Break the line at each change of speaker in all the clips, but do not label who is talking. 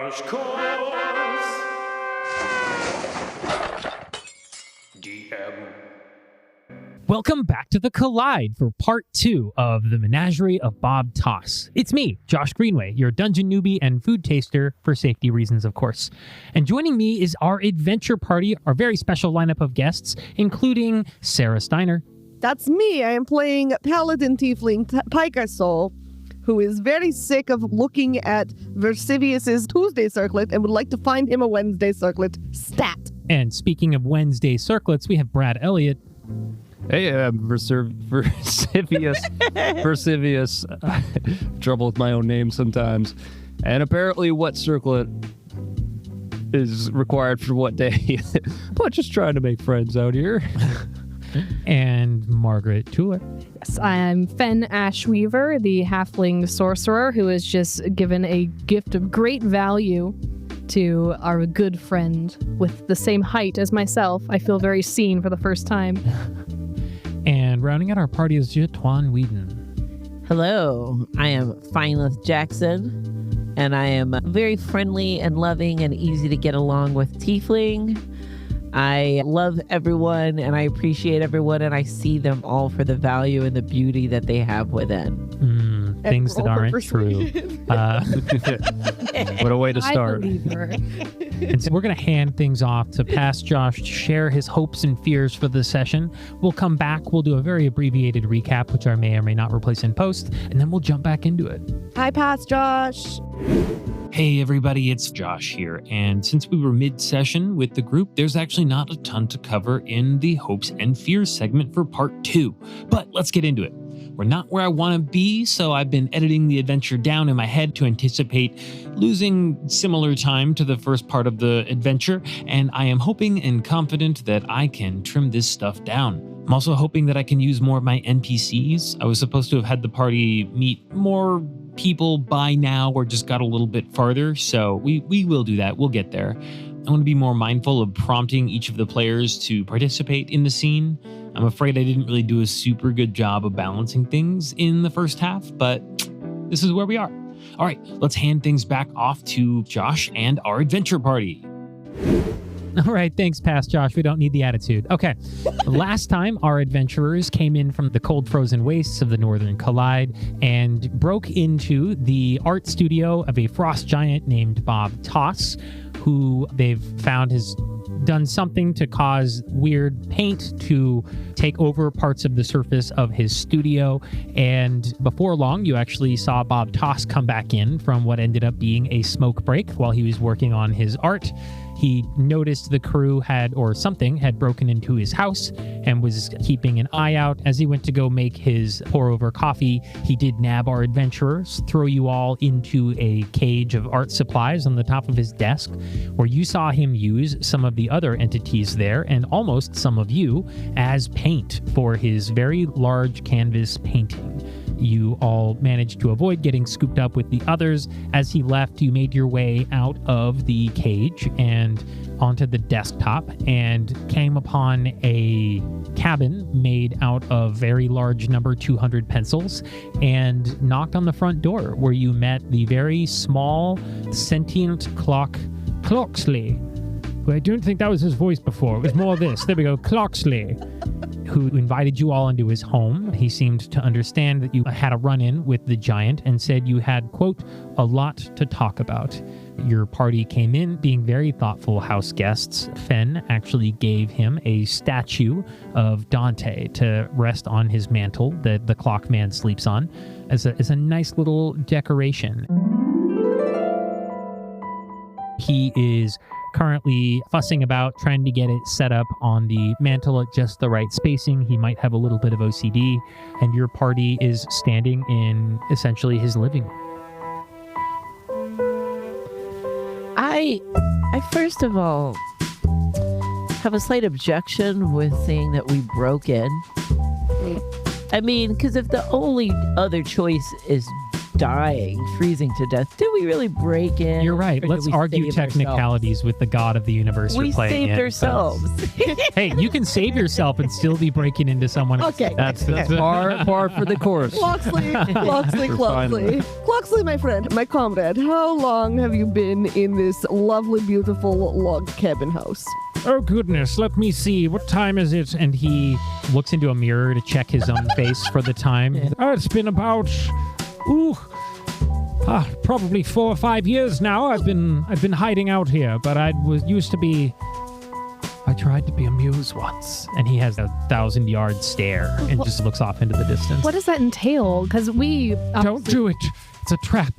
Crash Course. DM.
Welcome back to The Collide for part 2 of the Menagerie of Bob Toss. It's me, Josh Greenway, your dungeon newbie and food taster for safety reasons, of course. And joining me is our adventure party, our very special lineup of guests, including Sarah Steiner.
That's me. I am playing Paladin Tiefling Pikasol, who is very sick of looking at Versivius' Tuesday circlet and would like to find him a Wednesday circlet stat.
And speaking of Wednesday circlets, we have Brad Elliott.
Hey, Versivius. Trouble with my own name sometimes. And apparently what circlet is required for what day. But just trying to make friends out here.
And Margaret Tueller.
Yes, I'm Fenn Ashweaver, the Halfling sorcerer who has just given a gift of great value to our good friend with the same height as myself. I feel very seen for the first time.
And rounding out our party is Jetuan Whedon.
Hello, I am Feinlith Jackson, and I am very friendly and loving and easy to get along with Tiefling. I love everyone, and I appreciate everyone, and I see them all for the value and the beauty that they have within.
Things that aren't true.
What a way to start.
I believe her.
And so we're going to hand things off to Past Josh to share his hopes and fears for the session. We'll come back. We'll do a very abbreviated recap, which I may or may not replace in post, and then we'll jump back into it.
Hi, Past Josh.
Hey everybody, it's Josh here, and since we were mid-session with the group, there's actually not a ton to cover in the hopes and fears segment for part 2, but let's get into it. We're not where I want to be, so I've been editing the adventure down in my head to anticipate losing similar time to the first part of the adventure, and I am hoping and confident that I can trim this stuff down. I'm also hoping that I can use more of my NPCs. I was supposed to have had the party meet more people by now or just got a little bit farther, so we will do that. We'll get there. I want to be more mindful of prompting each of the players to participate in the scene. I'm afraid I didn't really do a super good job of balancing things in the first half, but this is where we are. All right, let's hand things back off to Josh and our adventure party. All right, thanks, Past Josh. We don't need the attitude. Okay, last time our adventurers came in from the cold frozen wastes of the Northern Collide and broke into the art studio of a frost giant named Bob Toss, who they've found has done something to cause weird paint to take over parts of the surface of his studio. And before long, you actually saw Bob Toss come back in from what ended up being a smoke break while he was working on his art. He noticed the crew had broken into his house and was keeping an eye out. As he went to go make his pour-over coffee, he did nab our adventurers, throw you all into a cage of art supplies on the top of his desk, where you saw him use some of the other entities there, and almost some of you, as paint for his very large canvas painting. You all managed to avoid getting scooped up with the others. As he left, you made your way out of the cage and onto the desktop and came upon a cabin made out of very large number 200 pencils and knocked on the front door, where you met the very small sentient Clocksley. I don't think that was his voice before. It was more this. There we go. Clocksley, who invited you all into his home. He seemed to understand that you had a run-in with the giant and said you had, quote, a lot to talk about. Your party came in being very thoughtful house guests. Fenn actually gave him a statue of Dante to rest on his mantle that the clock man sleeps on as a nice little decoration. He is currently fussing about trying to get it set up on the mantle at just the right spacing. He might have a little bit of OCD, and your party is standing in essentially his living room.
I first of all have a slight objection with saying that we broke in. I mean, because if the only other choice is dying, freezing to death, do we really break in?
You're right.
Or do
Let's
we
argue
save
technicalities with the god of the universe
ourselves?
we're
We
playing
saved
in.
ourselves.
Hey, you can save yourself and still be breaking into someone else's.
Okay.
That's par for the course.
Cloxley, Cloxley, Cloxley. Cloxley, my friend, my comrade, how long have you been in this lovely, beautiful log cabin house?
Oh, goodness. Let me see. What time is it? And he looks into a mirror to check his own face for the time. It's been about, probably 4 or 5 years now. I've been hiding out here, but I tried to be a muse once. And he has a 1,000-yard stare and just looks off into the distance.
What does that entail? Because we...
Don't do it. It's a trap.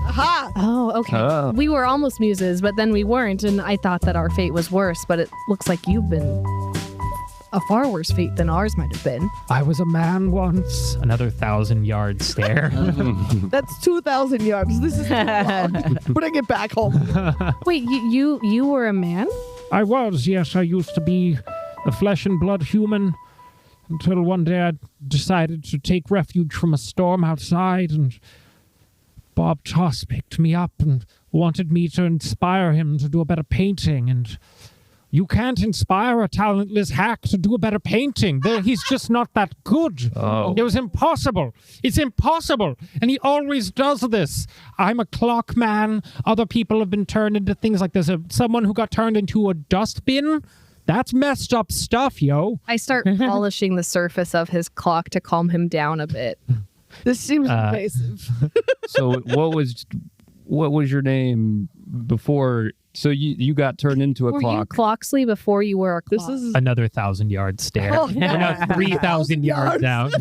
Aha!
Oh, okay.
Oh.
We were almost muses, but then we weren't, and I thought that our fate was worse, but it looks like you've been a far worse fate than ours might have been.
I was a man once. Another 1,000-yard stare.
That's 2,000 yards. This is too long. Bring it back home.
Wait, you were a man?
I was, yes. I used to be a flesh and blood human until one day I decided to take refuge from a storm outside, and Bob Toss picked me up and wanted me to inspire him to do a better painting, and you can't inspire a talentless hack to do a better painting. He's just not that good.
Oh.
It was impossible. It's impossible. And he always does this. I'm a clock man. Other people have been turned into things like this. Someone who got turned into a dustbin. That's messed up stuff, yo.
I start polishing the surface of his clock to calm him down a bit.
This seems invasive.
So what was your name before? So you got turned into a
Were
clock.
you Cloxley before you were a clock?
This is
Another 1,000-yard stare.
Oh,
We're now 3,000 yards down.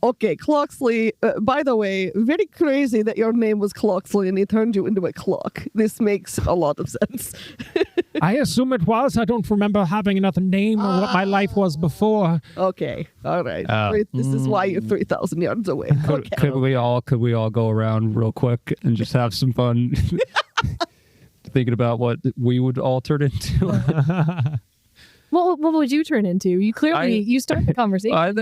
okay, Cloxley. By the way, very crazy that your name was Cloxley and he turned you into a clock. This makes a lot of sense.
I assume it was. I don't remember having another name or what my life was before.
Okay, all right.
Oh.
This is why you're 3,000 yards away. Okay.
Could we all go around real quick and just have some fun? Thinking about what we would all turn into.
What would you turn into? You clearly you started the conversation.
I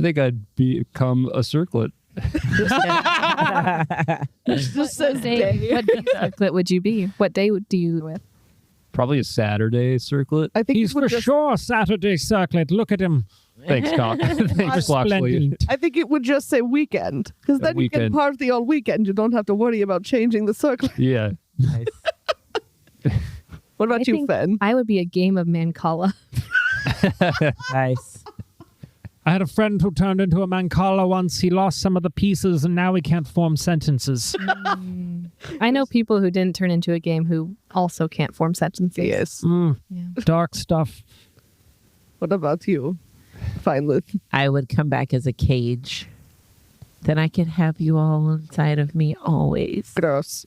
think I'd become a circlet.
Just says
What day circlet would you be? What day do you with?
Probably a Saturday circlet.
I think
He's
it would
for
just,
sure Saturday circlet. Look at him.
Thanks, Cock. Thanks, Loxley.
Splendid.
I think it would just say weekend, because then you can
weekend.
party all weekend. You don't have to worry about changing the circle.
Yeah.
Nice.
What about
I
you,
think
Fenn?
I would be a game of Mancala.
Nice.
I had a friend who turned into a Mancala once. He lost some of the pieces, and now he can't form sentences.
I know people who didn't turn into a game who also can't form sentences.
Yes.
Yeah.
Dark stuff.
What about you, Feinlith?
I would come back as a cage. Then I could have you all inside of me always.
Gross.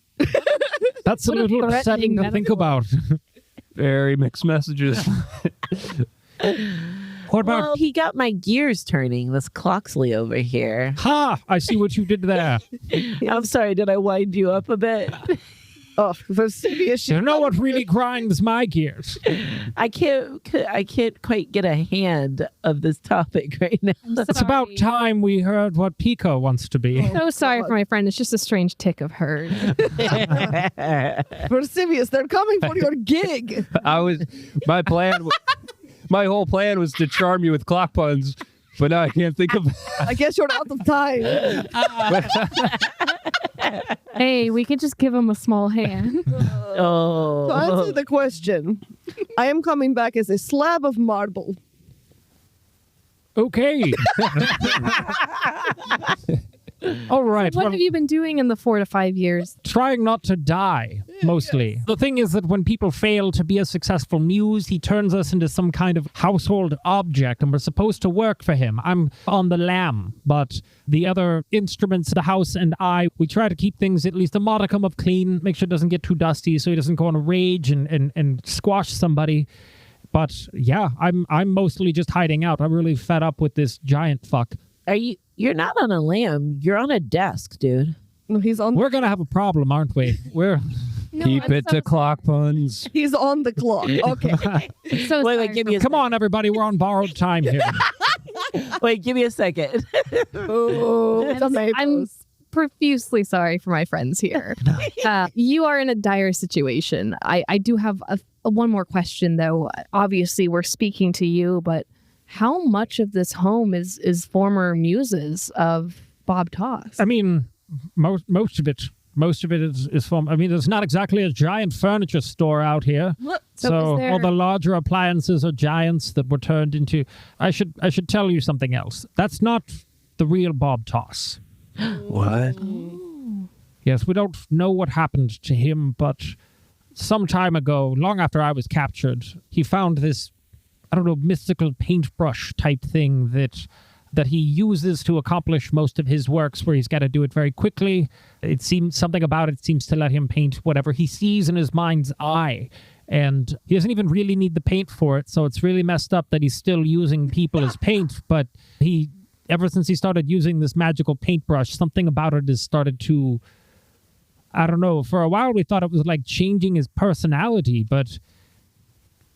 That's a
What a
little upsetting
threatening
to think
metaphor.
about.
Very mixed messages.
What about...
Well, he got my gears turning, this Cloxley over here.
Ha! I see what you did there.
I'm sorry, did I wind you up a bit?
Oh, Versivius.
You know what really grinds my gears?
I can't quite get a hand of this topic right now.
It's about time we heard what Pico wants to be.
So sorry for my friend. It's just a strange tick of hers.
Versivius, they're coming for your gig.
My whole plan was to charm you with clock puns, but now I can't think of.
I guess you're out of time.
Hey, we could just give him a small hand.
To answer the question, I am coming back as a slab of marble.
Okay. All right.
What
well,
have you been doing in the 4 to 5 years?
trying not to die, mostly. The thing is that when people fail to be a successful muse, he turns us into some kind of household object, and we're supposed to work for him. I'm on the lamb, but the other instruments, the house and I, we try to keep things at least a modicum of clean, make sure it doesn't get too dusty so he doesn't go on a rage and squash somebody. But yeah, I'm mostly just hiding out. I'm really fed up with this giant fuck.
You're not on a lamb. You're on a desk, dude.
No, he's on.
We're gonna have a problem, aren't we?
Keep it to clock puns.
He's on the clock. Okay.
So
Wait,
sorry
give
for-
me a
Come on, everybody. We're on borrowed time here.
Wait, give me a second.
Oh,
I'm
tomatoes.
profusely sorry for my friends here. You are in a dire situation. I do have one more question, though. Obviously, we're speaking to you, but how much of this home is former muses of Bob Toss?
I mean, most of it. Most of it is from. I mean, there's not exactly a giant furniture store out here.
So is there-
all the larger appliances are giants that were turned into. I should tell you something else. That's not the real Bob Toss.
What?
Yes, we don't know what happened to him, but some time ago, long after I was captured, he found this, I don't know, mystical paintbrush type thing that he uses to accomplish most of his works, where he's got to do it very quickly. It seems something about it seems to let him paint whatever he sees in his mind's eye. And he doesn't even really need the paint for it, so it's really messed up that he's still using people as paint, but ever since he started using this magical paintbrush, something about it has started to, I don't know, for a while we thought it was like changing his personality, but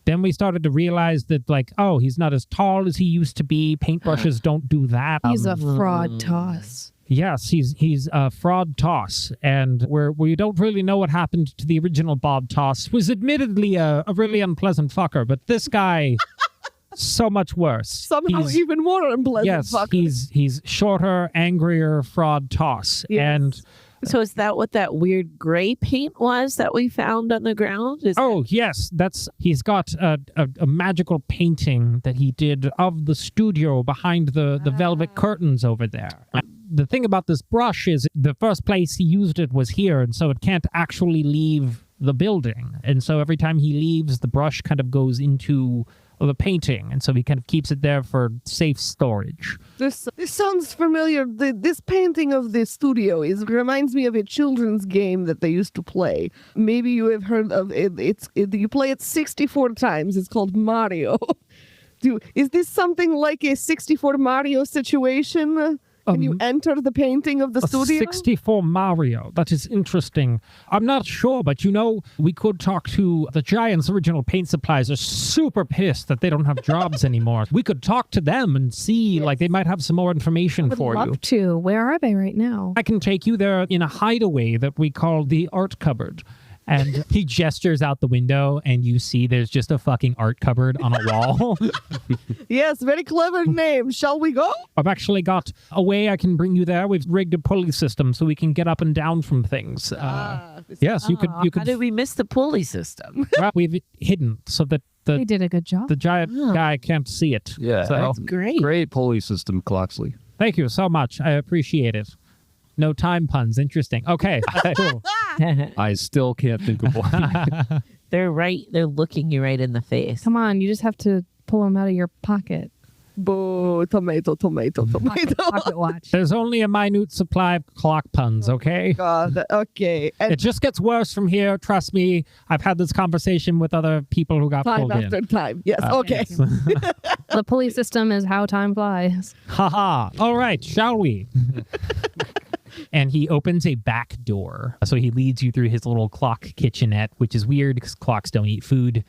then we started to realize that, like, oh, he's not as tall as he used to be. Paintbrushes don't do that.
He's a fraud Toss.
Yes, he's a fraud Toss, and we don't really know what happened to the original Bob Toss. Was admittedly a really unpleasant fucker, but this guy... so much worse.
Somehow even more unpleasant.
Yes,
fucker.
he's shorter, angrier, fraud Toss.
Yes.
And
So is that what that weird gray paint was that we found on the ground?
yes, he's got a magical painting that he did of the studio behind the velvet curtains over there. The thing about this brush is the first place he used it was here, and so it can't actually leave the building. And so every time he leaves, the brush kind of goes into the painting, and so he kind of keeps it there for safe storage.
This sounds familiar. This painting of the studio reminds me of a children's game that they used to play. Maybe you have heard of it. You play it 64 times. It's called Mario. Is this something like a 64 Mario situation? Can you enter the painting of the studio?
64 Mario. That is interesting. I'm not sure, but we could talk to the Giants' original paint suppliers. Are super pissed that they don't have jobs anymore. We could talk to them and see, like, they might have some more information
Would
for
love
you.
to. Where are they right now?
I can take you there in a hideaway that we call the art cupboard. And he gestures out the window, and you see there's just a fucking art cupboard on a wall.
Yes, very clever name. Shall we go?
I've actually got a way I can bring you there. We've rigged a pulley system so we can get up and down from things. Yes, you could.
How did we miss the pulley system?
Well, we've hidden so that
They did a good job.
the giant guy can't see it.
Yeah,
So,
That's great.
great pulley system, Cloxley.
thank you so much. I appreciate it. No time puns. Interesting. Okay. Cool.
I still can't think of one.
They're looking you right in the face.
Come on, you just have to pull them out of your pocket.
Boo, tomato.
Pocket watch.
There's only a minute supply of clock puns, okay?
God, okay. And
It just gets worse from here. Trust me. I've had this conversation with other people who got
time
pulled
after
in.
time. Yes, okay.
Yes.
The pulley system is how time flies.
Haha. All right, shall we? And he opens a back door. So he leads you through his little clock kitchenette, which is weird because clocks don't eat food.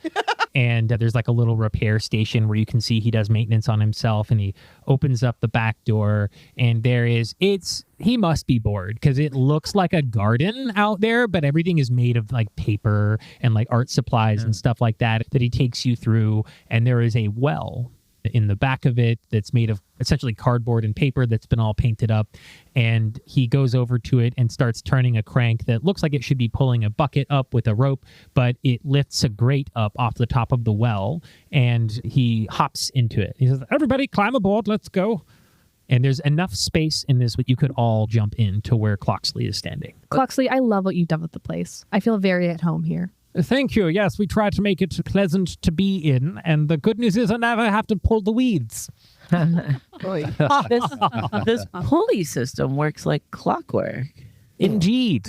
And there's like a little repair station where you can see he does maintenance on himself. And he opens up the back door, and he must be bored because it looks like a garden out there, but everything is made of like paper and like art supplies and stuff like that he takes you through. And there is a well in the back of it that's made of essentially cardboard and paper that's been all painted up. And he goes over to it and starts turning a crank that looks like it should be pulling a bucket up with a rope, but it lifts a grate up off the top of the well, and he hops into it. He says, "Everybody climb aboard, let's go." And there's enough space in this that you could all jump in to where Cloxley is standing.
Cloxley, I love what you've done with the place. I feel very at home here.
Thank you. Yes, we try to make it pleasant to be in, and the good news is I never have to pull the weeds.
This pulley system works like clockwork.
Indeed.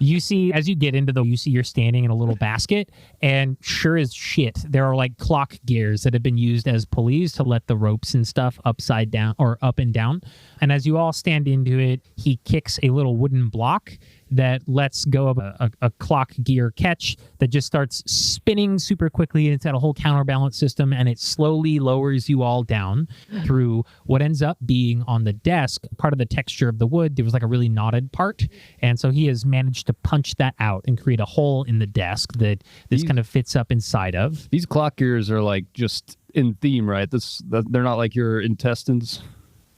You see, as you get into you see you're standing in a little basket, and sure as shit, there are like clock gears that have been used as pulleys to let the ropes and stuff upside down or up and down. And as you all stand into it, he kicks a little wooden block that lets go of a clock gear catch that just starts spinning super quickly. It's got a whole counterbalance system, and it slowly lowers you all down through what ends up being on the desk. Part of the texture of the wood, there was like a really knotted part, and so he has managed to punch that out and create a hole in the desk that this kind of fits up inside of.
These clock gears are like just in theme, right? They're not like your intestines.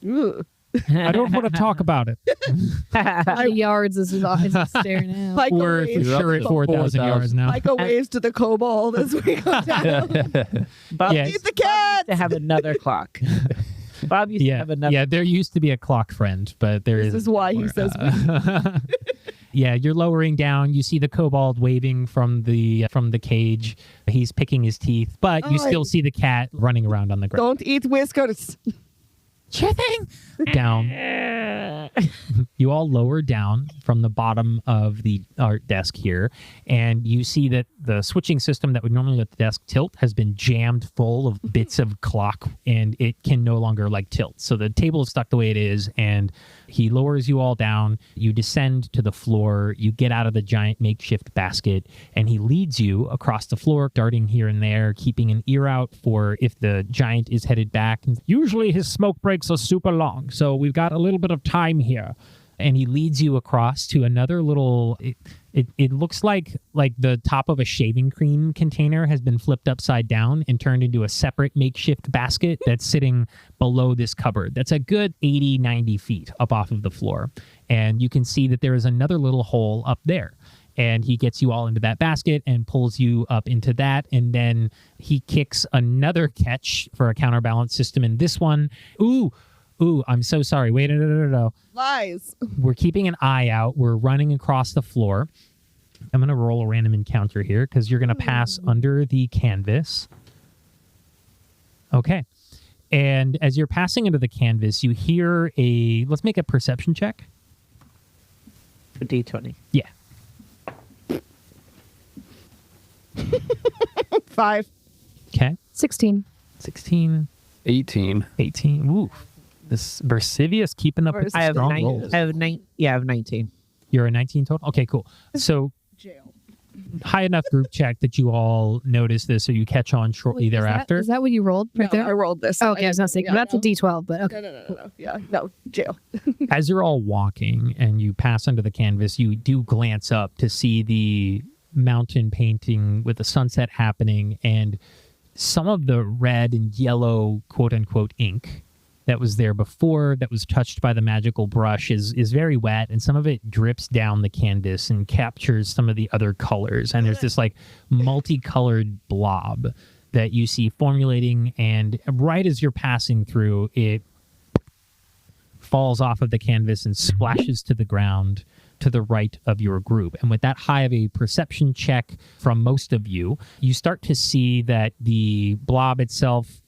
Ugh.
I don't want to talk about it.
The yards is staring out.
Pika
We're for
waves,
sure at 4,000 yards now.
Pika waves to the kobold as we go down.
Bob
Yeah.
used
Eat the cat!
to have another clock. Bob used to have another.
Yeah, there used to be a clock friend, but there
This is why he says
Yeah, you're lowering down. You see the kobold waving from the cage. He's picking his teeth, but you still see the cat running around on the ground.
don't eat whiskers.
Chipping down. You all lower down from the bottom of the art desk here, and you see that the switching system that would normally let the desk tilt has been jammed full of bits of clock, and it can no longer tilt. So the table is stuck the way it is, and he lowers you all down. You descend to the floor. You get out of the giant makeshift basket, and he leads you across the floor, darting here and there, keeping an ear out for if the giant is headed back. Usually his smoke breaks are super long, so we've got a little bit of time here. And he leads you across to another little... It looks like the top of a shaving cream container has been flipped upside down and turned into a separate makeshift basket that's sitting below this cupboard. That's a good 80, 90 feet up off of the floor. And you can see that there is another little hole up there. And he gets you all into that basket and pulls you up into that. And then he kicks another catch for a counterbalance system in this one. Ooh, I'm so sorry. Wait, no.
Lies.
We're keeping an eye out. We're running across the floor. I'm going to roll a random encounter here because you're going to pass under the canvas. Okay. And as you're passing under the canvas, you hear let's make a perception check.
A D20.
Yeah.
5.
Okay.
16.
16.
18.
18. Ooh. This Versivius keeping up with
I have
strong rolls.
I have 19.
You're a 19 total? Okay, cool. So
Jail.
high enough group check that you all notice this, so you catch on shortly thereafter.
Is that what you rolled right
No,
there?
I rolled this.
Oh, okay, I was going to say,
Yeah,
that's
no.
a D12, but okay.
No. Yeah, no, jail.
As you're all walking and you pass under the canvas, you do glance up to see the mountain painting with the sunset happening, and some of the red and yellow quote-unquote ink that was there before that was touched by the magical brush is very wet, and some of it drips down the canvas and captures some of the other colors. And there's this multicolored blob that you see formulating, and right as you're passing through, it falls off of the canvas and splashes to the ground to the right of your group. And with that high of a perception check from most of you, you start to see that the blob itself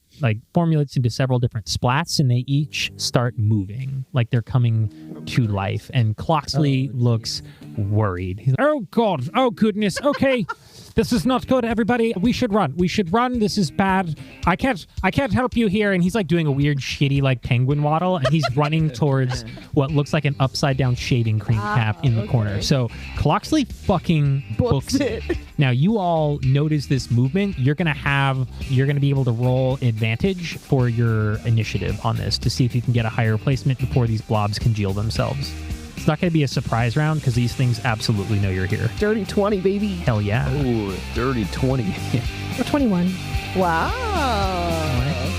formulates into several different splats, and they each start moving like they're coming to life. And Cloxley looks worried. He's like, oh God, oh goodness, okay. This is not good, everybody. We should run. This is bad. I can't help you here. And he's doing a weird, shitty, penguin waddle. And he's running towards what looks like an upside down shaving cream cap in the corner. So Cloxley fucking books it. Now you all notice this movement. You're going to be able to roll advantage for your initiative on this to see if you can get a higher placement before these blobs congeal themselves. It's not going to be a surprise round because these things absolutely know you're here.
Dirty 20, baby.
Hell yeah.
Ooh, dirty 20.
21.
Wow.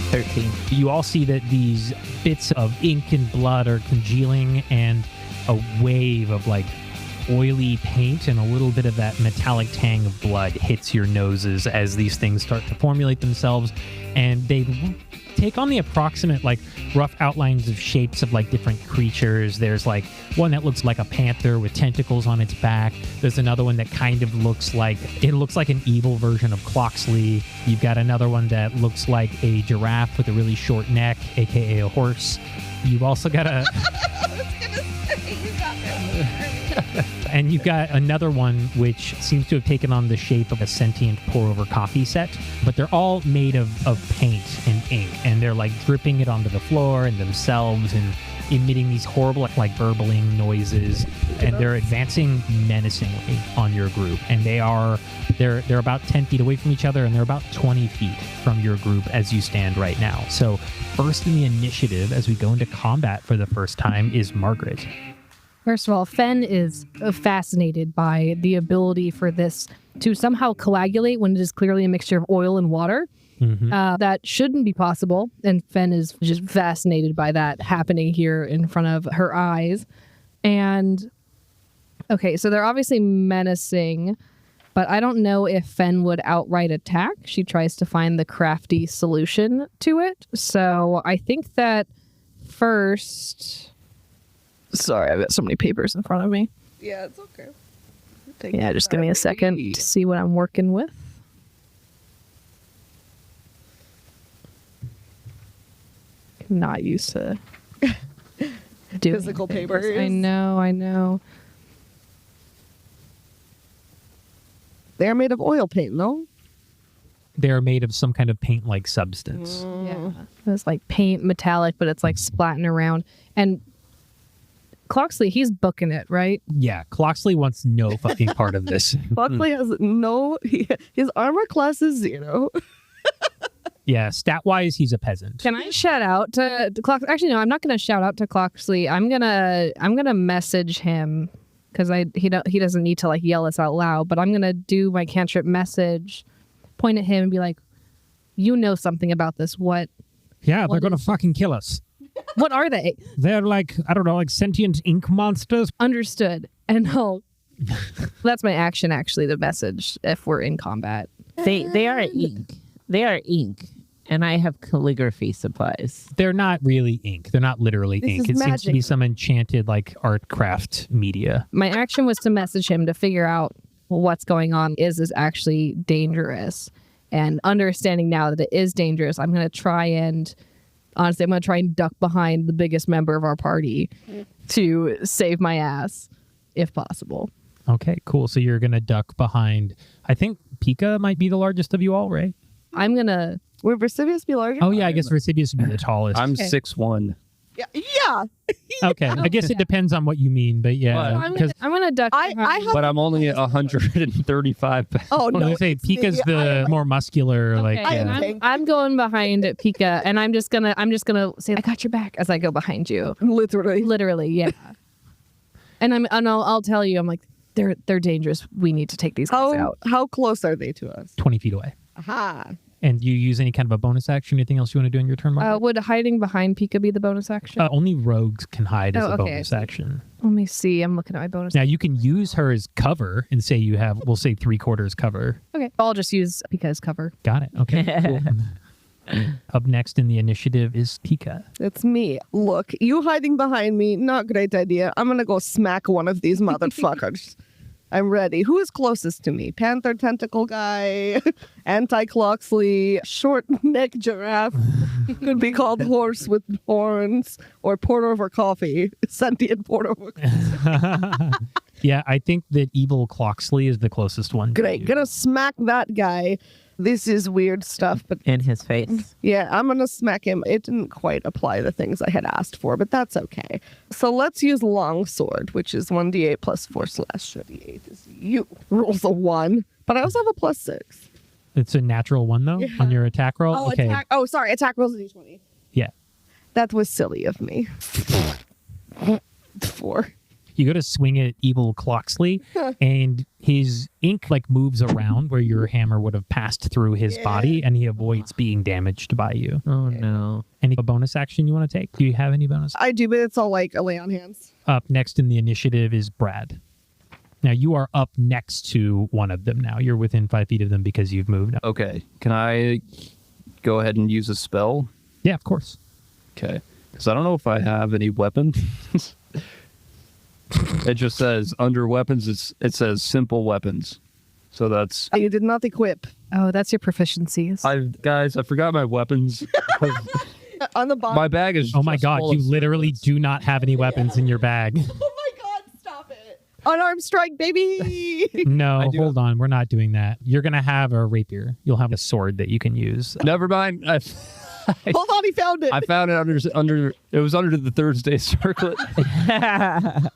13.
You all see that these bits of ink and blood are congealing, and a wave of oily paint and a little bit of that metallic tang of blood hits your noses as these things start to formulate themselves, and they take on the approximate rough outlines of shapes of different creatures. There's one that looks like a panther with tentacles on its back. There's another one that kind of looks like an evil version of Cloxley. You've got another one that looks like a giraffe with a really short neck, aka a horse. You've also got and you've got another one which seems to have taken on the shape of a sentient pour-over coffee set, but they're all made of paint and ink, and they're dripping it onto the floor and themselves, and emitting these horrible, like burbling noises, and they're advancing menacingly on your group. And they're about 10 feet away from each other, and they're about 20 feet from your group as you stand right now. So first in the initiative, as we go into combat for the first time, is Margaret.
First of all, Fenn is fascinated by the ability for this to somehow coagulate when it is clearly a mixture of oil and water. That shouldn't be possible. And Fenn is just fascinated by that happening here in front of her eyes. And okay, so they're obviously menacing, but I don't know if Fenn would outright attack. She tries to find the crafty solution to it. So I think that first... Sorry, I've got so many papers in front of me.
Yeah, it's okay.
Yeah, just give me a second to see what I'm working with. Not used to doing
Physical
things.
papers.
I know.
They're made of oil paint, no?
They're made of some kind of paint-like substance.
Yeah. It's like paint, metallic, but it's like splatting around. And Cloxley, he's booking it, right?
Yeah, Cloxley wants no fucking part of this.
Buckley has his armor class is 0.
Yeah, stat-wise, he's a peasant.
Can I shout out to Cloxley? Actually, no, I'm not going to shout out to Cloxley. I'm gonna message him because he doesn't need to like yell us out loud. But I'm gonna do my cantrip message, point at him, and be like, "You know something about this? What?
Yeah, they're gonna fucking kill us.
What are they?
They're like, I don't know, like sentient ink monsters.
Understood." And that's my action. Actually, the message if we're in combat.
They are ink. They are ink. And I have calligraphy supplies.
They're not really ink. They're not literally
This
ink.
is
It seems to be
magic.
some enchanted like art craft media.
My action was to message him to figure out what's going on. Is this actually dangerous? And understanding now that it is dangerous, I'm going to try and duck behind the biggest member of our party to save my ass, if possible.
Okay, cool. So you're gonna duck behind. I think Pika might be the largest of you all, right?
I'm going to...
Would Versivius be larger?
Oh yeah, I guess Versivius would be the tallest.
I'm
Okay.
6'1".
Yeah.
Okay, I guess it depends on what you mean, but yeah,
I'm
because
gonna duck.
I
behind-
have.
But I'm only 135 pounds.
Oh
I
no!
say
it's
Pika's
me.
the more muscular, like
Okay,
am
yeah.
tank.
I'm going behind Pika, and I'm just gonna say, "I got your back" as I go behind you.
Literally.
Literally, yeah. and I'll tell you, I'm like, they're dangerous. We need to take these guys out.
How close are they to us?
20 feet away.
Aha.
And you use any kind of a bonus action? Anything else you want to do in your turn, Mark?
Would hiding behind Pika be the bonus action?
Only rogues can hide as
Oh,
a
okay,
bonus
I see.
action.
Let me see. I'm looking at my bonus.
Now you can use her as cover and say you have, we'll say 3/4 cover.
Okay, I'll just use Pika as cover.
Got it. Okay. Cool. Up next in the initiative is Pika.
It's me. Look, you hiding behind me, not great idea. I'm gonna go smack one of these motherfuckers. I'm ready. Who is closest to me? Panther tentacle guy, anti-Cloxley, short neck giraffe. Could be called horse with horns, or pour over coffee. Sentient pour over.
Yeah, I think that evil Cloxley is the closest one. to
Great.
you.
Gonna smack that guy. This is weird stuff, but
In his face.
yeah, I'm gonna smack him. It didn't quite apply the things I had asked for, but that's okay. So let's use longsword, which is 1d8 plus 4 slash d8 is you. Rolls a 1, but I also have a plus 6.
It's a natural one though on your attack roll.
Oh,
okay.
sorry, attack rolls a d20.
Yeah.
That was silly of me. 4.
You go to swing at evil Cloxley, and his ink like moves around where your hammer would have passed through his body, and he avoids being damaged by you.
Oh, no.
Any bonus action you want to take? Do you have any bonus?
I do, but it's all like a lay on hands.
Up next in the initiative is Brad. Now you are up next to one of them now. You're within 5 feet of them because you've moved.
Okay. Can I go ahead and use a spell?
Yeah, of course.
Okay. Because I don't know if I have any weapons. It just says under weapons, it says simple weapons. So that's...
You did not equip.
Oh, that's your proficiencies.
I forgot my weapons.
On the bottom.
My bag is
Oh my
just
god,
full
you
of
literally
secrets.
do not have any weapons in your bag.
Oh my god, stop it. Unarmed strike, baby.
No,
I do-
hold on. We're not doing that. You're going to have a rapier. You'll have a sword that you can use.
Never mind.
Hold on, he found it.
I found it under. It was under the Thursday circlet. I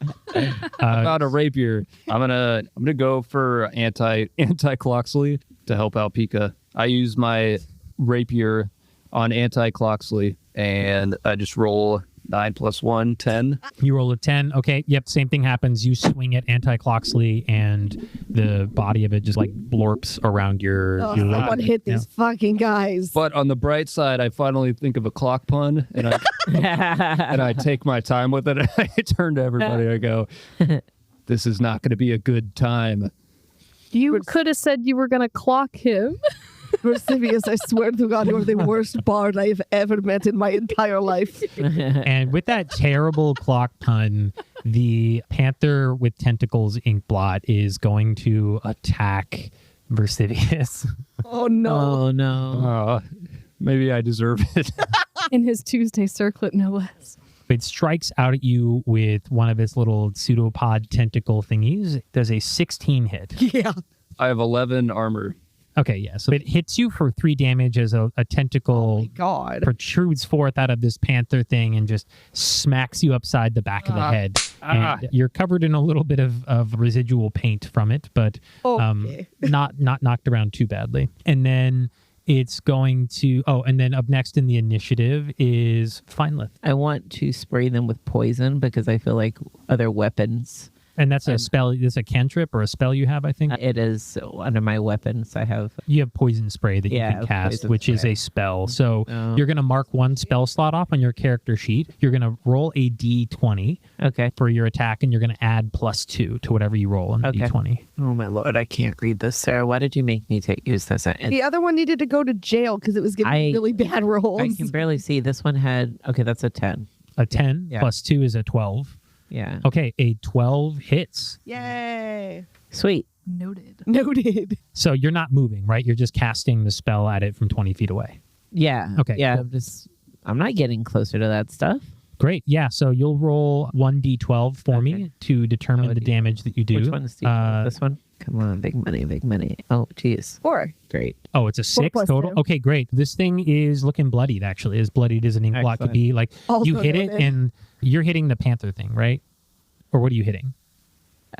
found a rapier. I'm gonna go for anti-Cloxley to help out Pika. I use my rapier on anti-Cloxley, and I just roll 9 + 1, 10.
You roll a 10. Okay, yep, same thing happens. You swing at anti-Cloxley, and the body of it just like blorps around your
Someone hit these fucking guys.
But on the bright side, I finally think of a clock pun, and I and I take my time with it. And I turn to everybody. I go, "This is not going to be a good time."
You could have said you were going to clock him.
Versivius, I swear to God, you are the worst bard I have ever met in my entire life.
And with that terrible clock pun, the panther with tentacles ink blot is going to attack Versivius.
Oh, no.
Oh no.
Maybe I deserve it.
In his Tuesday circlet, no less.
It strikes out at you with one of its little pseudopod tentacle thingies. It does a 16 hit.
Yeah.
I have 11 armor.
Okay, yeah. So it hits you for 3 damage as a tentacle
God.
protrudes forth out of this panther thing and just smacks you upside the back of the head. And you're covered in a little bit of residual paint from it, but
Okay.
not knocked around too badly. And then it's going to... Oh, and then up next in the initiative is Feinlith.
I want to spray them with poison because I feel like other weapons.
And that's a spell. That's a cantrip or a spell you have, I think.
It is under my weapons. I have.
You have poison spray that you can cast,
poison
which is
spray.
a spell. So
Oh.
you're going to mark 1 spell slot off on your character sheet. You're going to roll a d20
Okay.
for your attack, and you're going to add +2 to whatever you roll on the
Okay.
d20.
Oh my lord, I can't read this, Sarah. Why did you make me use this?
The other one needed to go to jail because it was giving really bad rolls.
I can barely see. This one had. Okay, that's a 10.
A 10
Yeah.
+2 is a 12.
Yeah.
Okay, a 12 hits.
Yay.
Sweet.
Noted.
Noted.
So you're not moving, right? You're just casting the spell at it from 20 feet away.
Yeah.
Okay,
Yeah.
cool.
I'm not getting closer to that stuff.
Great. Yeah, so you'll roll 1d12 for me
Okay.
to determine
Oh,
the
D12.
damage that you do.
Which one is this one? Come on, big money, big money. Oh, geez.
4.
Great.
Oh, it's a 6
plus
total?
2.
Okay, great. This thing is looking bloodied, actually. As bloodied as an ink blot could
Excellent.
be. Like,
Also
you hit it,
noted.
and you're hitting the panther thing, right? Or what are you hitting?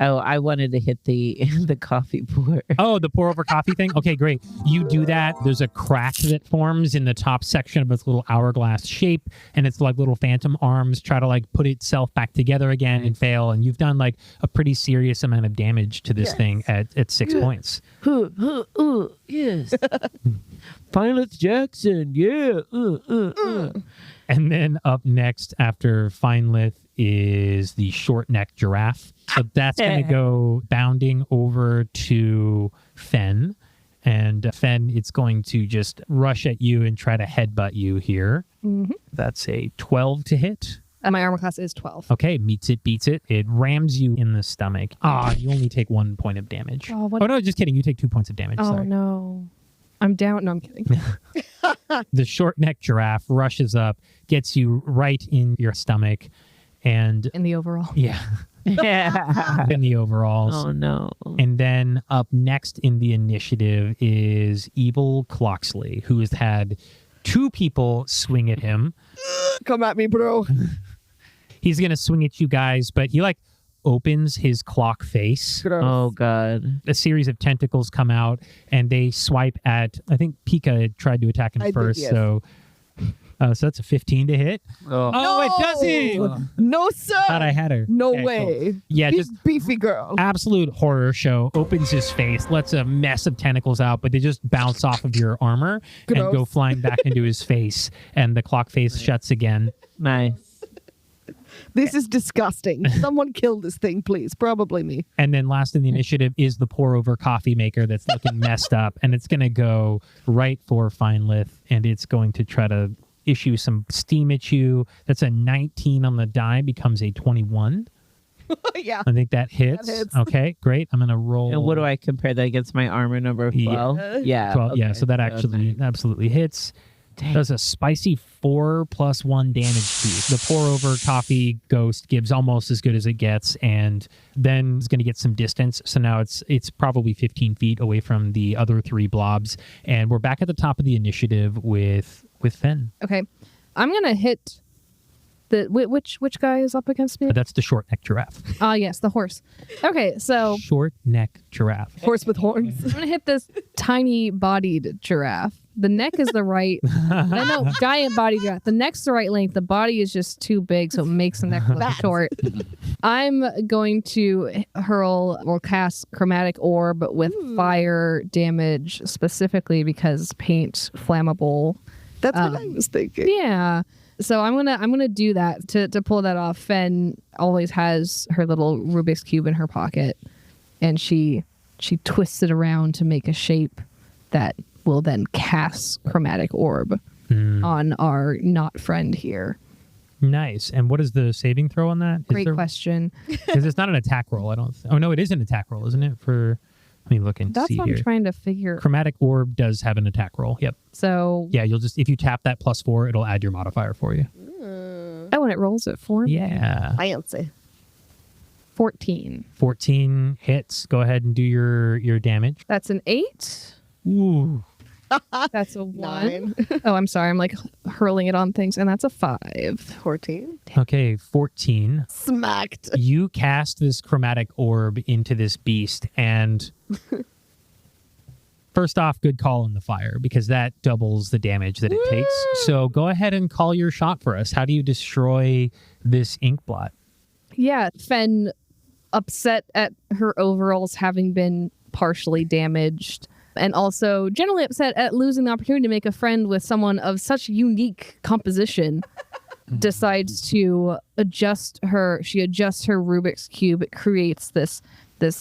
Oh, I wanted to hit the the coffee pour.
Oh, the pour over coffee thing? Okay, great. You do that. There's a crack that forms in the top section of its little hourglass shape, and it's like little phantom arms try to like put itself back together again and fail. And you've done like a pretty serious amount of damage to this thing at 6 points.
Yes. Feinlith Jackson. Yeah.
And then up next after Feinlith is the short-necked giraffe. So that's going to go bounding over to Fenn. And Fenn, it's going to just rush at you and try to headbutt you here.
Mm-hmm.
That's a 12 to hit.
My armor class is 12.
Okay, meets it, beats it. It rams you in the stomach. You only take 1 point of damage.
Oh, what-
no, just kidding. You take 2 points of damage.
Oh,
Sorry.
no. I'm down. No, I'm kidding.
The short-necked giraffe rushes up, gets you right in your stomach, and
In the overall.
yeah, in the overalls.
Oh no.
And then up next in the initiative is Evil Cloxley, who has had 2 people swing at him.
Come at me, bro.
He's going to swing at you guys, but he like opens his clock face.
Gross.
Oh god.
A series of tentacles come out and they swipe at, I think Pika had tried to attack him
I did,
first.
yes.
So that's a 15 to hit. Oh, it doesn't.
No, sir.
Thought I had her.
No
Okay, cool.
way.
Yeah,
Big
just
beefy girl.
absolute horror show. Opens his face, lets a mess of tentacles out, but they just bounce off of your armor and
Gross.
go flying back into his face. And the clock face shuts again.
Nice.
This is disgusting. Someone kill this thing, please. Probably me.
And then last in the initiative is the pour over coffee maker that's looking messed up. And it's going to go right for Feinlith. And it's going to try to issue some steam at you. That's a 19 on the die, becomes a 21.
Yeah.
I think that hits.
That hits.
Okay, great. I'm going to roll.
And what do I compare that against my armor number of 12? Yeah.
12, yeah,
okay.
so that actually absolutely hits.
Dang.
Does a spicy 4 + 1 damage to you. The pour over coffee ghost gives almost as good as it gets, and then is going to get some distance. So now it's probably 15 feet away from the other 3 blobs, and we're back at the top of the initiative with
with Fenn.
Okay. I'm going to hit the... Which guy is up against me?
But that's the short neck giraffe.
Ah, yes, the horse. Okay, so
Short neck giraffe.
Horse with horns.
I'm going to hit this tiny-bodied giraffe. The neck is the right... no, giant-bodied giraffe. The neck's the right length. The body is just too big, so it makes the neck look short. I'm going to hurl or cast Chromatic Orb with fire damage, specifically because paint flammable.
That's what I was thinking.
Yeah. So I'm gonna do that to pull that off. Fenn always has her little Rubik's Cube in her pocket, and she twists it around to make a shape that will then cast Chromatic Orb on our not friend here.
Nice. And what is the saving throw on that?
Great question.
Because it's not an attack roll, I don't oh no, it is an attack roll, isn't it? Let me look and
That's
see
what
here.
I'm trying to figure.
Chromatic Orb does have an attack roll. Yep.
So
Yeah, you'll just, if you tap that +4, it'll add your modifier for you.
when it rolls it for me.
Yeah.
Fancy.
14.
14 hits. Go ahead and do your damage.
That's an 8.
Ooh.
That's a 1.
9.
Oh, I'm sorry. I'm like hurling it on things, and that's a 5.
14.
Okay, 14.
Smacked.
You cast this chromatic orb into this beast, and first off, good call on the fire, because that doubles the damage that it takes. So go ahead and call your shot for us. How do you destroy this ink blot?
Yeah, Fenn, upset at her overalls having been partially damaged, and also generally upset at losing the opportunity to make a friend with someone of such unique composition, decides to adjust her Rubik's Cube. It creates this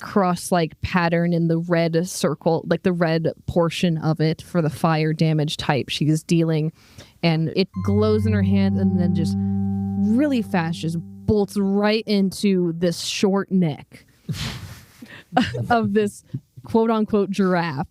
cross-like pattern in the red circle, like the red portion of it for the fire damage type she is dealing. And it glows in her hand and then just really fast just bolts right into this short neck of this quote-unquote giraffe,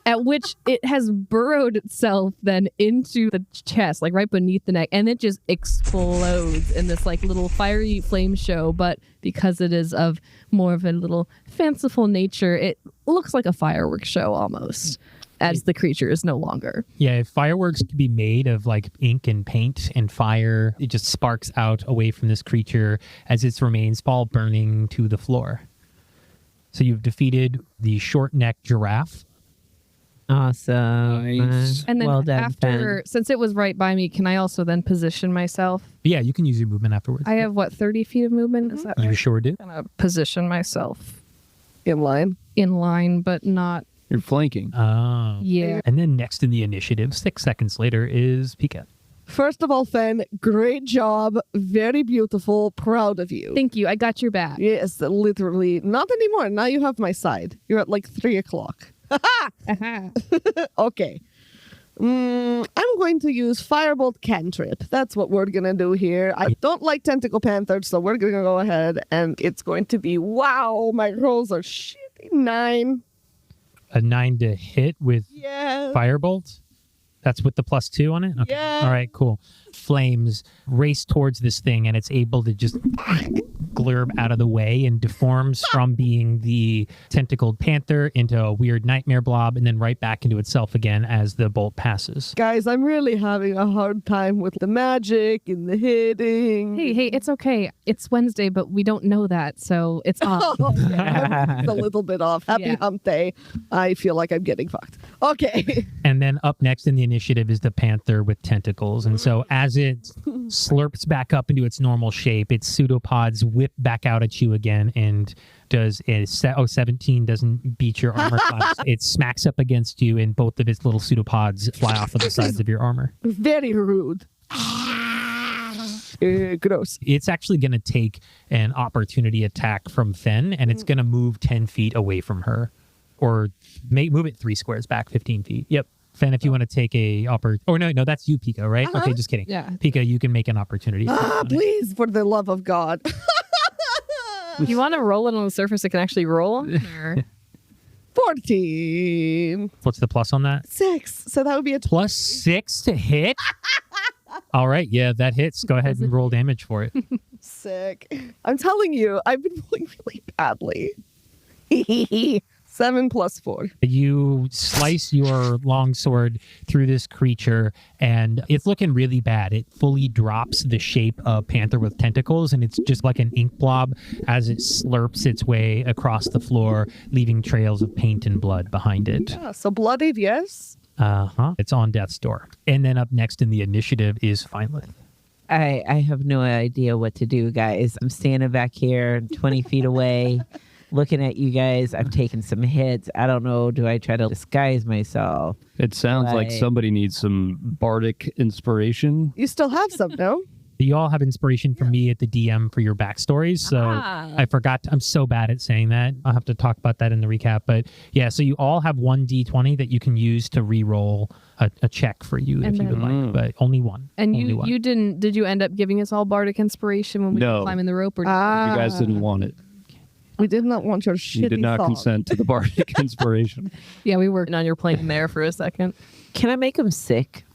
at which it has burrowed itself then into the chest, like right beneath the neck, and it just explodes in this like little fiery flame show. But because it is of more of a little fanciful nature, it looks like a fireworks show almost, as the creature is no longer.
Yeah, if fireworks could be made of like ink and paint and fire, it just sparks out away from this creature as its remains fall burning to the floor. So you've defeated the short-necked giraffe.
Awesome.
Nice.
And then
well done,
after,
Fenn.
since it was right by me, can I also then position myself?
Yeah, you can use your movement afterwards.
I have, 30 feet of movement? Is that
You
right?
sure do.
I'm going to position myself
In line.
in line, but not
You're flanking.
Oh.
yeah.
And then next in the initiative, 6 seconds later, is Pika.
First of all, Fenn, great job. Very beautiful. Proud of you.
Thank you. I got your back.
Yes, literally. Not anymore. Now you have my side. You're at like 3 o'clock.
Aha.
Okay. I'm going to use Firebolt Cantrip. That's what we're going to do here. I don't like Tentacle Panthers, so we're going to go ahead and it's going to be, wow, my rolls are shitty. 9.
A 9 to hit with
Yeah.
Firebolt? That's with the +2 on it? Okay.
Yeah.
All right, cool. Flames race towards this thing, and it's able to just glurb out of the way and deforms from being the tentacled panther into a weird nightmare blob and then right back into itself again as the bolt passes.
Guys, I'm really having a hard time with the magic and the hitting.
Hey, it's okay. It's Wednesday, but we don't know that, so it's off.
Oh, yeah. It's a little bit off. Happy
Yeah.
hump day. I feel like I'm getting fucked. Okay.
And then up next in the initiative is the panther with tentacles. And so as it slurps back up into its normal shape, its pseudopods whip back out at you again and does a 17 doesn't beat your armor class. It smacks up against you and both of its little pseudopods fly off of the sides of your armor.
Very rude. Gross.
It's actually going to take an opportunity attack from Fenn, and it's going to move 10 feet away from her. Or move it 3 squares back, 15 feet. Yep. Fenn, if you want to take a no, that's you, Pika, right? Okay, just kidding.
Yeah.
Pika, you can make an opportunity.
Please, for the love of God.
You want to roll it on the surface it can actually roll? Or-
14.
What's the plus on that?
6. So that would be a
+6 to hit? All right, yeah, that hits. Go ahead and roll damage for it.
sick. I'm telling you, I've been rolling really badly. 7 plus 4.
You slice your longsword through this creature, and it's looking really bad. It fully drops the shape of Panther with tentacles, and it's just like an ink blob as it slurps its way across the floor, leaving trails of paint and blood behind it.
So bloodied, yes.
It's on death's door. And then up next in the initiative is Feinlith.
I have no idea what to do, guys. I'm standing back here 20 feet away, looking at you guys. I've taken some hits. I don't know. Do I try to disguise myself?
It sounds like somebody needs some bardic inspiration.
You still have some, no?
You all have inspiration from me at the DM for your backstories. So I forgot. I'm so bad at saying that. I'll have to talk about that in the recap. But yeah, so you all have one D20 that you can use to re-roll a check for you if you would like, but only one.
And
only one.
you didn't, did you end up giving us all bardic inspiration when we were climbing the rope? Or
You guys didn't want it.
We did not want your shitty
You did not
song.
consent to the bardic inspiration.
Yeah, we worked on your plane there for a second.
Can I make him sick?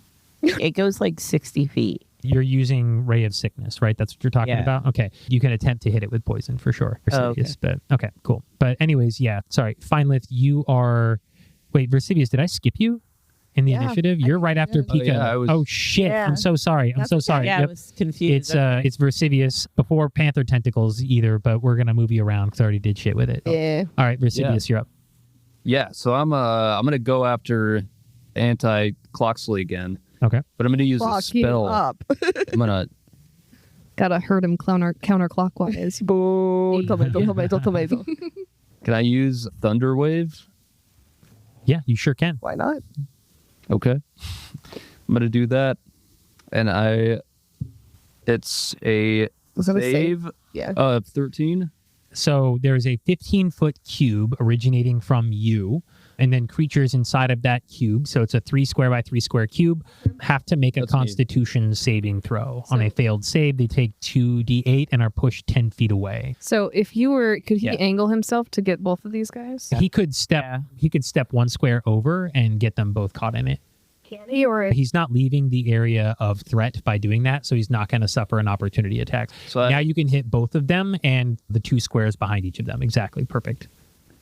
It goes like 60 feet.
You're using Ray of Sickness, right? That's what you're talking about? Okay. You can attempt to hit it with poison for sure. Versivius, but okay, cool. But anyways, yeah, sorry. Feinlith, you are... Wait, Versivius, did I skip you in the initiative? You're right after Pika. Oh, shit.
Yeah.
I'm so sorry. I'm so sorry.
Yeah, I was confused.
It's Versivius before Panther Tentacles either, but we're going to move you around because I already did shit with it.
Yeah.
All right, Versivius, you're up.
Yeah, so I'm gonna go after Anti-Cloxley again.
Okay.
But I'm gonna use a
Fuck
spell.
you up.
I'm gonna
Gotta hurt him counterclockwise.
Boo. Tomato.
Can I use Thunderwave?
Yeah, you sure can.
Why not?
Okay. I'm gonna do that. And it's a
Was that a
save
Yeah.
of 13.
So there's a 15-foot cube originating from you, and then creatures inside of that cube. So it's a 3 square by 3 square cube. Have to make a Constitution saving throw. On a failed save, they take 2d8 and are pushed 10 feet away.
So if you were, could he angle himself to get both of these guys?
He could step. He could step 1 square over and get them both caught in it.
Can he? Or
He's not leaving the area of threat by doing that, so he's not going to suffer an opportunity attack.
So
now you can hit both of them and the 2 squares behind each of them. Exactly, perfect.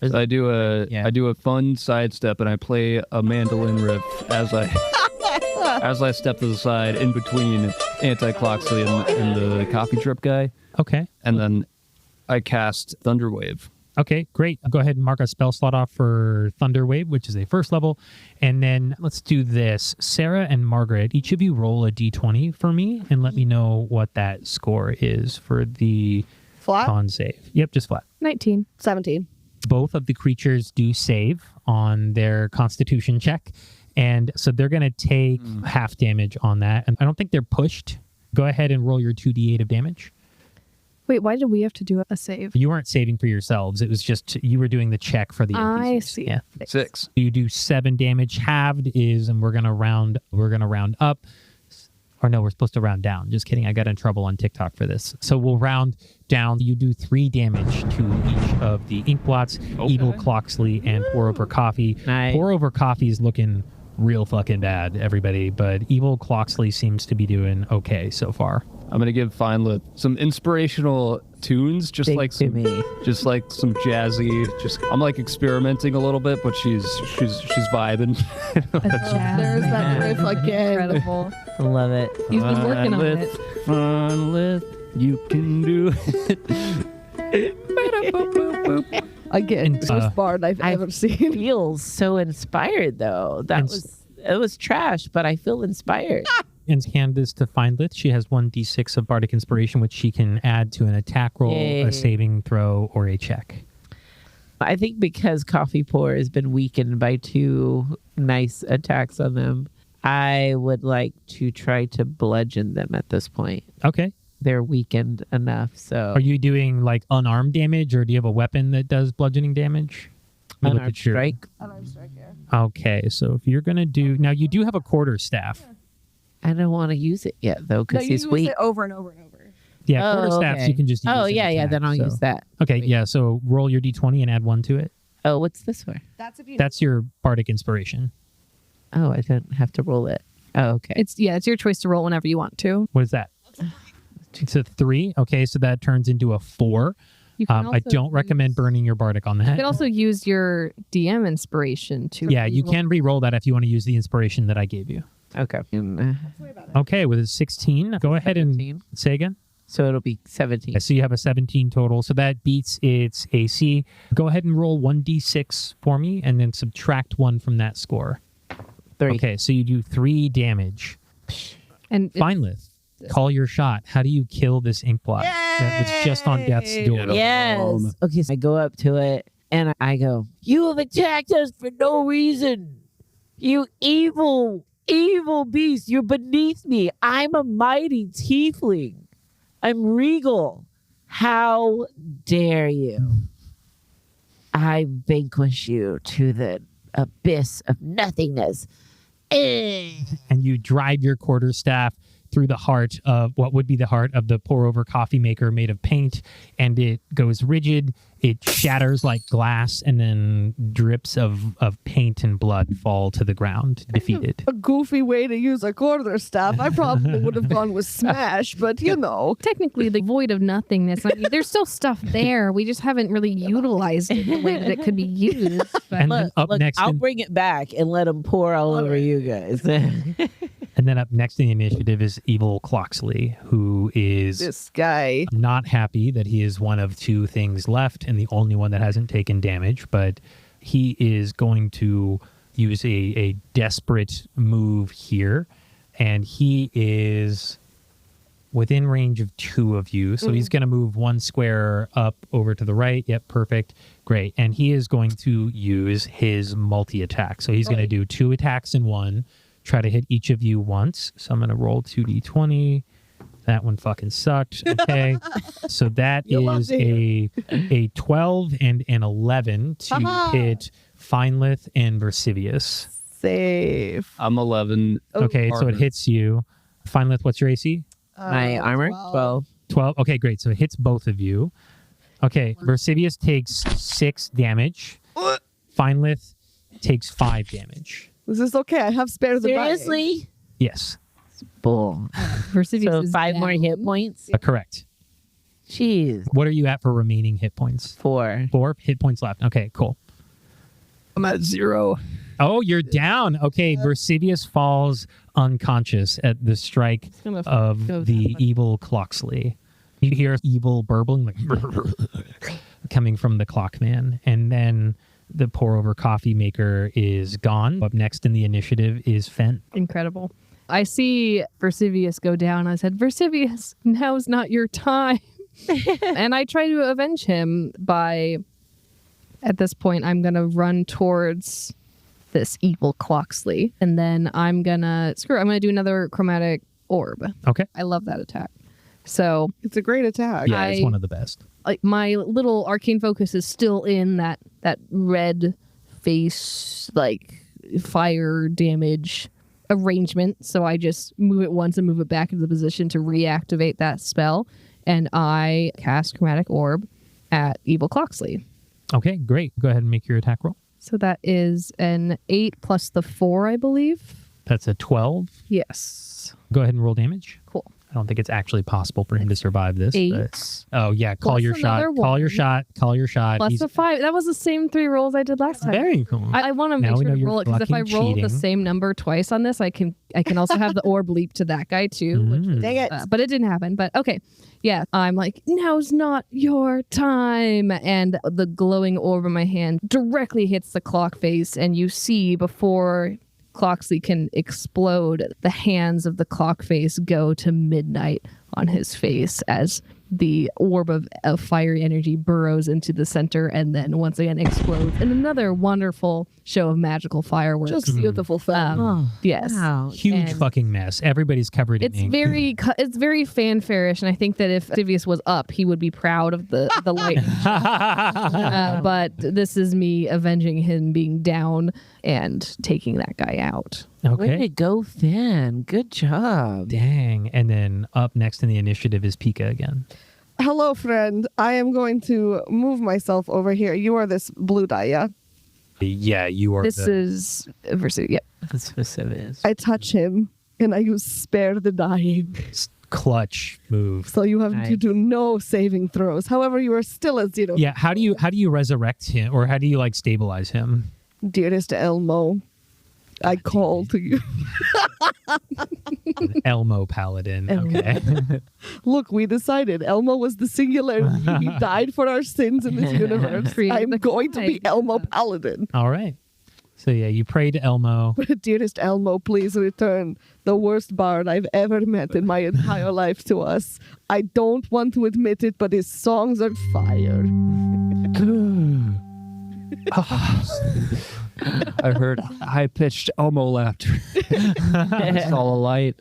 I do a fun sidestep and I play a mandolin riff as I step to the side in between Anti-Cloxley and the coffee drip guy.
Okay.
And then I cast Thunderwave.
Okay, great. Go ahead and mark a spell slot off for Thunderwave, which is a first level. And then let's do this. Sarah and Margaret, each of you roll a d20 for me and let me know what that score is for the
Flat?
con save. Yep, just flat.
19.
17.
Both of the creatures do save on their Constitution check. And so they're going to take half damage on that. And I don't think they're pushed. Go ahead and roll your 2d8 of damage.
Wait, why did we have to do a save?
You weren't saving for yourselves. It was just you were doing the check for the
I
NPCs.
see.
Yeah.
6.
You do 7 damage. Halved is, and we're gonna round up. Or no, we're supposed to round down. Just kidding. I got in trouble on TikTok for this. So we'll round down. You do 3 damage to each of the ink blots, Evil Cloxley and Pour Over Coffee.
Nice.
Pour Over Coffee is looking real fucking bad, everybody, but Evil Cloxley seems to be doing okay so far.
I'm gonna give Feinlith some inspirational tunes, just
Big
like
to
some jazzy. I'm like experimenting a little bit, but she's vibing.
There's that riff again.
Incredible.
I love it.
He's been working on it.
Feinlith, you can do it.
Again,
And,
worst bard I've ever seen.
Feels so inspired though. It was trash, but I feel inspired.
And hand this to Feinlith. She has 1d6 of Bardic Inspiration, which she can add to an attack roll, a saving throw, or a check.
I think because Coffee Pour has been weakened by 2 nice attacks on them, I would like to try to bludgeon them at this point.
Okay.
They're weakened enough, so...
Are you doing like unarmed damage, or do you have a weapon that does bludgeoning damage?
Unarmed strike?
Unarmed strike, yeah.
Okay, so if you're going to do... Now, you do have a quarterstaff.
I don't want to use it yet, though, because he's weak.
It over and over and over.
Yeah, quarterstaffs you can just use.
Oh,
as
yeah,
attack,
then I'll use that.
Okay, yeah, so roll your d20 and add 1 to it.
Oh, what's this for?
That's
your Bardic Inspiration.
Oh, I don't have to roll it. Oh, okay.
It's your choice to roll whenever you want to.
What is that? It's a 3. Okay, so that turns into a 4.
You can
I
also
don't recommend
use-
burning your bardic on
You
that.
can also use your DM inspiration to.
Yeah, you can re-roll that if you want to use the inspiration that I gave you.
Okay.
Okay, with a 16, go ahead and
17.
say again.
So it'll be 17.
I see you have a 17 total, so that beats its AC. Go ahead and roll 1d6 for me, and then subtract 1 from that score.
3.
Okay, so you do 3 damage.
And
Feinlith, call your shot. How do you kill this ink blot that was just on death's door?
Yes. Okay, so I go up to it and I go, "You have attacked us for no reason. You evil, evil beast. You're beneath me. I'm a mighty tiefling. I'm regal. How dare you? I vanquish you to the abyss of nothingness."
And you drive your quarterstaff through the heart of what would be the heart of the pour-over coffee maker made of paint, and it goes rigid. It shatters like glass, and then drips of paint and blood fall to the ground, defeated.
A goofy way to use a quarterstaff. I probably would have gone with smash, but you know.
technically the void of nothingness. I mean, there's still stuff there. We just haven't really utilized it the way that it could be used. But
And then up next,
I'll
in,
bring it back and let them pour all over you guys.
and then up next in the initiative is Evil Cloxley, who is
This guy.
not happy that he is one of 2 things left and the only one that hasn't taken damage, but he is going to use a desperate move here, and he is within range of 2 of you, so he's going to move 1 square up over to the right. Yep, perfect. Great. And he is going to use his multi-attack. So he's going to do 2 attacks in one, try to hit each of you once. So I'm going to roll 2d20. That one fucking sucked. Okay. So that is a 12 and an 11 to hit Feinlith and Versivius.
Safe.
I'm 11.
Okay, so it hits you. Feinlith, what's your AC?
My armor? 12.
12. Okay, great. So it hits both of you. Okay, Versivius takes 6 damage. Feinlith takes 5 damage.
This is okay. I have spare the dying.
Seriously?
Yes,
Bull.
Versivius
So
is
5 more
down.
hit points?
correct.
Jeez.
What are you at for remaining hit points?
4.
4 hit points left. Okay, cool.
I'm at 0.
Oh, you're down. Okay, Versivius falls unconscious at the strike
gonna
of
go
the
down.
evil Cloxley. You hear evil burbling like coming from the Clockman, and then the pour-over coffee maker is gone. Up next in the initiative is Fenn.
Incredible. I see Versivius go down. I said, Versivius, now's not your time. And I try to avenge him by, at this point, I'm going to run towards this evil Cloxley. And then I'm going to do another chromatic orb.
Okay.
I love that attack. So
It's a great attack.
Yeah, it's
I-
one of the best.
like my little arcane focus is still in that red face, like fire damage arrangement. So I just move it once and move it back into the position to reactivate that spell. And I cast Chromatic Orb at Evil Cloxley.
Okay, great. Go ahead and make your attack roll.
So that is an 8 plus the 4, I believe.
That's a 12.
Yes.
Go ahead and roll damage.
Cool.
I don't think it's actually possible for him to survive this.
8.
But, oh, yeah. Call
Plus
your shot.
another
Call your
one.
shot. Call your shot.
Plus
He's
the 5. That was the same 3 rolls I did last time.
very cool.
I want to make
Now we
sure
know
to
you're
roll it because if I
fucking
roll the
cheating.
same number twice on this, I can also have the orb leap to that guy too.
Mm.
Dang it.
But it didn't happen. But okay, yeah, I'm like, now's not your time, and the glowing orb in my hand directly hits the clock face, and you see before Cloxley can explode, the hands of the clock face go to midnight on his face as the orb of fiery energy burrows into the center and then once again explodes in another wonderful show of magical fireworks.
Just beautiful fun.
Oh,
Yes.
wow.
Huge
And
fucking mess. Everybody's covered in
It's
ink.
it's very fanfarish, and I think that if Versivius was up, he would be proud of the light. But this is me avenging him being down and taking that guy out.
Way
Okay.
to go, Finn. Good job.
Dang. And then up next in the initiative is Pika again.
Hello, friend. I am going to move myself over here. You are this blue die, yeah?
Yeah, you are.
This is Versivius. Yep.
That's Versivius.
I touch him and I use spare the dying.
clutch move.
So you have to
Nice.
do no saving throws. However, you are still at 0.
Yeah, how do you resurrect him, or how do you like stabilize him?
Dearest Elmo, I call to you.
Elmo Paladin.
Elmo.
Okay.
Look, we decided Elmo was the singular. He died for our sins in this universe.
Create
I'm
the
going to be
pride.
Elmo Paladin.
All right. So yeah, you pray to Elmo.
Dearest Elmo, please return the worst bard I've ever met in my entire life to us. I don't want to admit it, but his songs are fire.
I heard high-pitched Elmo laughter. It's all a light.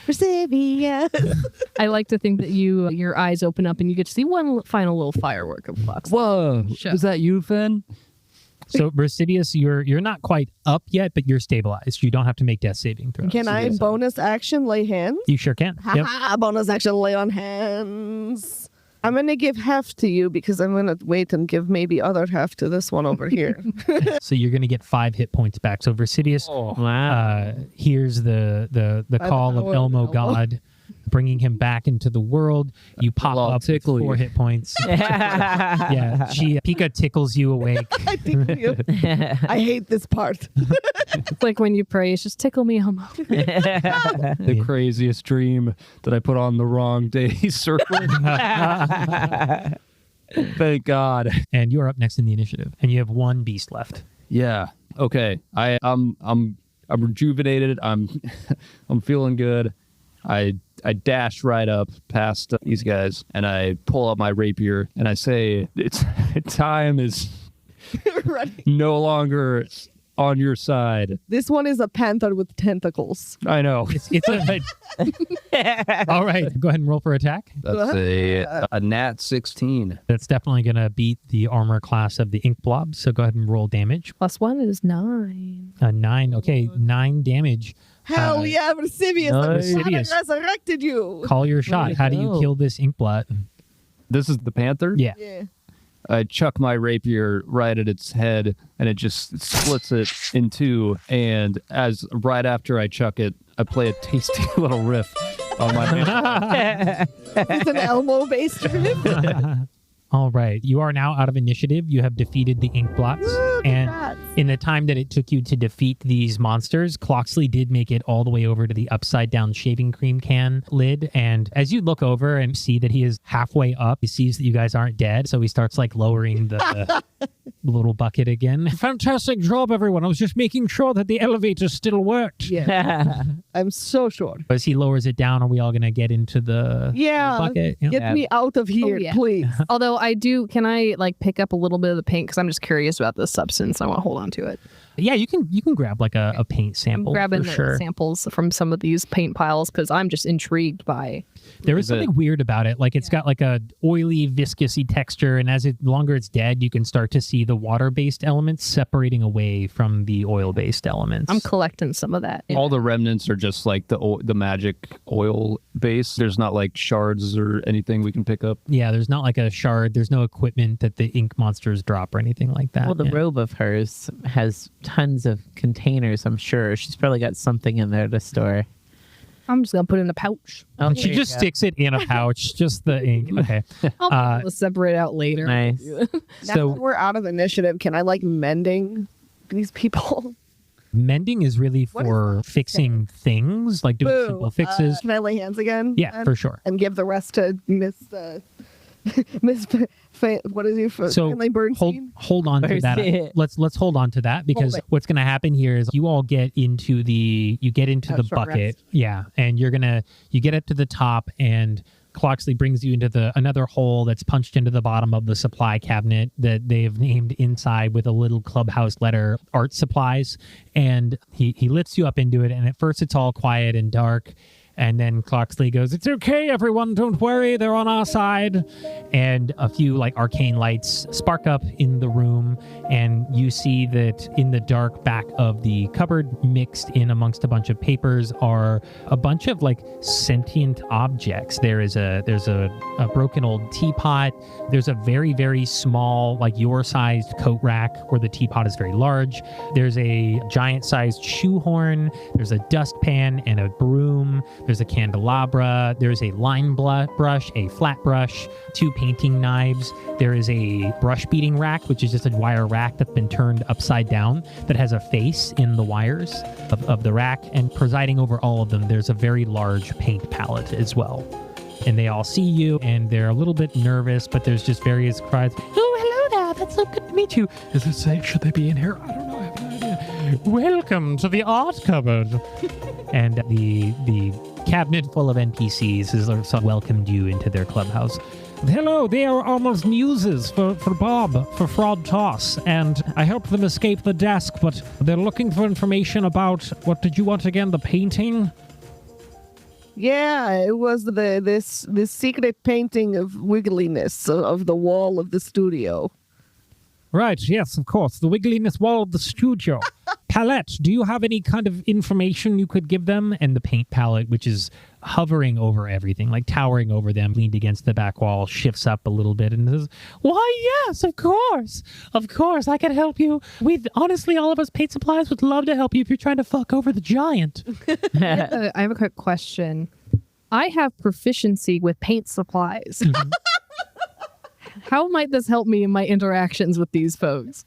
Versivius.
I like to think that your eyes open up and you get to see one final little firework of clocks.
Whoa,
Shut
is that you, Fenn?
So Versivius, you're not quite up yet, but you're stabilized. You don't have to make death saving throws.
Can I bonus action lay hands?
You sure can. Yep.
Haha, bonus action lay on hands. I'm going to give half to you because I'm going to wait and give maybe other half to this one over here.
So you're going to get 5 hit points back. So Versivius
Wow.
hears the call of
power of
Elmo
Elmo.
God, bringing him back into the world. You pop
Well,
up with
tickle
4
you.
hit points. Yeah, Pika tickles you awake.
I think you. I hate this part.
It's like when you pray, it's just tickle me, Elmo.
The craziest dream that I put on the wrong day circlet. Thank God.
And you're up next in the initiative, and you have 1 beast left.
Yeah. Okay. I'm rejuvenated. I'm feeling good. I dash right up past these guys and I pull out my rapier and I say, "It's time is
Ready.
no longer on your side."
This one is a panther with tentacles.
I know.
It's a all right. Go ahead and roll for attack.
That's a nat 16.
That's definitely gonna beat the armor class of the ink blob. So go ahead and roll damage.
+1 is 9.
9. Okay, 9 damage.
Hell yeah, Versivius.
nice.
I'm glad I
Versivius.
resurrected you.
Call your shot.
to
How do you
go.
kill this ink blot?
This is the panther?
Yeah.
Yeah.
I chuck my rapier right at its head and it just splits it in 2. And right after I chuck it, I play a tasty little riff on my
It's an Elmo-based riff.
All right. You are now out of initiative. You have defeated the ink blots. And
Congrats.
in the time that it took you to defeat these monsters, Cloxley did make it all the way over to the upside down shaving cream can lid. And as you look over and see that he is halfway up, he sees that you guys aren't dead. So he starts like lowering the little bucket again. Fantastic job, everyone. I was just making sure that the elevator still worked.
Yeah. I'm so sure.
As he lowers it down, are we all going to get into the
Yeah.
bucket? Yeah.
Get me out of here,
yeah.
please.
Although can I like pick up a little bit of the paint because I'm just curious about this substance. I want to hold on to it.
Yeah, you can grab like a paint
I'm
sample
grabbing
for
the
sure.
samples from some of these paint piles because I'm just intrigued by.
There is
Is it-
something weird about it. Like it's got like a oily, viscousy texture, and as it longer it's dead, you can start to see the water-based elements separating away from the oil-based elements.
I'm collecting some of that.
All the remnants are just like the magic oil base. There's not like shards or anything we can pick up.
Yeah, there's not like a shard. There's no equipment that the ink monsters drop or anything like that.
Well, the
Yeah.
robe of hers has tons of containers, I'm sure. She's probably got something in there to store.
I'm just gonna put it in a pouch.
Oh,
She
there you
just
go.
sticks it in a pouch, just the ink. Okay.
I'll be able to separate out later.
Nice.
Now
So
that we're out of initiative, can I like mending these people?
mending is really
What is
for fixing things, like doing
Boo.
simple fixes.
Can I lay hands again?
Yeah,
And-
for sure.
And give the rest to Miss Miss what is your
So
Feinlith Bernstein?
hold on to
Where's
that.
it?
Let's hold on to that because
Hold it.
what's going to happen here is you all get into the the
short
bucket.
rest.
Yeah, and you get up to the top and Cloxley brings you into another hole that's punched into the bottom of the supply cabinet that they've named inside with a little clubhouse letter, art supplies, and he lifts you up into it, and at first it's all quiet and dark. And then Cloxley goes, "It's okay, everyone. Don't worry. They're on our side." And a few like arcane lights spark up in the room. room, and you see that in the dark back of the cupboard, mixed in amongst a bunch of papers, are a bunch of like sentient objects. There's a broken old teapot. There's a very, very small, like your sized coat rack where the teapot is very large. There's a giant sized shoehorn. There's a dustpan and a broom. There's a candelabra. There's a line brush, a flat brush, 2 painting knives. There is a brush beating rack, which is just a wire rack that's been turned upside down that has a face in the wires of the rack. And presiding over all of them, there's a very large paint palette as well. And they all see you, and they're a little bit nervous, but there's just various cries. Oh, hello there. That's so good to meet you. Is it safe? Should they be in here? I don't know. I have no idea. Welcome to the art cupboard. And the cabinet full of NPCs has welcomed you into their clubhouse. Hello, they are almost muses for Bob, for Fraud Toss, and I helped them escape the desk, but they're looking for information about, what did you want again, the painting?
Yeah, it was this secret painting of wiggliness of the wall of the studio.
Right, yes, of course, the wiggliness wall of the studio. Palette, do you have any kind of information you could give them? And the paint palette, which is hovering over everything, like towering over them, leaned against the back wall, shifts up a little bit and says, why, yes, of course, I can help you. Honestly, all of us paint supplies would love to help you if you're trying to fuck over the giant.
I have a quick question. I have proficiency with paint supplies. How might this help me in my interactions with these folks?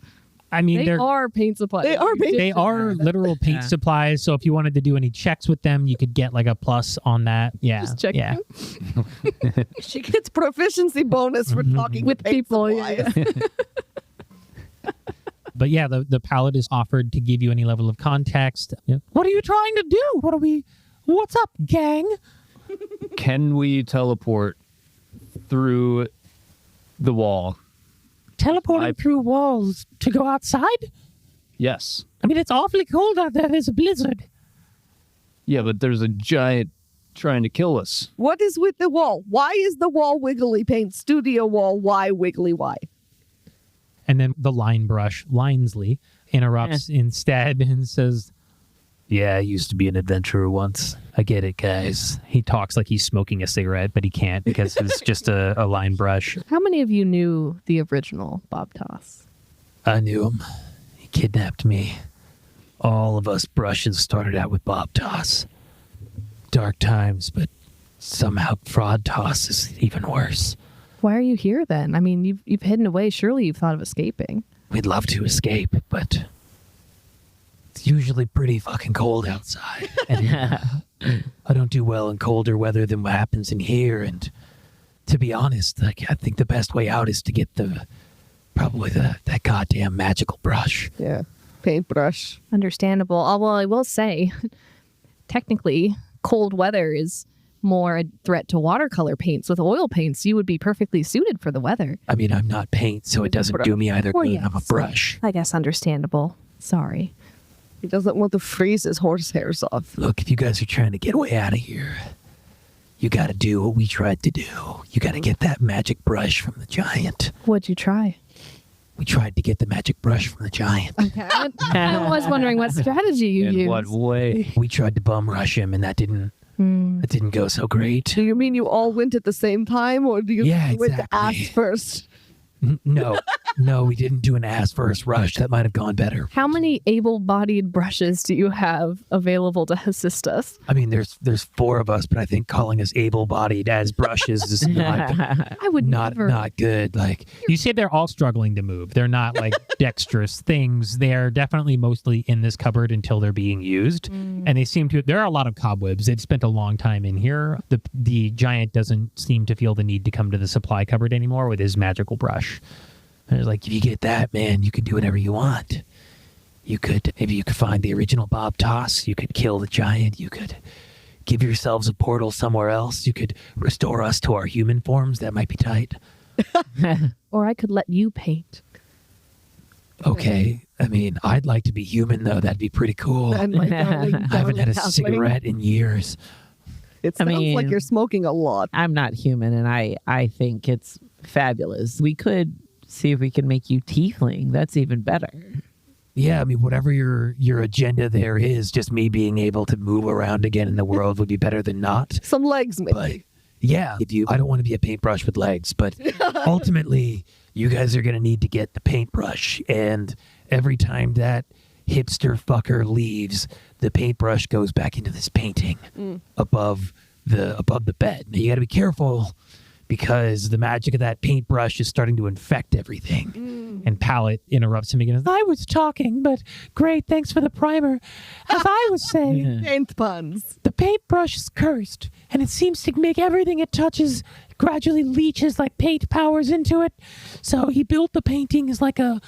I mean,
they are paint supplies.
They are literal paint supplies. So if you wanted to do any checks with them, you could get like a plus on that. Yeah.
Just check
yeah.
She gets proficiency bonus for talking
with people.
Yeah.
But yeah, the palette is offered to give you any level of context. Yeah. What are you trying to do? What's up, gang?
Can we teleport through the wall?
Teleporting through walls to go outside?
Yes.
I mean, it's awfully cold out there. There's a blizzard.
Yeah, but there's a giant trying to kill us.
What is with the wall? Why is the wall wiggly paint? Studio wall, why wiggly, why?
And then the line brush, Linesley, interrupts instead and says, yeah, I used to be an adventurer once. I get it, guys. He talks like he's smoking a cigarette, but he can't because it's just a line brush.
How many of you knew the original Bob Toss?
I knew him. He kidnapped me. All of us brushes started out with Bob Toss. Dark times, but somehow Fraud Toss is even worse.
Why are you here then? I mean, you've hidden away. Surely you've thought of escaping.
We'd love to escape, but it's usually pretty fucking cold outside. And I don't do well in colder weather than what happens in here. And to be honest, I think the best way out is to get that goddamn magical brush.
Yeah, paintbrush.
Understandable. Well, I will say, technically, cold weather is more a threat to watercolor paints. With oil paints, you would be perfectly suited for the weather.
I mean, I'm not paint, so it doesn't do me either.
Well,
good.
yes.
I'm a brush.
I guess understandable. Sorry.
He doesn't want to freeze his horse hairs off.
Look, if you guys are trying to get way out of here, you got to do what we tried to do. You got to get that magic brush from the giant.
What'd you try?
We tried to get the magic brush from the giant.
Okay. I was wondering what strategy you used.
In what way?
We tried to bum rush him, and that didn't go so great.
Do you mean you all went at the same time, or do you went to ass first?
No, we didn't do an ass first rush. That might have gone better.
How many able-bodied brushes do you have available to assist us?
I mean, there's 4 of us, but I think calling us able-bodied as brushes is
I would never.
Not good. Like,
You say they're all struggling to move. They're not like dexterous things. They're definitely mostly in this cupboard until they're being used. And they seem to, there are a lot of cobwebs. They've spent a long time in here. The giant doesn't seem to feel the need to come to the supply cupboard anymore with his magical brush.
and it's like, if you get that, man, you could do whatever you want. Maybe you could find the original Bob Toss. You could kill the giant. You could give yourselves a portal somewhere else. You could restore us to our human forms. That might be tight.
Or I could let you paint.
Okay. I mean, I'd like to be human, though. That'd be pretty cool.
And my darling,
I haven't had a
Halfling.
cigarette in years.
It sounds like you're smoking a lot.
I'm not human, and I think it's fabulous. We could see if we can make you tiefling. That's even better.
Yeah, I mean, whatever your agenda there is, just me being able to move around again in the world would be better than not.
Some legs, maybe.
But yeah, I don't want to be a paintbrush with legs, but ultimately, you guys are going to need to get the paintbrush. And every time that hipster fucker leaves, the paintbrush goes back into this painting above the bed. Now, you got to be careful because the magic of that paintbrush is starting to infect everything.
And Pallet interrupts him again.
I was talking, but great, thanks for the primer. As I was saying,
Paint puns.
the paintbrush is cursed, and it seems to make everything it touches gradually leaches like paint powers into it. So he built the painting as like a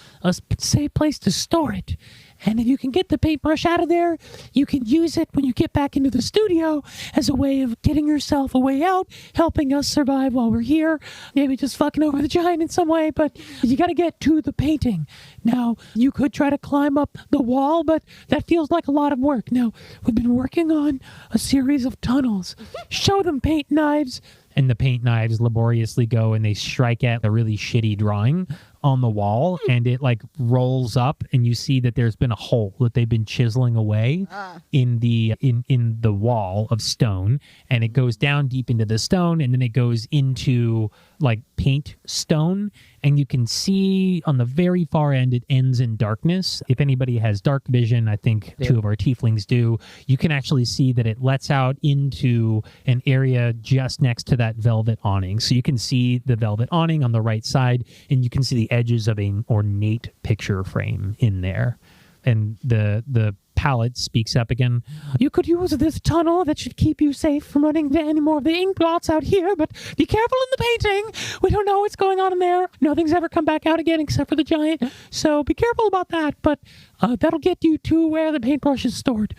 safe place to store it. And if you can get the paintbrush out of there, you can use it when you get back into the studio as a way of getting yourself a way out, helping us survive while we're here, maybe just fucking over the giant in some way, but you got to get to the painting. Now, you could try to climb up the wall, but that feels like a lot of work. Now, we've been working on a series of tunnels. Show them paint knives.
And the paint knives laboriously go and they strike at a really shitty drawing on the wall, and it like rolls up, and you see that there's been a hole that they've been chiseling away in the wall of stone, and it goes down deep into the stone, and then it goes into like paint stone, and you can see on the very far end it ends in darkness. If anybody has dark vision, I think two of our tieflings do, you can actually see that it lets out into an area just next to that velvet awning. So you can see the velvet awning on the right side, and you can see the edges of an ornate picture frame in there. And the palette speaks up again.
You could use this tunnel that should keep you safe from running into any more of the ink blots out here, but be careful in the painting. We don't know what's going on in there. Nothing's ever come back out again except for the giant. So be careful about that, but that'll get you to where the paintbrush is stored.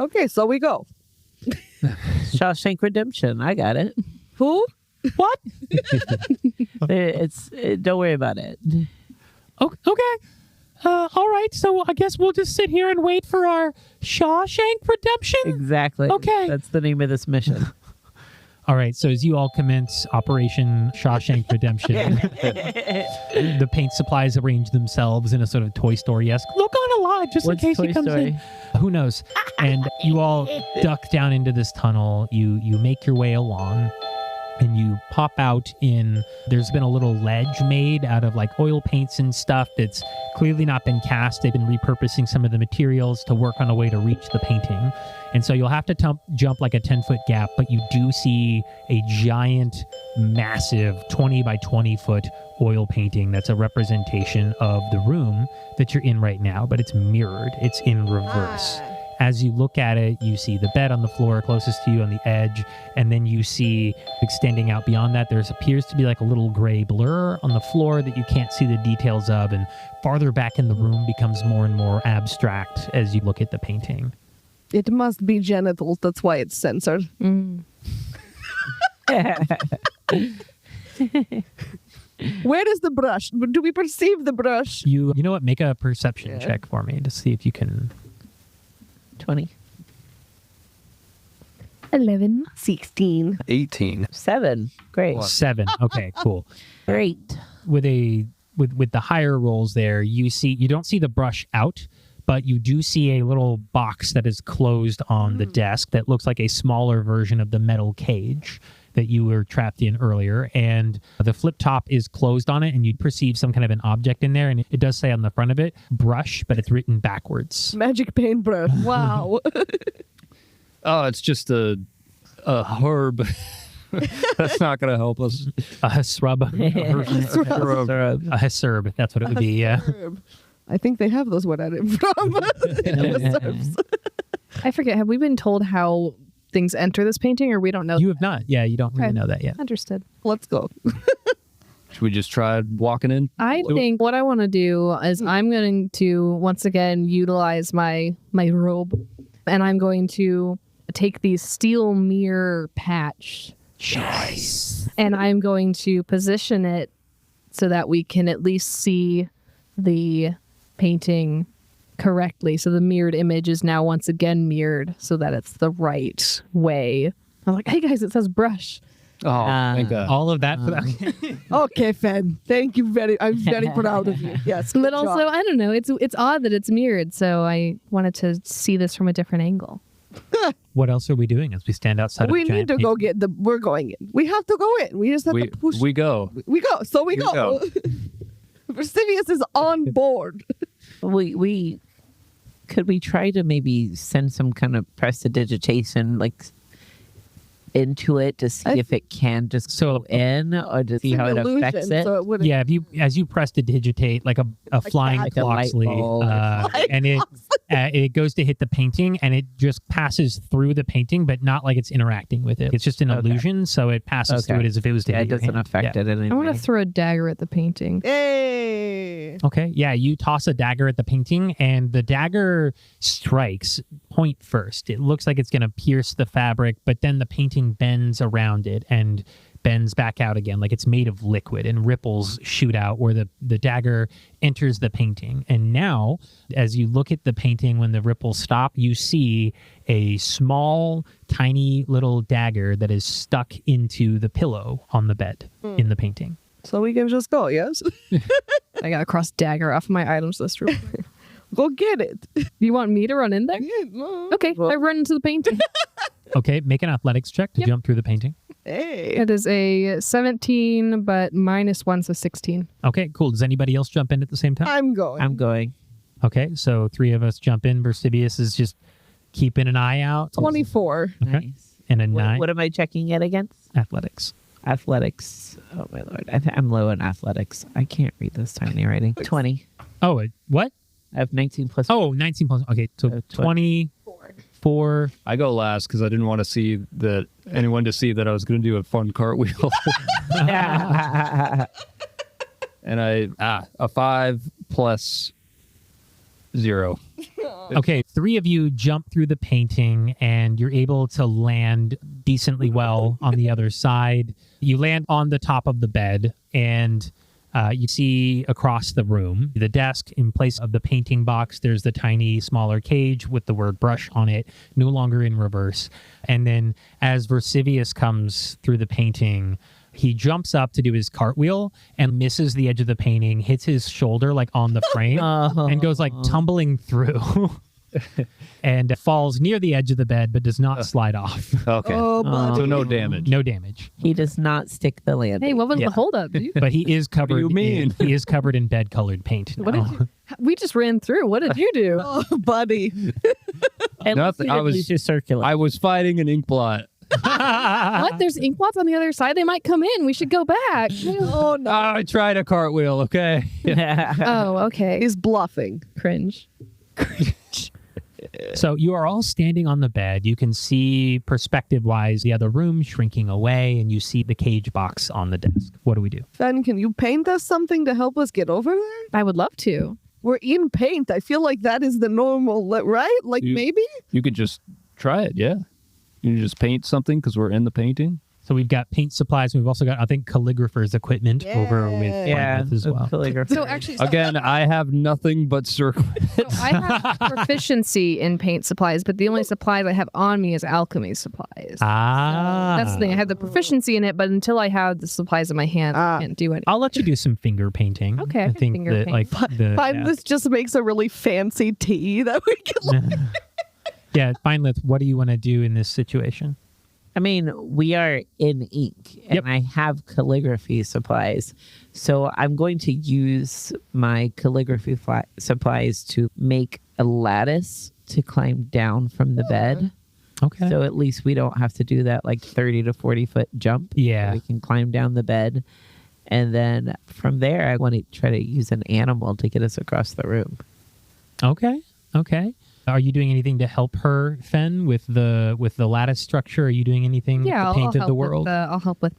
Okay, so we go.
Shawshank Redemption. I got it.
Who?
What?
Don't worry about it.
Okay. All right, so I guess we'll just sit here and wait for our Shawshank Redemption?
Exactly.
Okay.
That's the name of this mission.
All right, so as you all commence Operation Shawshank Redemption, the paint supplies arrange themselves in a sort of Toy Story-esque.
Look on alive just
What's
in case
Toy
he comes
Story?
in.
Who knows? And you all duck down into this tunnel. You make your way along, and you pop out in, there's been a little ledge made out of like oil paints and stuff that's clearly not been cast. They've been repurposing some of the materials to work on a way to reach the painting. And so you'll have to jump like a 10-foot gap, but you do see a giant, massive 20 by 20 foot oil painting that's a representation of the room that you're in right now, but it's mirrored. It's in reverse. As you look at it, you see the bed on the floor closest to you on the edge, and then you see extending out beyond that, there appears to be like a little gray blur on the floor that you can't see the details of, and farther back in the room becomes more and more abstract as you look at the painting.
It must be genitals. That's why it's censored. Where is the brush? Do we perceive the brush?
You know what? Make a perception check for me to see if you can...
20.
11.
16.
18.
7. Great.
7. Okay, cool.
Great.
With the higher rolls there, you don't see the brush out, but you do see a little box that is closed on the desk that looks like a smaller version of the metal cage that you were trapped in earlier, and the flip top is closed on it, and you perceive some kind of an object in there, and it does say on the front of it, brush, but it's written backwards.
Magic paintbrush. Wow.
Oh, it's just a herb. That's not going to help us.
A hesrub. A heserb. That's what it would be, yeah.
I think they have those where I'm from.
I forget. Have we been told how things enter this painting, or we don't know?
You have not. Yeah, you don't really know that yet.
Understood.
Let's go.
Should we just try walking in?
I think what I want to do is I'm going to once again utilize my robe, and I'm going to take the steel mirror patch.
Nice.
And I'm going to position it so that we can at least see the painting correctly. So the mirrored image is now once again mirrored so that it's the right way. I'm like, hey guys, it says brush.
Oh, thank God.
All of that for that.
Okay, Fenn. Thank you I'm very proud of you. Yes.
But
good
also,
job.
I don't know. It's odd that it's mirrored, so I wanted to see this from a different angle.
What else are we doing as we stand outside
we
of the
need
giant
to go
painting?
get we're going in. We have to go in. We just have to push.
We go.
We go. So we
Here
go.
we
Versivius is on board.
We could we try to maybe send some kind of prestidigitation like into it to see if it can just
So-
go in or to see
It's
how
an
it
illusion,
affects it.
So it wouldn't.
Yeah, as you press to digitate like a flying
Like a light
Cloxley,
bulb.
and it goes to hit the painting, and it just passes through the painting, but not like it's interacting with it. It's just an illusion, so it passes through it as if it was to
Yeah,
hit
it
your
doesn't
hand.
affect
Yeah.
it in any
I want
way.
to throw a dagger at the painting.
Hey.
Okay, yeah, you toss a dagger at the painting, and the dagger strikes point first. It looks like it's going to pierce the fabric, but then the painting bends around it and bends back out again, like it's made of liquid, and ripples shoot out where the dagger enters the painting. And now, as you look at the painting, when the ripples stop, you see a small, tiny little dagger that is stuck into the pillow on the bed in the painting.
So we can just go, yes?
I got to cross dagger off my items list. real quick.
Go get it.
You want me to run in there?
Yeah, no.
Okay, I run into the painting.
Okay, make an athletics check to
Yep.
jump through the painting.
Hey.
It is a 17, but -1, so 16.
Okay, cool. Does anybody else jump in at the same time?
I'm going.
I'm going.
Okay, so 3 of us jump in. Versivius is just keeping an eye out.
24.
Okay.
Nice.
And a 9.
What am I checking it against?
Athletics.
Athletics. Oh my lord. I'm low in athletics. I can't read this tiny writing. 20.
Oh, what?
I have 19 plus.
Oh, 19 plus. Okay, so 24.
I go last because I didn't want to see anyone to see that I was going to do a fun cartwheel. And a 5 plus 0.
Okay, 3 of you jump through the painting and you're able to land decently well on the other side. You land on the top of the bed and you see across the room the desk. In place of the painting box, there's the tiny, smaller cage with the word brush on it, no longer in reverse. And then as Versivius comes through the painting, he jumps up to do his cartwheel and misses the edge of the painting, hits his shoulder like on the frame, and goes like tumbling through. And falls near the edge of the bed, but does not slide off.
Okay.
Oh, buddy.
So no damage.
No damage.
He does not stick the landing.
Hey, what was
Yeah.
the holdup, dude?
But he is covered.
you mean?
He is covered in bed-colored paint.
What
now.
did you? We just ran through. What did you do?
Oh, buddy.
At least
Nothing.
you
I
didn't
was-
use your circular.
I was fighting an ink blot.
What? There's ink blots on the other side. They might come in. We should go back.
Oh, no.
I tried a cartwheel, okay?
Oh, okay.
He's bluffing.
Cringe.
So you are all standing on the bed. You can see perspective-wise the other room shrinking away, and you see the cage box on the desk. What do we do?
Fenn, can you paint us something to help us get over there?
I would love to.
We're in paint. I feel like that is the normal, right? Like
You-
maybe?
You could just try it, yeah. You can just paint something because we're in the painting.
So we've got paint supplies, and we've also got, I think, calligrapher's equipment over with
yeah,
Feinlith as well.
calligraphy.
So actually,
Again, I have nothing but circlet.
I have proficiency in paint supplies, but the only supplies I have on me is alchemy supplies. That's the thing. I have the proficiency in it, but until I have the supplies in my hand, I can't do anything.
I'll let you do some finger painting.
Okay, I
I
can
think
finger
that
paint.
like the
Feinlith just makes a really fancy tea that we can like.
yeah, Feinlith, what do you want to do in this situation?
I mean, we are in ink, and
Yep.
I have calligraphy supplies. So I'm going to use my calligraphy supplies to make a lattice to climb down from the bed.
Okay.
So at least we don't have to do that like 30 to 40 foot jump.
Yeah.
We can climb down the bed. And then from there, I want to try to use an animal to get us across the room.
Okay. Are you doing anything to help her, Fenn, with the lattice structure? Are you doing anything
Yeah,
with
I'll
the paint of
help
the
with
world?
I'll help with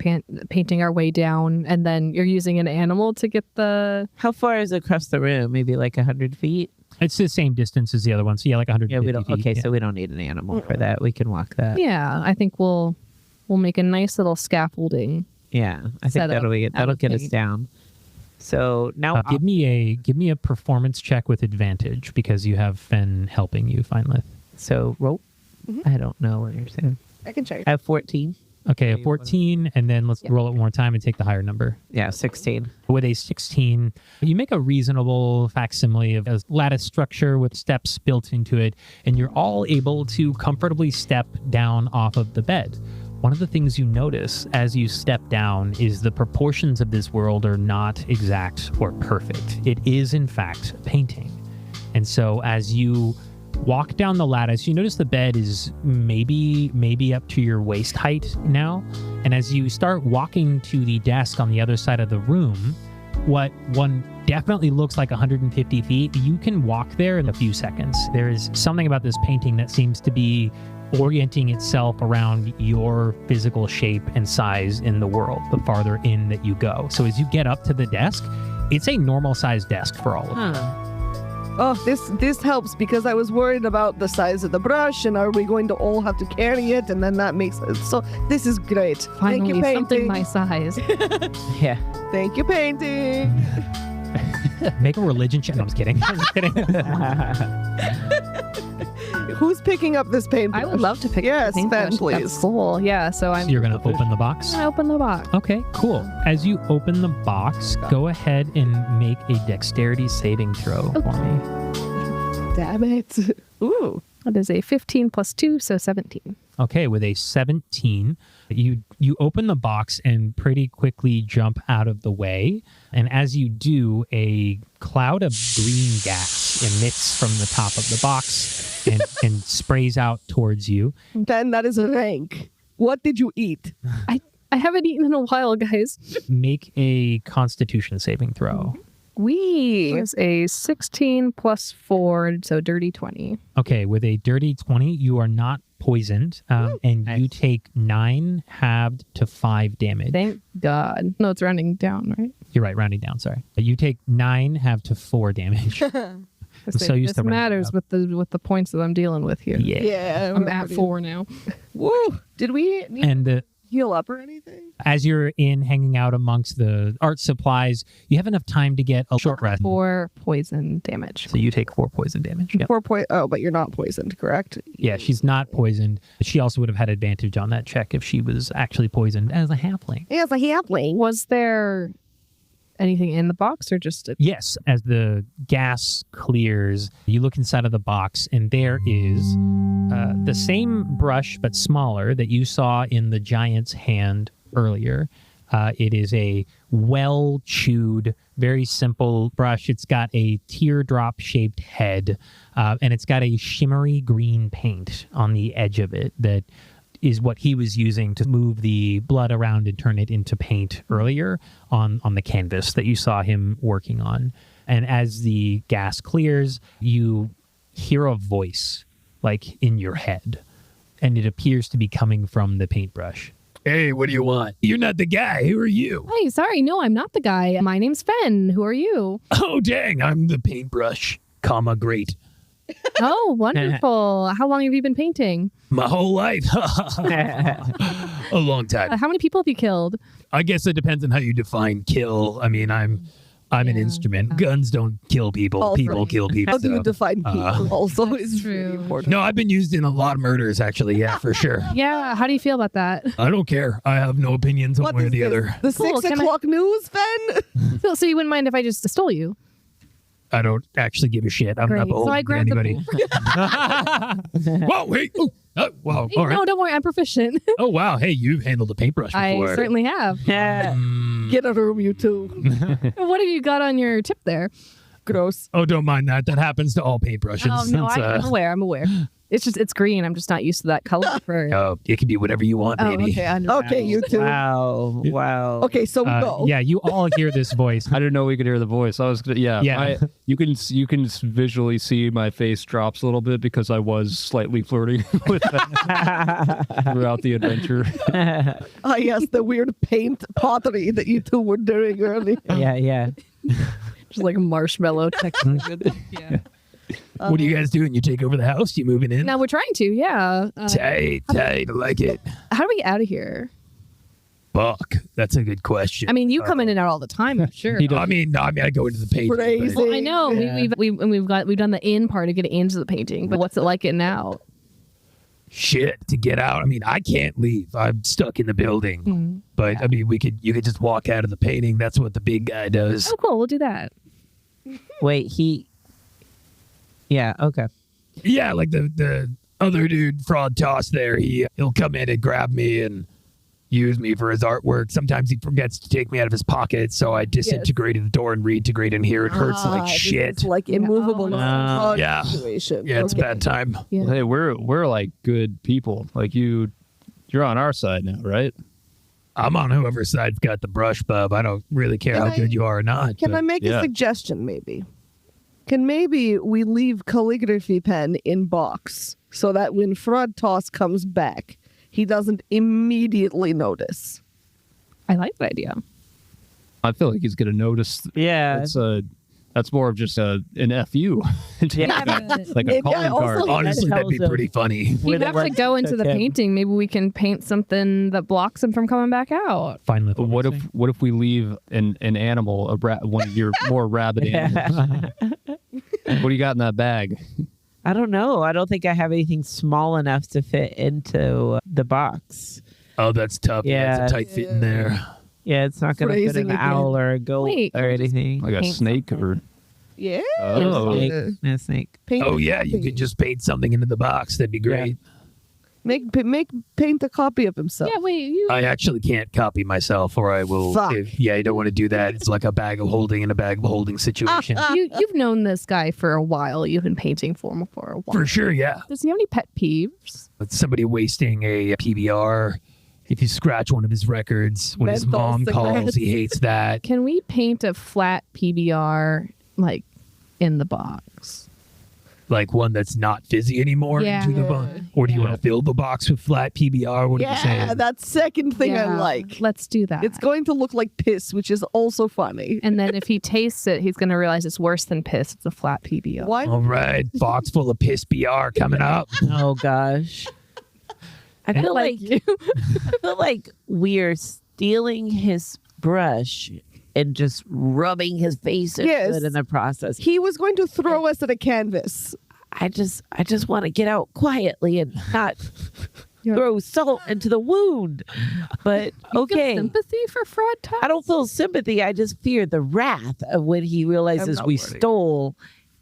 painting our way down, and then you're using an animal to get the.
How far is it across the room? Maybe like 100 feet?
It's the same distance as the other one, so yeah, like 150
Yeah, we don't.
feet.
Okay,
yeah.
so we don't need an animal for that. We can walk that.
Yeah, I think we'll make a nice little scaffolding.
Yeah, I think
Setup
that'll get us
paint.
down. So now
give me a performance check with advantage because you have Fenn helping you, Feinlith.
so roll. I don't know what you're saying.
I can check.
I have 14.
Okay, a 14, and then let's roll it one more time and take the higher number.
Yeah, 16.
With a 16, you make a reasonable facsimile of a lattice structure with steps built into it, and you're all able to comfortably step down off of the bed. One of the things you notice as you step down is the proportions of this world are not exact or perfect. It is, in fact, a painting. And so as you walk down the lattice, you notice the bed is maybe up to your waist height now. And as you start walking to the desk on the other side of the room, what one definitely looks like 150 feet, you can walk there in a few seconds. There is something about this painting that seems to be orienting itself around your physical shape and size in the world, the farther in that you go. So as you get up to the desk, it's a normal sized desk for all of you.
Oh, this helps because I was worried about the size of the brush and are we going to all have to carry it, and then that makes it. So this is great.
Finally,
Thank you,
something
painting.
my size.
Yeah.
Thank you, painting.
Make a religion check. No, I'm just kidding. I'm just kidding.
Who's picking up this paint brush?
I would love to pick
Yes,
up the paintbrush.
Fenn, please.
That's cool. Yeah, so I'm.
So you're going to open the box?
I open the box.
Okay, cool. As you open the box, go ahead and make a dexterity saving throw for me.
Damn it. Ooh.
That is a 15 plus 2, so 17.
Okay, with a 17, you open the box and pretty quickly jump out of the way. And as you do, a cloud of green gas emits from the top of the box and sprays out towards you.
Then that is rank. What did you eat?
I haven't eaten in a while, guys.
Make a constitution saving throw.
Wee.
It was a 16 plus 4, so dirty 20.
Okay, with a dirty 20, you are not poisoned, and you take 9 halved to 5 damage.
Thank God. No, it's rounding down, right?
You're right, rounding down, sorry. You take 9 halved to 4 damage. So used
this
to round
matters
up.
with the points that I'm dealing with here.
Yeah.
Yeah.
I'm at 4 now.
Woo. Did we need
And
to heal up or anything?
as you're in hanging out amongst the art supplies, you have enough time to get a short rest.
4 poison damage.
So you take 4 poison damage. Yep.
4 point. Oh, but you're not poisoned, correct?
Yeah, she's not poisoned. She also would have had advantage on that check if she was actually poisoned as a halfling.
Yes, a halfling.
Was there anything in the box or just a...
Yes, as the gas clears, you look inside of the box, and there is the same brush, but smaller, that you saw in the giant's hand earlier. It is a well-chewed, very simple brush. It's got a teardrop-shaped head, and it's got a shimmery green paint on the edge of it that is what he was using to move the blood around and turn it into paint earlier on the canvas that you saw him working on. And as the gas clears, you hear a voice, like, in your head, and it appears to be coming from the paintbrush. Hey, what do you want? You're not the guy. Who are you?
Hey, sorry, no, I'm not the guy. My name's Fenn. Who are you?
Oh, dang, I'm the paintbrush, great.
Oh, wonderful. How long have you been painting?
My whole life. A long time.
How many people have you killed?
I guess it depends on how you define kill. I mean, I'm an instrument. Guns don't kill people.
Also,
People kill people.
How do you
so.
define people? Also, is
true.
really important.
No, I've been used in a lot of murders, actually. Yeah, for sure.
Yeah, how do you feel about that?
I don't care. I have no opinions one
What
way or
is
the
this?
other.
The
Cool,
6
can I-
o'clock news, Fenn?
So you wouldn't mind if I just stole you?
I don't actually give a shit. I'm
Great.
not
So
beholden
I
to
grabbed
anybody. Whoa, wait. Oh, wow.
Hey,
All right.
No, don't worry, I'm proficient.
Oh, wow. Hey, you've handled a paintbrush
I
before.
certainly have.
Yeah.
Get a room, you two.
What have you got on your tip there?
Gross.
Oh, don't mind that. That happens to all paintbrushes.
Oh, no,
It's,
I'm aware. It's green. I'm just not used to that color for...
oh, it can be whatever you want,
Oh,
baby.
okay. I understand.
Okay, you two.
Wow.
Okay, so we go.
Yeah, you all hear this voice.
I didn't know we could hear the voice. I was gonna,
Yeah.
you can visually see my face drops a little bit because I was slightly flirting with that throughout the adventure.
Ah, yes, the weird paint pottery that you two were doing earlier.
Yeah.
Just like a marshmallow texture. Yeah.
What are you guys doing? You take over the house? You moving in?
Now we're trying to, yeah.
Tight. I like it.
How do we get out of here?
Fuck. That's a good question.
I mean, you come in and out all the time, I'm sure.
I mean, I go into the paint.
Crazy.
Well, I know.
Yeah.
We've done the in part of getting into the painting, but what's it like getting out?
shit to get out. I mean, I can't leave. I'm stuck in the building. But I mean, you could just walk out of the painting. That's what the big guy does.
Oh, cool. We'll do that.
Wait, yeah, okay.
Yeah, like the other dude, Fraud Toss there, he'll come in and grab me and use me for his artwork. Sometimes he forgets to take me out of his pocket, so I disintegrated the door and reintegrate in here. It hurts like shit.
It's like immovable
Yeah.
situation.
Yeah, it's a bad time.
Yeah.
Hey, we're like good people. Like you're on our side now, right?
I'm on whoever's side's got the brush, bub. I don't really care how good you are or not.
Can
but-
I make
yeah.
a suggestion, maybe? Can maybe we leave calligraphy pen in box so that when Fraud Toss comes back, he doesn't immediately notice?
I like that idea.
I feel like he's gonna notice.
Yeah.
That's more of just an FU.
Yeah.
like a
Maybe I
calling
also-
card.
Honestly, that'd be
tells him.
pretty funny.
He'd
With
have
a
to go into the
okay.
painting. Maybe we can paint something that blocks him from coming back out.
Feinlith,
What if we leave an animal, one of your more rabid animals? What do you got in that bag?
I don't know. I don't think I have anything small enough to fit into the box.
Oh, that's tough. Yeah, it's a
Yeah.
tight fit in there.
Yeah, it's not going to fit
Phrasing
an
again.
owl or a goat
Wait,
or anything.
Like a
Paint
snake or?
Yeah.
Oh.
A snake.
Paint
Oh
a
yeah, you
copy.
could just paint something into the box. That'd be great.
Paint a copy of himself.
Yeah, wait, you.
I actually can't copy myself, or I will.
Fuck.
You don't want to do that. It's like a bag of holding in a bag of holding situation.
You've known this guy for a while. You've been painting for him for a while.
For sure, yeah.
Does he have any pet peeves?
But somebody wasting a PBR. If you scratch one of his records, when his
Menthol
mom calls,
cigarettes.
he hates that.
Can we paint a flat PBR like in the box?
Like one that's not fizzy anymore
Yeah.
into the box. Or do you want to fill the box with flat PBR? What are you
Yeah,
saying?
that second thing I
Yeah,
like.
Let's do that.
It's going to look like piss, which is also funny.
And then if he tastes it, he's going to realize it's worse than piss. It's a flat PBR.
Why?
All right, box full of piss BR coming up.
Oh, gosh. I feel like we're stealing his brush and just rubbing his face into
Yes.
it in the process.
He was going to throw us at a canvas.
I just want to get out quietly and not
You're-
throw salt into the wound. But
Feel
okay.
sympathy for Fraud Toss?
I don't feel sympathy. I just fear the wrath of when he realizes
not
we
worried.
stole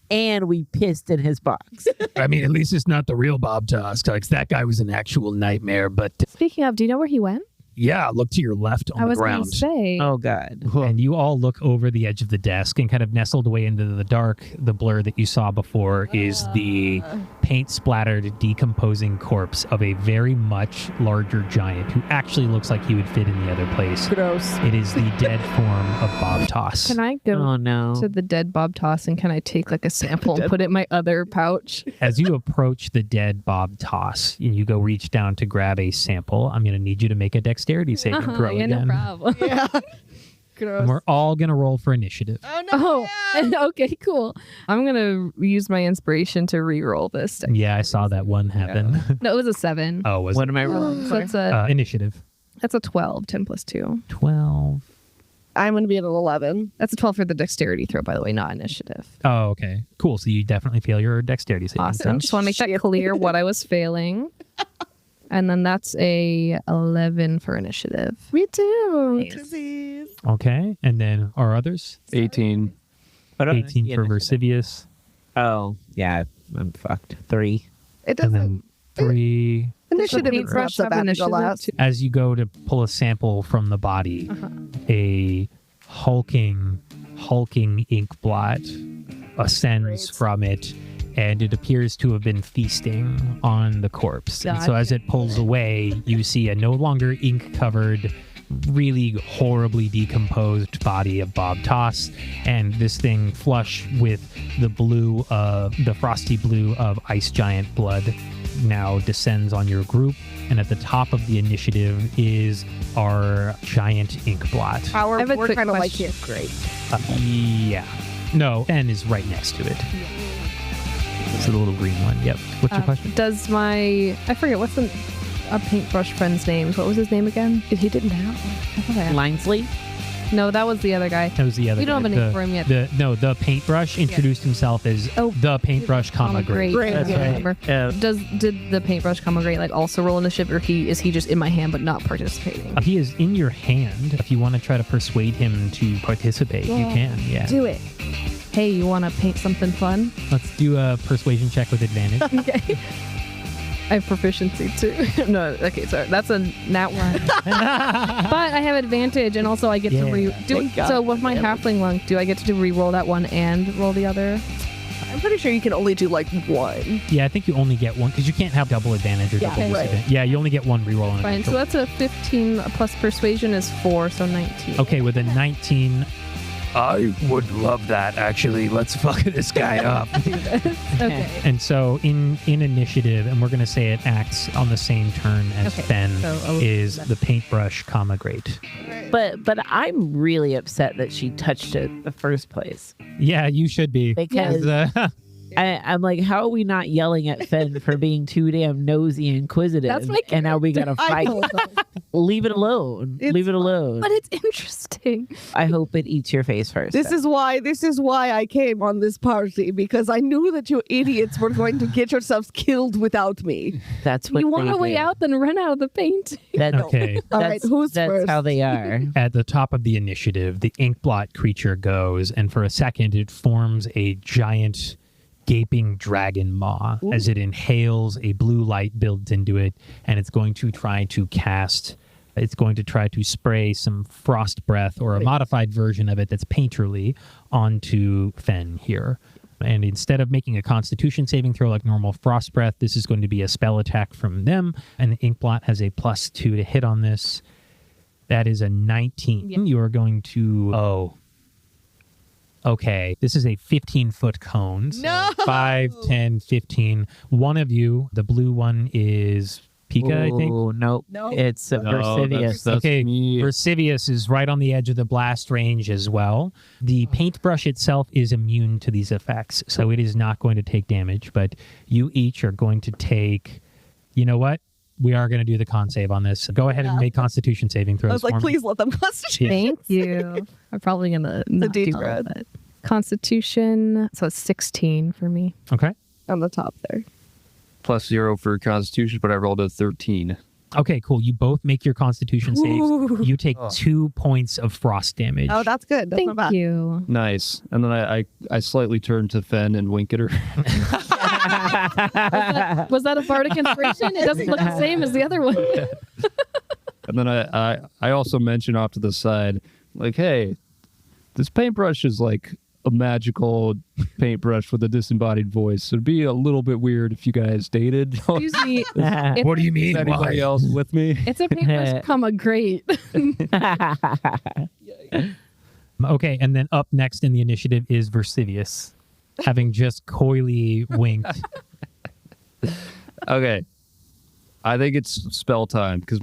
and we pissed in his box.
I mean, at least it's not the real Bob Toss. Like, that guy was an actual nightmare. But
Speaking of, do you know where he went?
yeah, look to your left on
I
the
was going
ground.
to say.
Oh, God.
And you all look over the edge of the desk and kind of nestled away into the dark. The blur that you saw before is the paint-splattered, decomposing corpse of a very much larger giant who actually looks like he would fit in the other place.
Gross.
It is the dead form of Bob Toss.
Can I go
Oh, no.
to the dead Bob Toss and can I take like a sample and put it in my other pouch?
As you approach the dead Bob Toss and you go reach down to grab a sample, I'm going to need you to make a dexterity saving throw
yeah, no
again.
problem.
Yeah.
And
Gross.
we're all going to roll for initiative.
Oh, okay, cool. I'm gonna use my inspiration to re-roll this.
Yeah, I saw that one happen.
No, it was a 7.
Oh, was
What
it?
am I rolling?
So that's
Initiative.
a 12. 10 plus 2.
12.
I'm going to be at an 11.
That's a 12 for the dexterity throw, by the way, not initiative.
Oh, okay. Cool. So you definitely fail your dexterity saving
Awesome.
throw.
Just want to make that clear what I was failing. And then that's a 11 for initiative.
Me too.
Nice.
Disease.
Okay. And then our others?
18.
18 for Versivius.
Oh, yeah. I'm fucked. 3.
It
And
doesn't.
then 3.
Initiative
Paint
is
brush
not so
have
bad to go
initiative
last.
too.
As you go to pull a sample from the body, a hulking ink blot ascends from it, and it appears to have been feasting on the corpse. And so as it pulls away, you see a no longer ink-covered, really horribly decomposed body of Bob Toss, and this thing flush with the frosty blue of ice giant blood now descends on your group, and at the top of the initiative is our giant ink blot.
Our,
I have a
we're
quick
kind of like
question.
here. Great.
Yeah. No, Fenn is right next to it. It's the little green one. Yep. What's your question?
Does I forget, what's a paintbrush friend's name? What was his name again? He didn't have one. I thought I asked.
Linesley?
No, that was the other guy.
That was the other
We don't
guy.
have a name for him yet.
The paintbrush introduced himself as the paintbrush, great.
Great.
That's
Yeah.
right.
Yeah.
Did the paintbrush, great, like also roll initiative, or is he just in my hand but not participating?
He is in your hand. If you want to try to persuade him to participate, you can. Yeah.
Do it. Hey, you want to paint something fun?
Let's do a persuasion check with advantage.
Okay. I have proficiency too. No, okay, sorry. That's a nat one. But I have advantage, and also I get to
Thank God.
So with my halfling lung, do I get to re-roll that one and roll the other?
I'm pretty sure you can only do like one.
Yeah, I think you only get one because you can't have double advantage or double
okay.
disadvantage. Yeah, you only get one reroll. On
Fine. So that's a 15 plus persuasion is 4, so 19.
okay, with a 19. I would love that, actually. Let's fuck this guy up.
Okay.
And so in initiative, and we're going to say it acts on the same turn as Fenn,
so
is the paintbrush, great.
But I'm really upset that she touched it in the first place.
Yeah, you should be.
Because I'm like, how are we not yelling at Fenn for being too damn nosy and inquisitive?
That's my
and now we got to fight. Leave it alone. Leave it alone.
But it's interesting.
I hope it eats your face first.
This is why I came on this party, because I knew that you idiots were going to get yourselves killed without me.
That's what
You want
they
a way
do.
out, then run out of the paint.
That's,
Okay.
All right, who's
that's
first?
how they are.
At the top of the initiative, the inkblot creature goes, and for a second, it forms a giant gaping dragon maw. As it inhales, a blue light builds into it, and it's going to try to spray some frost breath or a modified version of it that's painterly onto Fenn here. And instead of making a constitution saving throw like normal frost breath, this is going to be a spell attack from them, and the inkblot has a +2 to hit on this. That is a 19.
Yep.
You are going to okay, this is a 15-foot cone. So
No!
5, 10, 15. One of you, the blue one is Pika, I think.
Oh, nope.
No.
It's Versivius.
That's
Okay,
me.
Versivius is right on the edge of the blast range as well. The paintbrush itself is immune to these effects, so it is not going to take damage, but you each are going to take, you know what? We are going to do the con save on this. Go ahead and make constitution saving throws.
I was like,
for me.
please let them constitute.
Thank you. I'm probably going to not do
deep
well,
breath.
but Constitution, so it's 16 for me.
Okay.
On the top there.
+0 for Constitution, but I rolled a 13.
Okay, cool. You both make your constitution saves.
Ooh.
You take 2 points of frost damage.
Oh, that's good. That's
Thank
not bad.
you.
Nice. And then I slightly turned to Fenn and wink at her.
Was that a bardic inspiration? It doesn't look the same as the other one.
And then I also mentioned off to the side, like, hey, this paintbrush is like a magical paintbrush with a disembodied voice. So it'd be a little bit weird if you guys dated.
Excuse me.
What do you
Is
mean?
anybody else with me?
It's a paintbrush, great.
Okay, and then up next in the initiative is Versivius, having just coyly winked.
Okay. I think it's spell time because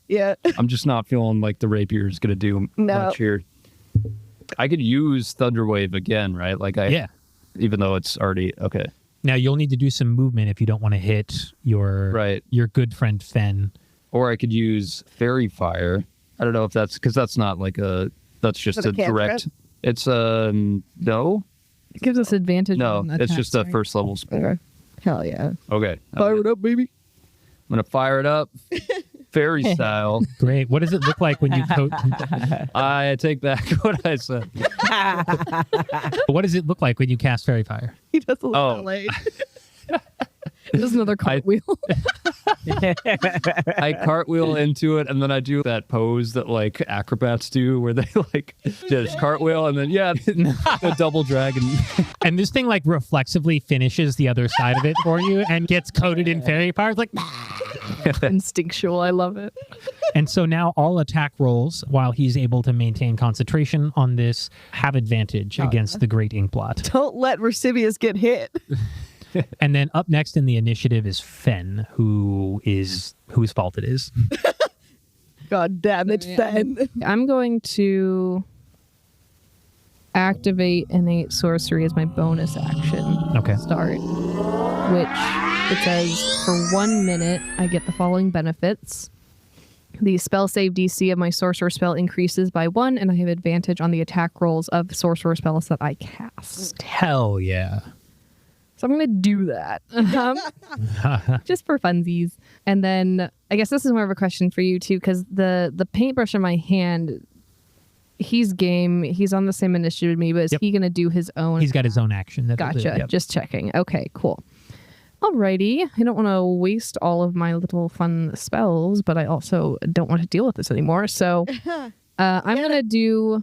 Yeah.
I'm just not feeling like the rapier is going to do
No.
much here. I could use Thunderwave again, right? Like even though it's already okay.
Now you'll need to do some movement if you don't want to hit your good friend Fenn.
Or I could use Fairy Fire. I don't know if that's because that's not like that's just
Is it
a
a cantrip?
direct. It's no,
It gives us advantage.
no.
on
It's
attacks,
just a
right?
first level spell.
Okay. Hell yeah.
Okay,
Fire it up, baby.
I'm gonna fire it up, fairy style.
Great. What does it look like when you coat?
I take back what I said.
What does it look like when you cast Fairy Fire?
He does a little
Oh.
ballet.
Just another cartwheel.
I cartwheel into it, and then I do that pose that like acrobats do, where they like just cartwheel, and then the double dragon.
And this thing like reflexively finishes the other side of it for you and gets coated in Fairy Fire. It's like,
Instinctual. I love it.
and so now all attack rolls, while he's able to maintain concentration on this, have advantage against the Great Inkblot.
Don't let Versivius get hit.
And then up next in the initiative is Fenn, whose fault it is.
God damn it, Fenn.
I'm going to activate innate sorcery as my bonus action.
Okay.
Start. Which it says for 1 minute I get the following benefits. The spell save DC of my sorcerer spell increases by 1, and I have advantage on the attack rolls of sorcerer spells that I cast.
Hell yeah.
So I'm going to do that. Just for funsies. And then I guess this is more of a question for you, too, because the paintbrush in my hand, he's game. He's on the same initiative as me, but is he going to do his own?
He's got his own action.
Gotcha. Just checking. Okay, cool. Alrighty. I don't want to waste all of my little fun spells, but I also don't want to deal with this anymore. So I'm going to do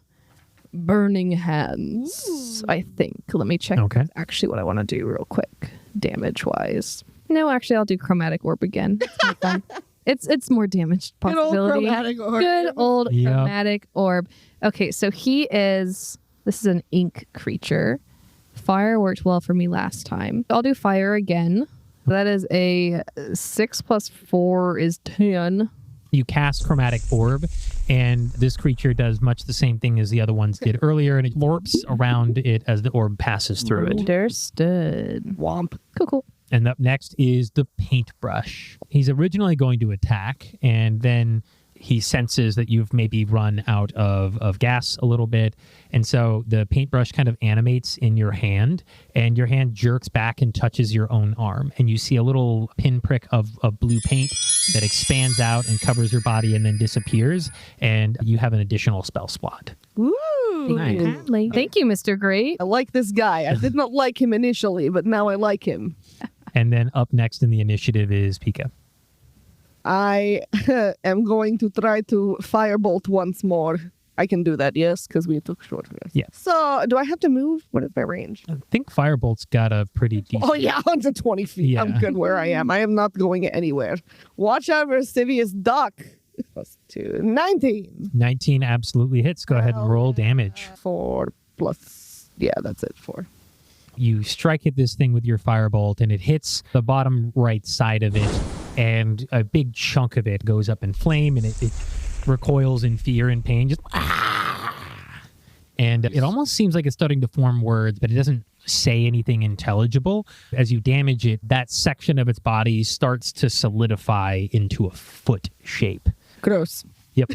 Burning Hands, I think. Let me check actually what I want to do real quick, damage-wise. No, actually, I'll do Chromatic Orb again. It's more fun. It's more damage possibility. Good old Chromatic Orb. Okay, so this is an ink creature. Fire worked well for me last time. I'll do fire again. That is a 6 + 4 is 10.
You cast Chromatic Orb, and this creature does much the same thing as the other ones did earlier, and it warps around it as the orb passes through it.
Understood.
Womp.
Cool.
And up next is the paintbrush. He's originally going to attack, and then he senses that you've maybe run out of gas a little bit. And so the paintbrush kind of animates in your hand, and your hand jerks back and touches your own arm. And you see a little pinprick of blue paint that expands out and covers your body and then disappears. And you have an additional spell slot.
Woo!
Nice.
Thank you, Mr. Great.
I like this guy. I did not like him initially, but now I like him.
And then up next in the initiative is Pika.
I am going to try to firebolt once more. I can do that, yes, because we took short rest.
Yeah.
So, do I have to move? What is my range?
I think Firebolt's got a pretty decent...
Oh, yeah, 120 feet.
Yeah.
I'm good where I am. I am not going anywhere. Watch out, Versivius duck. +2. 19.
19 absolutely hits. Go ahead and roll damage.
4 plus... Yeah, that's it, 4.
You strike at this thing with your firebolt, and it hits the bottom right side of it, and a big chunk of it goes up in flame, and it recoils in fear and pain. Just and it almost seems like it's starting to form words, but it doesn't say anything intelligible. As you damage it, that section of its body starts to solidify into a foot shape.
Gross.
Yep.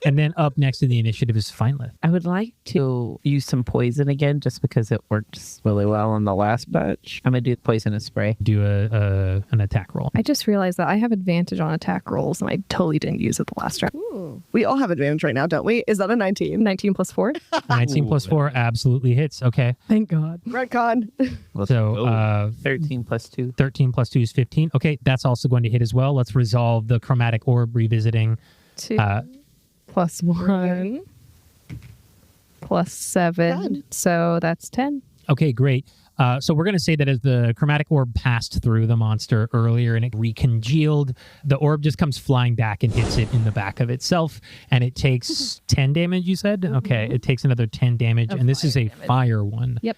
And then up next in the initiative is Feinlith.
I would like to use some poison again, just because it worked really well on the last batch. I'm going to do poisonous spray.
Do an attack roll.
I just realized that I have advantage on attack rolls, and I totally didn't use it the last round.
Ooh. We all have advantage right now, don't we? Is that a 19?
19 + 4.
19 + 4 absolutely hits. Okay.
Thank God.
Retcon.
So
13 + 2.
13 + 2 is 15. Okay, that's also going to hit as well. Let's resolve the Chromatic Orb revisiting.
2 + 1 + 7.
10.
So that's 10.
Okay, great. So we're going to say that as the Chromatic Orb passed through the monster earlier and it recongealed, the orb just comes flying back and hits it in the back of itself, and it takes 10 damage, you said? Okay, it takes another 10 damage, and this is a fire one.
Yep.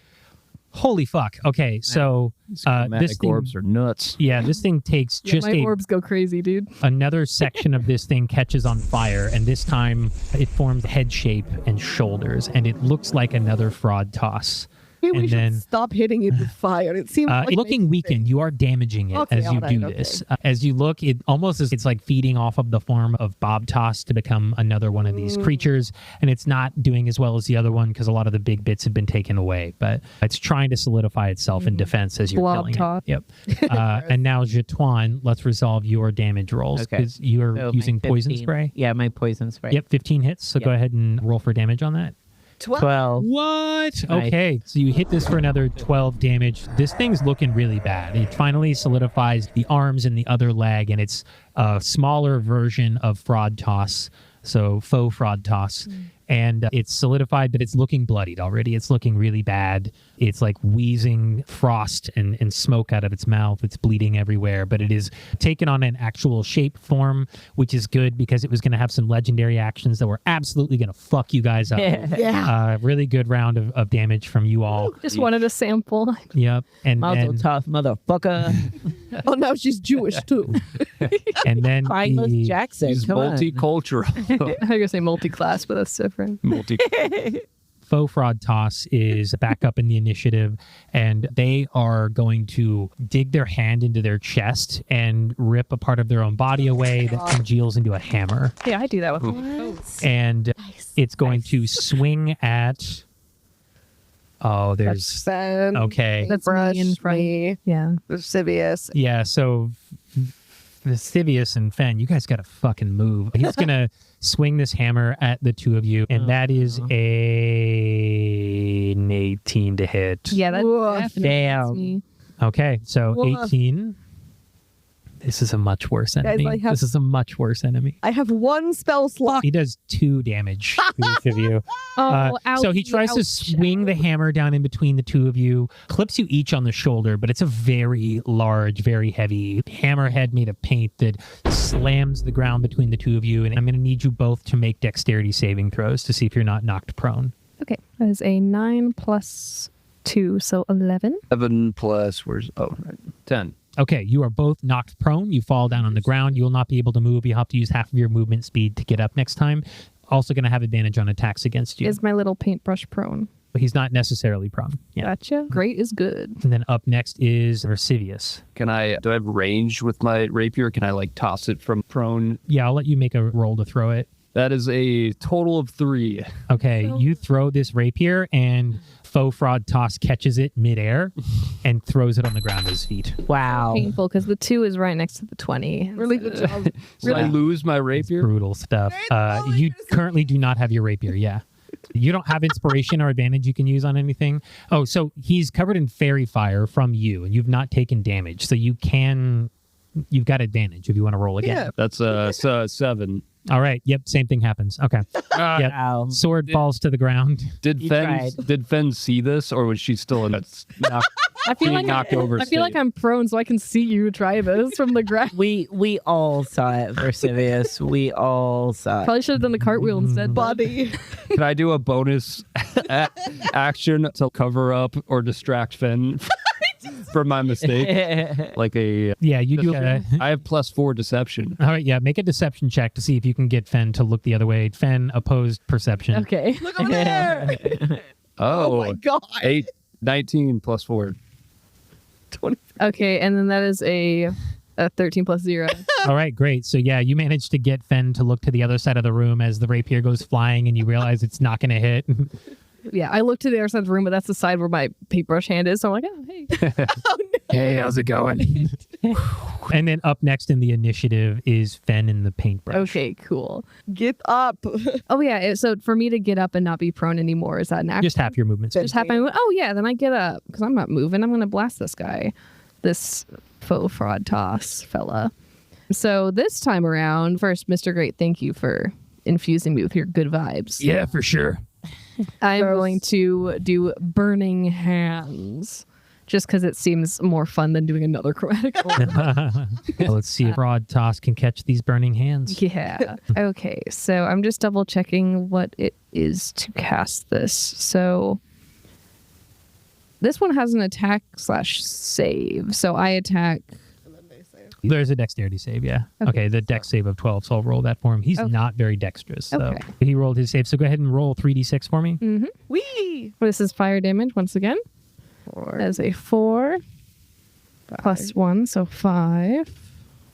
Holy fuck. Okay, so this thing,
orbs are nuts.
Yeah, this thing takes just
my orbs go crazy, dude.
another section of this thing catches on fire, and this time it forms head shape and shoulders, and it looks like another fraud toss.
Maybe we
And
should
then-
stop hitting it with fire. It seems like
looking weakened. You are damaging it
Okay,
as you
alright,
do
okay.
this. As you look, it almost is it's like feeding off of the form of Bob Toss to become another one of these creatures, and it's not doing as well as the other one because a lot of the big bits have been taken away. But it's trying to solidify itself in defense as you're
Blob
killing
Toss.
it. Yep. And now Jetuan, let's resolve your damage rolls
Okay.
because you're
So
using
my
poison
15.
spray.
Yeah, my poison spray.
Yep, 15 hits. So
Yep.
go ahead and roll for damage on that.
12.
What?
Nice.
Okay, so you hit this for another 12 damage. This thing's looking really bad. It finally solidifies the arms and the other leg, and it's a smaller version of Fraud Toss, so faux Fraud Toss. And it's solidified, but it's looking bloodied already. It's looking really bad. It's like wheezing frost and smoke out of its mouth. It's bleeding everywhere, but it is taken on an actual shape form, which is good because it was going to have some legendary actions that were absolutely going to fuck you guys up.
Yeah.
Really good round of damage from you all.
Just wanted a sample.
Yep. And
Muzzle
then,
tough motherfucker.
Oh, now she's Jewish, too.
and then
Feinlith Jackson.
He's
Come on.
multicultural.
I was going to say multi-class, but that's different.
Faux Fraud Toss is back up in the initiative, and they are going to dig their hand into their chest and rip a part of their own body away that congeals into a hammer.
Yeah, I do that with
And it's going to swing at... Oh, there's...
Fenn.
Okay.
That's
Brush
me in front.
me.
Yeah.
Versivius.
Yeah, so Versivius and Fenn, you guys got to fucking move. He's going to swing this hammer at the two of you, and that is an 18 to hit.
Yeah, that
Woof.
definitely
Damn.
hits me.
Okay, so
Woof.
18. This is a much worse enemy.
I have-
This is a much worse enemy.
I have one spell slot.
He does 2 damage to each of you.
Oh,
So he
ouch,
tries to
ouch,
swing the hammer down in between the two of you, clips you each on the shoulder, but it's a very large, very heavy hammerhead made of paint that slams the ground between the two of you. And I'm going to need you both to make dexterity saving throws to see if you're not knocked prone.
Okay, that is a 9 plus 2, so 11.
7 plus, right, 10.
Okay, you are both knocked prone. You fall down on the ground. You will not be able to move. You have to use half of your movement speed to get up next time. Also going to have advantage on attacks against you.
Is my little paintbrush prone?
But he's not necessarily prone. Yeah.
Gotcha. Great is good.
And then up next is Versivius.
Do I have range with my rapier? Can I like toss it from prone?
Yeah, I'll let you make a roll to throw it.
That is a total of 3.
Okay, you throw this rapier and Faux Fraud Toss catches it midair and throws it on the ground at his feet.
Wow.
Painful because the 2 is right next to the 20.
Really good job.
Did I lose my
It's
rapier?
brutal stuff. You currently do not have your rapier, yeah. You don't have inspiration or advantage you can use on anything. Oh, so he's covered in fairy fire from you, and you've not taken damage. So you've got advantage if you want to roll again.
Yeah.
That's 7.
All right. Yep. Same thing happens. Okay. Yep.
Wow.
Sword falls to the ground.
Did
You
Fenn
tried.
see this, or was she still in that
I feel like
knocked over
I feel like
state?
I'm prone, so I can see you try this from the ground.
We all saw it, Versivius. We all saw it.
Probably should have done the cartwheel instead.
Buddy.
Can I do a bonus action to cover up or distract Fenn from my mistake? Like a
Yeah, you do.
I have +4 deception.
All right. Yeah. Make a deception check to see if you can get Fenn to look the other way. Fenn opposed perception.
Okay.
Look over there.
Oh,
my God.
19 + 4.
20.
Okay, and then that is a 13 plus 0.
All right, great. So yeah, you managed to get Fenn to look to the other side of the room as the rapier goes flying, and you realize it's not going to hit.
Yeah, I look to the other side of the room, but that's the side where my paintbrush hand is. So I'm like, oh, hey.
Hey, how's it going? And then up next in the initiative is Fenn in the paintbrush.
Okay, cool.
Get up.
Oh, yeah. So for me to get up and not be prone anymore, is that an action?
Just half your movement speed.
Just have my move. Oh, yeah. Then I get up because I'm not moving. I'm going to blast this guy, this Faux Fraud Toss fella. So this time around, first, Mr. Great, thank you for infusing me with your good vibes.
Yeah, for sure.
I'm going to do Burning Hands just because it seems more fun than doing another chromatic orb.
Well, let's see if Fraud Toss can catch these burning hands.
Yeah. Okay. So I'm just double checking what it is to cast this. So this one has an attack/save. So I attack.
There's a dexterity save, yeah. Okay, the dex save of 12, so I'll roll that for him. He's not very dexterous, so
Okay.
he rolled his save. So go ahead and roll 3d6 for me.
Mm-hmm.
Wee.
This is fire damage once again. As a 4 plus 1, so 5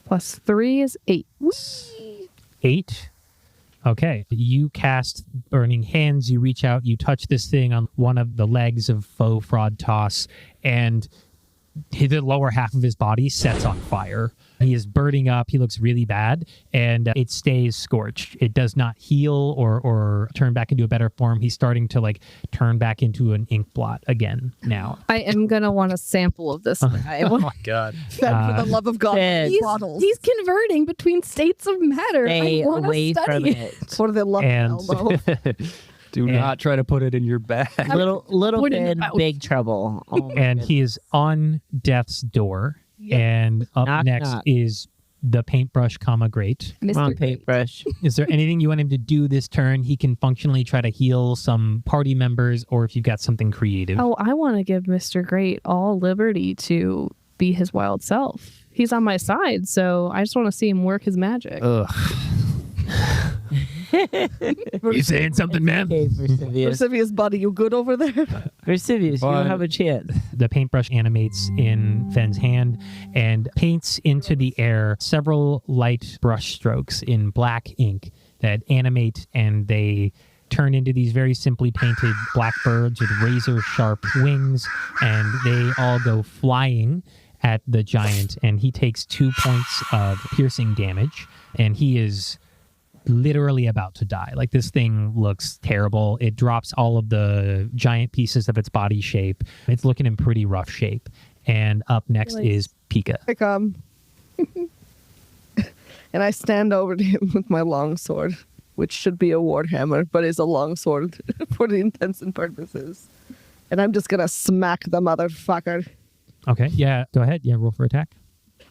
plus 3 is 8.
8. Okay, you cast Burning Hands. You reach out, you touch this thing on one of the legs of Faux Fraud Toss, and the lower half of his body sets on fire. He is burning up. He looks really bad, and it stays scorched. It does not heal or turn back into a better form. He's starting to like turn back into an ink blot again now.
I am going to want a sample of this guy.
Oh my god.
Fenn, for the love of God.
Fenn.
Bottles.
He's converting between states of matter.
Stay
I want to
away
study
from
it.
it.
For the love
And-
of elbow.
Do not try to put it in your bag.
Little
Put it in
Finn,
the mouth.
big trouble. Oh my
And
goodness.
he is on death's door. And up
Knock,
next
knock.
is the paintbrush, great.
Come on,
Mr.
paintbrush.
Is there anything you want him to do this turn? He can functionally try to heal some party members, or if you've got something creative.
Oh, I want to give Mr. Great all liberty to be his wild self. He's on my side, so I just want to see him work his magic.
Ugh.
You saying something, man?
Okay, Versivius.
Versivius, buddy, you good over there?
Versivius, you don't have a chance.
The paintbrush animates in Fenn's hand and paints into the air several light brush strokes in black ink that animate, and they turn into these very simply painted black birds with razor sharp wings, and they all go flying at the giant, and he takes 2 points of piercing damage, and he is literally about to die. Like, this thing looks terrible. It drops all of the giant pieces of its body shape. It's looking in pretty rough shape. And up next is Pika.
I come. And I stand over to him with my long sword, which should be a warhammer, but is a long sword for the intents and purposes. And I'm just going to smack the motherfucker.
Okay, yeah, go ahead. Yeah, roll for attack.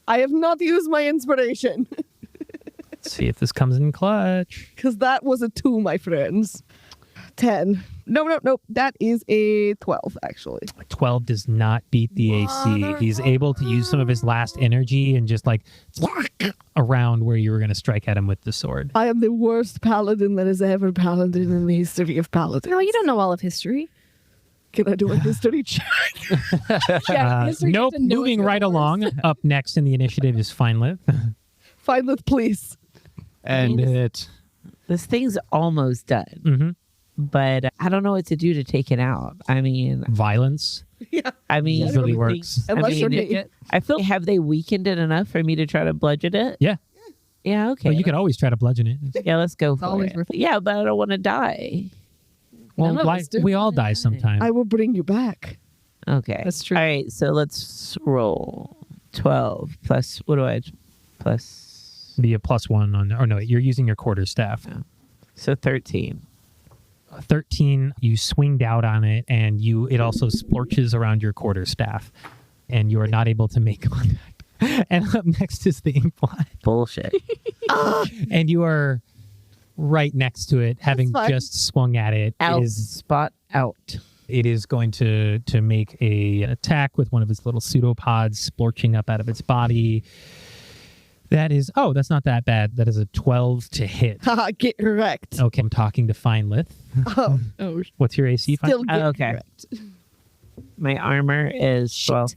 I have not used my inspiration.
Let's see if this comes in clutch.
Because that was a 2, my friends. 10. No. That is a 12, actually.
12 does not beat the AC. He's able to use some of his last energy and just like around where you were going to strike at him with the sword.
I am the worst paladin that has ever paladin in the history of paladins.
No, you don't know all of history.
Can I do a history check?
Nope. Moving right along. Up next in the initiative is Feinlith.
Feinlith, please.
And it.
This thing's almost done,
Mm-hmm.
but I don't know what to do to take it out. I mean,
Violence.
Yeah.
Usually works.
Unless you're
it-
naked.
I feel, have they weakened it enough for me to try to bludgeon it?
Yeah.
Yeah, okay.
Well, you could always try to bludgeon it.
Yeah, let's go for
always
it.
worth it.
Yeah, but I don't want to die.
Well,
None of us do.
we all die sometime.
I will bring you back.
Okay.
That's true.
All right, so let's roll 12 plus, what do I, plus,
Be a +1 on, or no, you're using your quarterstaff.
so 13.
13, you swinged out on it, and it also splorches around your quarterstaff, and you are not able to make contact. And up next is the inkblot,
Bullshit.
and you are right next to it, having
fine.
just swung at it.
Out.
It
Out.
is going to make an attack with one of its little pseudopods splorching up out of its body. That is, that's not that bad. That is a 12 to hit.
Haha, get wrecked.
Okay, I'm talking to Feinlith.
Oh,
What's your AC, Feinlith?
still get
okay.
wrecked.
My armor is 12.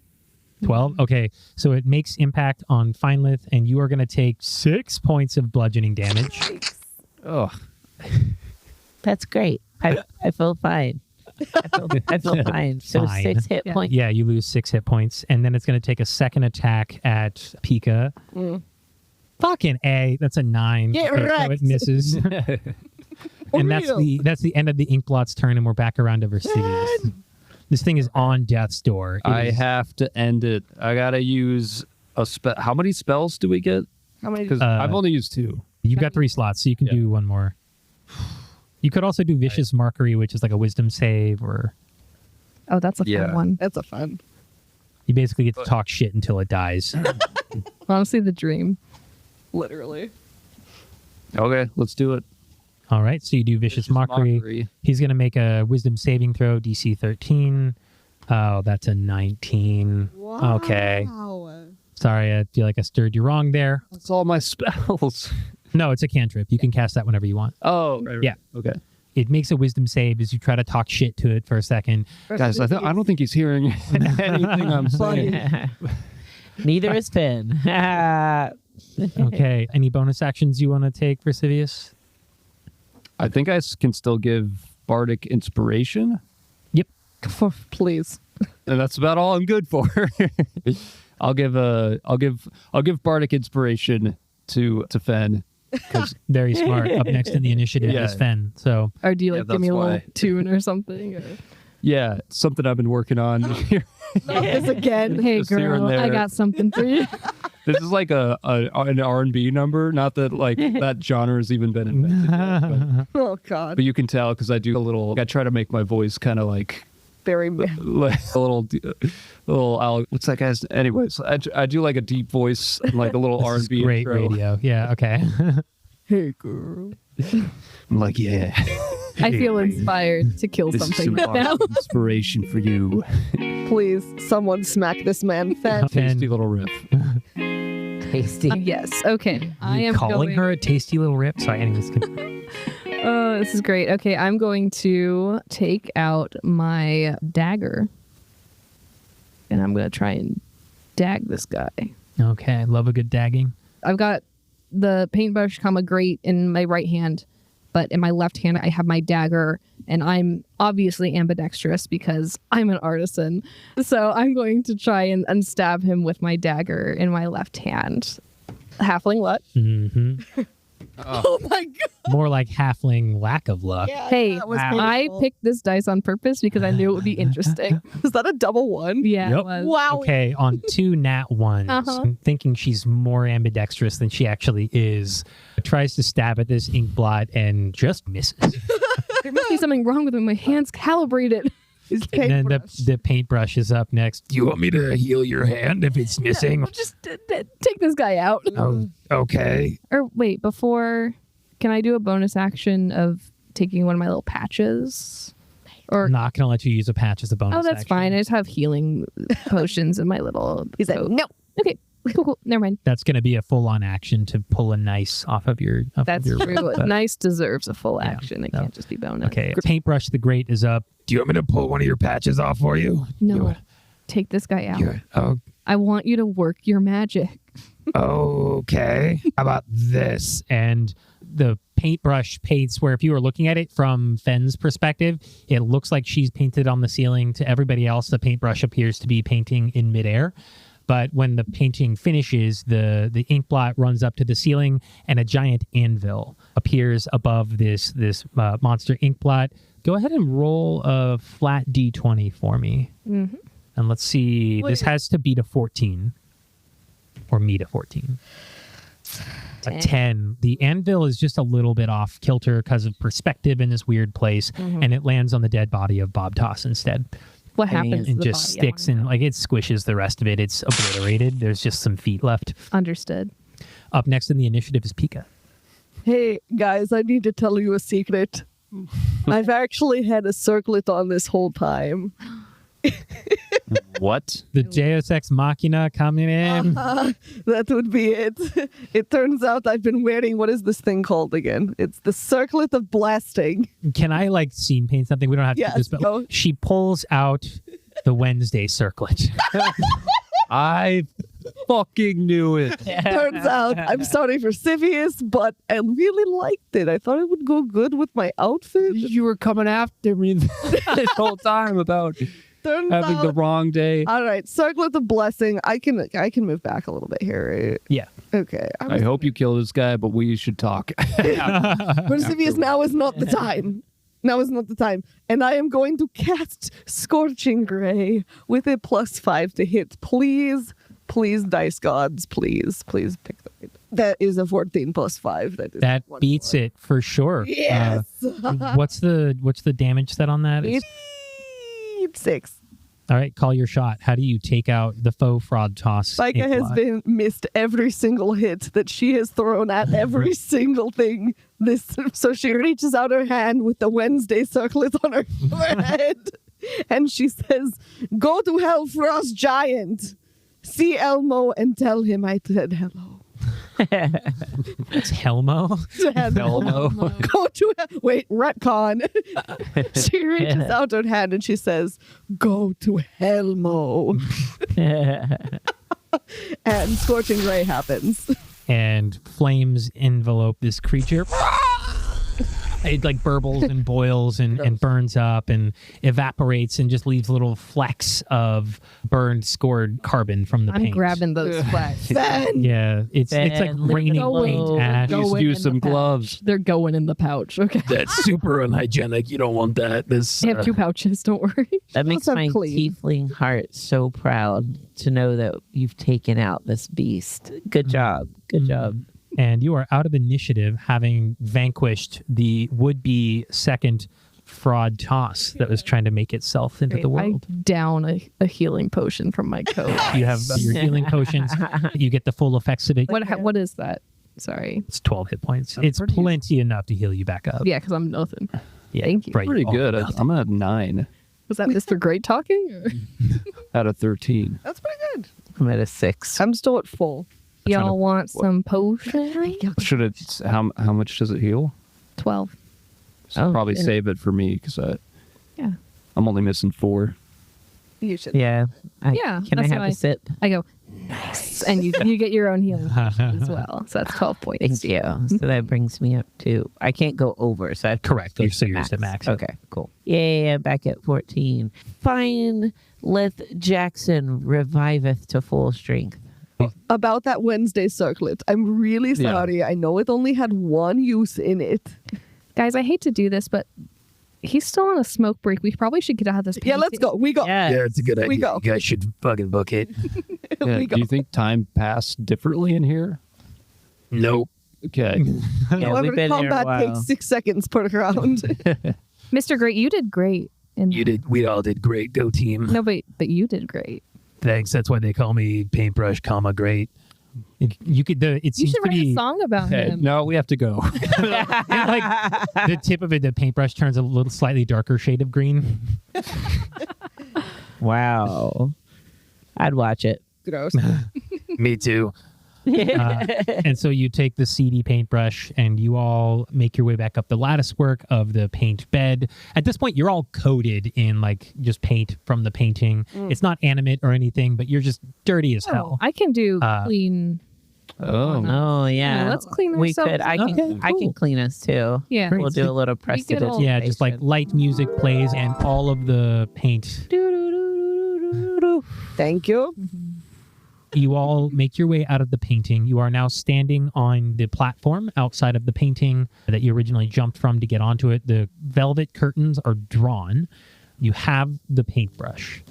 12? Okay, so it makes impact on Feinlith, and you are going to take 6 points of bludgeoning damage.
Oh,
That's great. I feel fine. I feel fine. So
Fine.
6 hit points.
Yeah, you lose 6 hit points, and then it's going to take a second attack at Pika. Fucking A, that's a 9.
Get
So it
wrecked.
misses. And that's the end of the Inkblot's turn, and we're back around to Versivius. This thing is on death's door. It
I
is-
have to end it. I gotta use a spell. How many spells do we get?
How many?
Because I've only used 2.
You've got 3 slots, so you can
Yeah.
do one more. You could also do Vicious Mockery, which is like a wisdom save, or
Oh, that's a
Yeah.
fun one.
That's a fun.
you basically get to talk shit until it dies.
Honestly, the dream.
Literally.
Okay, let's do it.
All right, so you do Vicious Mockery. He's going to make a wisdom saving throw, DC 13. Oh, that's a 19. Okay.
Wow.
Sorry, I feel like I stirred you wrong there.
That's all my spells.
No, it's a cantrip. You can cast that whenever you want.
Oh, right.
Yeah.
Okay.
It makes a wisdom save as you try to talk shit to it for a second.
Guys, I don't think he's hearing anything I'm saying.
Neither is Finn.
Okay, any bonus actions you want to take, Versivius?
I think I can still give Bardic Inspiration,
Yep.
Please.
and that's about all I'm good for. I'll give Bardic Inspiration to Fenn.
Very smart. Up next in the initiative
Yeah.
is Fenn. So
Or do you
Yeah,
like give me a
that's
little
why.
tune or something? Or...
Yeah, it's something I've been working on.
Not this again.
Hey,
Just here and
girl, I
there.
got something for you.
This is like an R&B number. Not that like that genre has even been invented yet,
Oh, God.
but you can tell because I do a little. I try to make my voice kind of like
Very
like a little. What's that guy's? Anyways, I do like a deep voice, like a little
this
R&B
is great
intro.
radio. Yeah, okay.
Hey, girl.
I'm like, yeah,
I feel inspired to kill
this is
something
some
now.
inspiration for you.
Please, someone smack this man. Fenn.
Tasty little riff.
Tasty.
Yes. Okay. I am
calling
going...
her a tasty little rip. Sorry, anyways.
Oh, this is great. Okay, I'm going to take out my dagger. And I'm going to try and dag this guy.
Okay, love a good dagging.
I've got the paintbrush, grate in my right hand, but in my left hand I have my dagger, and I'm obviously ambidextrous because I'm an artisan. So I'm going to try and unstab him with my dagger in my left hand. Halfling luck.
Mm-hmm.
Oh my god.
More like halfling lack of luck.
Yeah,
Hey,
that was
I
painful.
picked this dice on purpose because I knew it would be interesting.
Is that a double one?
Yeah,
Yep.
it was.
Wow.
Okay, on 2 nat ones,
Uh-huh.
I'm thinking she's more ambidextrous than she actually is. Tries to stab at this ink blot and just misses.
There must be something wrong with me. My hand's calibrated.
It's
And then
paintbrush.
the paintbrush is up next. Do you want me to heal your hand if it's missing?
Just take this guy out.
Oh, okay.
Or wait, before, can I do a bonus action of taking one of my little patches? Or
Not going to let you use a patch as a bonus
oh, that's
action.
fine. I just have healing potions in my little.
He's like,
coat.
no.
Okay, cool. Never mind.
That's going to be a full-on action to pull a nice off of your.
That's
your
true.
but-
Nice deserves a full
Yeah,
action. It
no.
can't just be bonus.
Okay, paintbrush the grate is up. Do you want me to pull one of your patches off for you?
No, take this guy out.
Oh,
I want you to work your magic.
okay. How about this? And the paintbrush paints where if you were looking at it from Fenn's perspective, it looks like she's painted on the ceiling. To everybody else, the paintbrush appears to be painting in midair. But when the painting finishes, the ink blot runs up to the ceiling and a giant anvil appears above this monster ink blot. Go ahead and roll a flat d20 for me.
Mm-hmm.
And let's see. This has to beat a 14 or meet a 14. A 10. The anvil is just a little bit off kilter because of perspective in this weird place, and it lands on the dead body of Bob Toss instead.
What
I mean,
happens to
And
the
just
body? I
sticks
wanna
and
know.
like it squishes the rest of it. It's obliterated. There's just some feet left.
Understood.
Up next in the initiative is Pika.
Hey, guys, I need to tell you a secret. I've actually had a circlet on this whole time.
What?
The Deus Ex Machina coming in.
That would be it. It turns out I've been wearing, what is this thing called again? It's the circlet of blasting.
Can I like scene paint something? We don't have to
Yes,
do this, but
go.
she pulls out the Wednesday circlet.
I fucking knew it.
Turns out, I'm sorry for Versivius, but I really liked it. I thought it would go good with my outfit.
You were coming after me this whole time about
Turns
having
out,
the wrong day.
all right, circlet of blessing. I can move back a little bit here, right?
Yeah.
Okay.
I hope you kill this guy, but we should talk.
Versivius, now is not the time. Now is not the time. And I am going to cast Scorching Ray with a +5 to hit. Please, dice gods, please pick the right. That is a 14 +5.
That beats it for sure.
Yes.
What's the damage set on that?
It's 6.
All right, call your shot. How do you take out the faux fraud toss?
Spica
ink
has
blot?
been missed every single hit that she has thrown at every single thing. So she reaches out her hand with the Wednesday circlet on her head, and she says, "Go to hell, Frost Giant. See Elmo and tell him I said hello."
It's Helmo.
Elmo.
Go to wait, retcon. She reaches out her hand and she says, "Go to Helmo," and Scorching Ray happens.
And flames envelope this creature. It like burbles and boils and burns up and evaporates and just leaves little flecks of burned, scored carbon from the
I'm
paint.
grabbing those flags.
Then
Yeah, it's like
Then
raining
go
paint
in.
ash.
Go
Use
in
use
the
some
pouch.
gloves.
They're going in the pouch. Okay.
That's super unhygienic. You don't want that. This
I have 2 pouches. Don't worry.
That makes
up
my
clean.
tiefling heart so proud to know that you've taken out this beast. Good job. Good job.
And you are out of initiative, having vanquished the would-be second fraud toss that was trying to make itself into the world.
I down a healing potion from my coat.
You have your healing potions. You get the full effects of it.
What is that? Sorry.
It's 12 hit points. It's plenty enough to heal you back up.
Yeah, because I'm nothing.
Yeah,
Thank you.
right.
Pretty
Oh,
good.
nothing.
I'm at 9
Was that Mr. Great talking? Or?
out of 13.
that's pretty good.
I'm at a 6.
I'm still at full.
trying to-
Y'all want some potion?
Should it? How much does it heal?
12.
So probably
and-
save it for me because
Yeah.
I'm only missing 4.
You should.
Yeah.
Yeah,
Can I
that's
have
how
a sip?
I go, nice. And you get your own healing potion as well. So that's 12 points.
Thank you. So that brings me up to, I can't go over. So I have to
Correct.
go
So
to
you're just at max.
Okay, cool. Yeah, back at 14. Feinlith Jackson reviveth to full strength.
About that Wednesday circlet, I'm really
Yeah.
sorry. I know it only had one use in it.
Guys, I hate to do this, but he's still on a smoke break. We probably should get out of this.
Yeah, let's go. We go.
Yeah.
it's a good
We go.
You guys should fucking book it.
Yeah,
We go.
do you think time passed differently in here?
Nope.
Okay.
Yeah,
However,
we've been here a
combat
while.
takes 6 seconds per round.
Mr. Great, you did great. And
You did. We all did great. Go team.
No, but you did great.
Thanks. That's why they call me Paintbrush, great. You could. It
You
seems
should write
pretty.
a song about
Okay,
him.
no, we have to go.
And, like the tip of it, the paintbrush turns a little slightly darker shade of green.
Wow. I'd watch it.
Gross.
Me too. And so you take the seedy paintbrush and you all make your way back up the lattice work of the paint bed. At this point, you're all coated in like just paint from the painting. It's not animate or anything, but you're just dirty as
Oh,
hell.
I can do
Uh,
clean.
Oh.
Oh, yeah.
Yeah, let's clean
We
ourselves
could. I can.
Okay,
I can
cool.
clean us too.
Yeah.
We'll do a little
We could
precedent.
all-
Yeah, just like light music plays and all of the paint.
Thank you.
You all make your way out of the painting. You are now standing on the platform outside of the painting that you originally jumped from to get onto it. The velvet curtains are drawn. You have the paintbrush.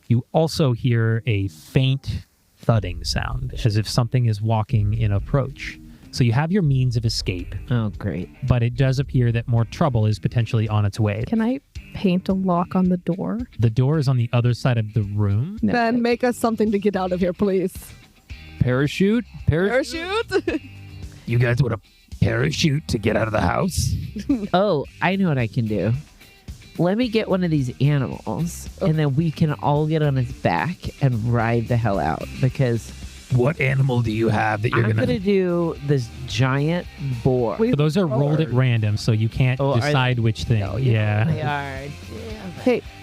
You also hear a faint thudding sound as if something is walking in approach. So you have your means of escape,
Oh, great.
but it does appear that more trouble is potentially on its way.
Can I paint a lock on the door?
The door is on the other side of the room.
No.
Ben, make us something to get out of here, please.
Parachute?
Parachute?
You guys want a parachute to get out of the house?
Oh, I know what I can do. Let me get one of these animals, and then we can all get on his back and ride the hell out. Because
What animal do you have that you're
I'm
gonna?
gonna do this giant boar.
Wait,
Those are rolled at random, so you can't
Oh, are
decide which thing. Yeah.
They are. Damn.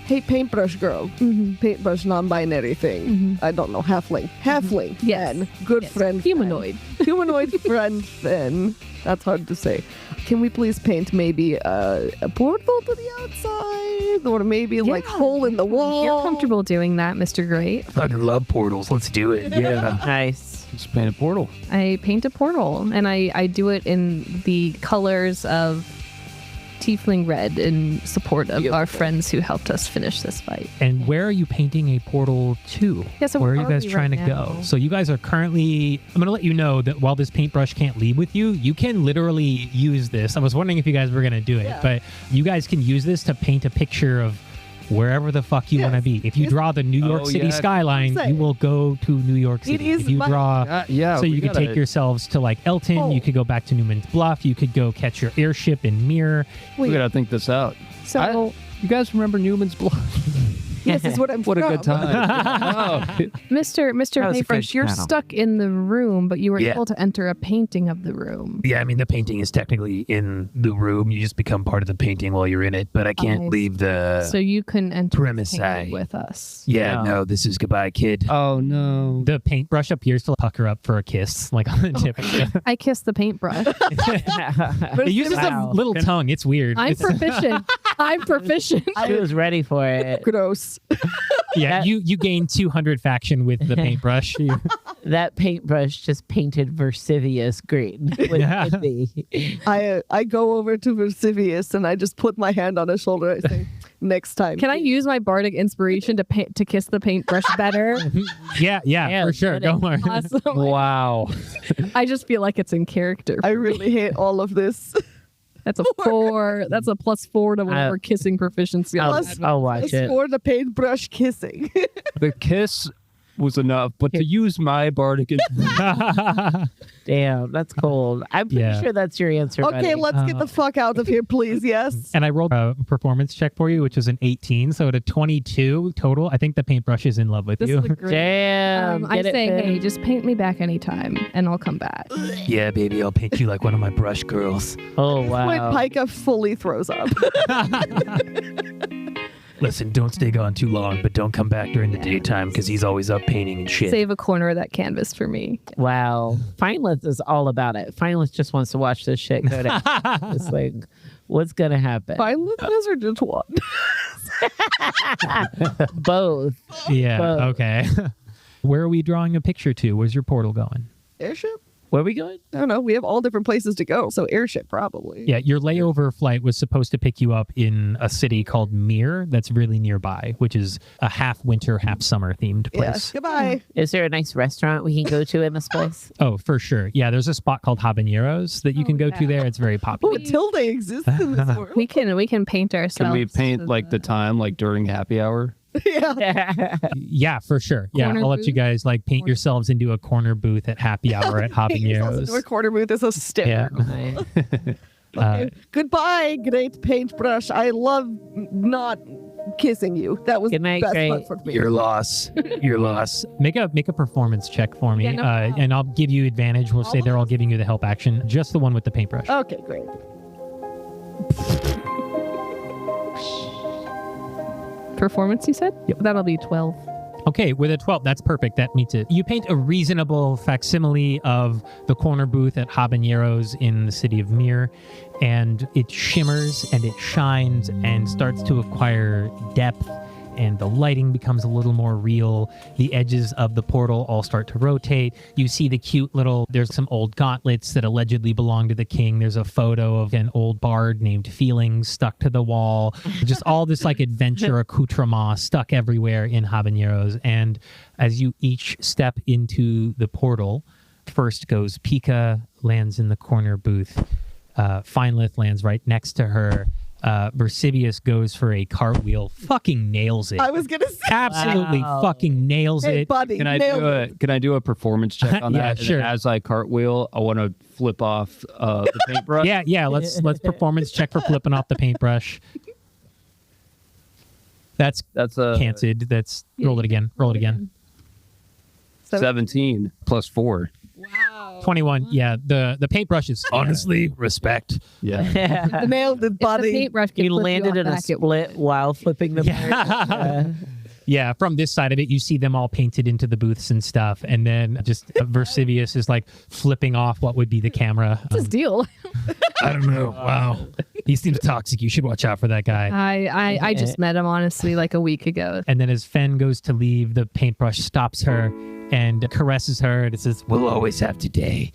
Hey, paintbrush girl. Paintbrush non-binary thing. I don't know. Halfling. Halfling.
Yes.
Fenn. Good
Yes.
friend.
Humanoid.
Fenn. Humanoid friend Fenn. That's hard to say. Can we please paint maybe a portal to the outside? Or maybe like
Yeah.
hole in the wall?
You're comfortable doing that, Mr. Great.
Fucking love portals. Let's do it. Yeah.
Nice.
Just paint a portal.
I paint a portal, and I do it in the colors of Tiefling red in support of our friends who helped us finish this fight.
And where are you painting a portal to?
Yeah, so
where are
where
you
are
guys
we
trying
right
to go?
now?
So you guys are currently. I'm gonna let you know that while this paintbrush can't leave with you, you can literally use this. I was wondering if you guys were gonna do it, but you guys can use this to paint a picture of wherever the fuck you want to
Yes.
be. If you draw the New York
Oh,
City
yeah.
skyline,
Say.
you will go to New York City.
is
If you
my-
draw.
Yeah.
So you could take yourselves to like Elton.
Oh.
You could go back to Newman's Bluff. You could go catch your airship in Mirror.
We gotta think this out.
So,
You guys remember Newman's Bluff?
This is what I'm
What a
from.
good time. Oh.
Mr.
That was a
Paintbrush,
good
you're
battle.
stuck in the room, but you were
Yeah.
able to enter a painting of the room.
Yeah, I mean the painting is technically in the room. You just become part of the painting while you're in it. But I can't
I
leave the.
So you can enter
premise
the painting
I-
with us.
Yeah,
No.
no, this is goodbye, kid.
Oh no.
The paintbrush appears to pucker up for a kiss, like on the tip. of it.
I kiss the paintbrush.
It uses
Wow.
a little tongue. It's weird.
I'm
It's-
proficient. I'm proficient.
She was ready for it.
Gross.
yeah,
that-
you gain 200 faction with the paintbrush.
That paintbrush just painted Versivius green. With me.
I go over to Versivius and I just put my hand on his shoulder. I say, next time.
Can I use my bardic inspiration to paint to kiss the paintbrush better?
yeah,
Yeah,
for sure.
put
Go
it-
on.
Awesome.
Wow.
I just feel like it's in character.
I really hate all of this.
That's a 4. That's a +4 to whatever kissing proficiency.
I'll,
on
Plus-
I'll watch
It's
it.
for the paintbrush kissing.
The kiss was enough, but to use my bardic...
Damn, that's cold. I'm pretty
Yeah.
sure that's your answer,
Okay,
buddy.
let's get the fuck out of here, please. Yes.
And I rolled a performance check for you, which was an 18. So at a 22 total, I think the paintbrush is in love with
This
you.
is a great.
Damn.
I
get it,
say,
Finn?
hey, just paint me back anytime, and I'll come back.
Yeah, baby, I'll paint you like one of my brush girls.
Oh,
When
wow.
Pika fully throws up.
Listen, don't stay gone too long, but don't come back during the daytime because he's always up painting and shit.
Save a corner of that canvas for me.
Wow. Feinlith is all about it. Feinlith just wants to watch this shit go down. It's like, what's going to happen?
Feinlith or Jetuan?
Both.
Yeah.
Well-
Okay. Where are we drawing a picture to? Where's your portal going?
Airship?
Where are we going?
I don't know. We have all different places to go. So airship, probably.
Yeah, your layover flight was supposed to pick you up in a city called Mir that's really nearby, which is a half winter, half summer themed place.
Yes. Goodbye.
Is there a nice restaurant we can go to in this place?
Oh, for sure. Yeah, there's a spot called Habaneros that you can go to there. It's very popular.
Oh, Tilde exists in this world.
We can paint ourselves.
Can we paint
to
like the time, like during happy hour?
Yeah.
Yeah, for sure. Yeah,
Corner
I'll let you
booth?
guys like paint yourselves into a corner booth at happy hour at
Paint yourselves into a
Habaneros.
corner booth is hysterical.
Nice.
Okay. Goodbye, great paintbrush. I love not kissing you. That was
Good night,
best
great.
fun for me.
Your loss. Your loss.
Make a performance check for me,
Yeah, no problem.
and I'll give you advantage. We'll say they're all giving you the help action. Just the one with the paintbrush.
Okay, great.
Performance, you said?
Yep.
That'll be 12.
Okay, with a 12, that's perfect. That meets it. You paint a reasonable facsimile of the corner booth at Habaneros in the city of Mir, and it shimmers and it shines and starts to acquire depth, and the lighting becomes a little more real. The edges of the portal all start to rotate. You see the cute there's some old gauntlets that allegedly belong to the king. There's a photo of an old bard named Feelings stuck to the wall. Just all this like adventure accoutrement stuck everywhere in Habaneros. And as you each step into the portal, first goes Pika, lands in the corner booth. Feinlith lands right next to her. Versivius goes for a cartwheel, fucking nails it.
I was going to say,
Absolutely
Wow.
fucking nails
hey,
it.
buddy.
Can I
nailed
do a performance check on
Yeah,
that? And
sure.
as I cartwheel, I want to flip off the paintbrush.
Yeah, let's performance check for flipping off the paintbrush. That's
That's a
canted. That's roll it again. Roll it again.
17 plus 4.
21. Yeah, the paintbrush is
Honestly, respect.
Yeah.
Nailed it,
If the
buddy.
paintbruch can
He
flip you
landed
off
in a
back, it
split while flipping the bird.
Yeah, from this side of it, you see them all painted into the booths and stuff, and then just Versivius is like flipping off what would be the camera.
What's his deal?
I don't know. Wow.
He seems toxic. You should watch out for that guy.
I just met him honestly like a week ago.
And then as Fenn goes to leave, the paintbrush stops her and caresses her, and it says,
We'll always have today.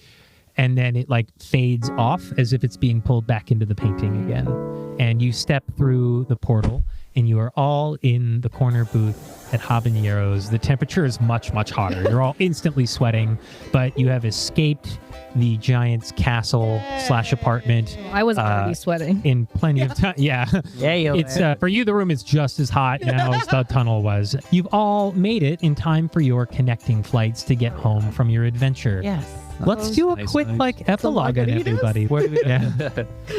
and then it like fades off as if it's being pulled back into the painting again. And you step through the portal, and you are all in the corner booth at Habaneros. The temperature is much, much hotter. You're all instantly sweating, but you have escaped the giant's castle / apartment
I was already sweating.
in plenty of time. Yeah.
Yeah, you
It's for you, the room is just as hot now as the tunnel was. You've all made it in time for your connecting flights to get home from your adventure.
Yes.
Let's do a
Nice,
quick
nice.
like epilogue on
Margaritas?
everybody. What do we,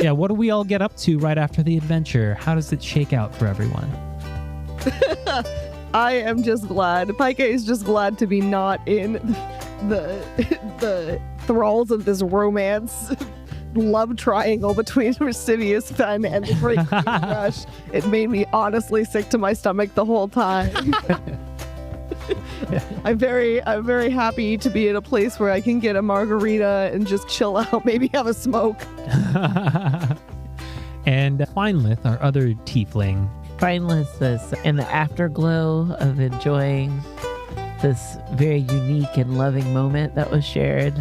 yeah, what do we all get up to right after the adventure? How does it shake out for everyone?
I am just glad. Pika is just glad to be not in the thralls of this romance love triangle between Versivius, Fenn, and the Great Rush. It made me honestly sick to my stomach the whole time. I'm very happy to be in a place where I can get a margarita and just chill out, maybe have a smoke.
And Feinlith, our other tiefling,
Feinlith is in the afterglow of enjoying this very unique and loving moment that was shared.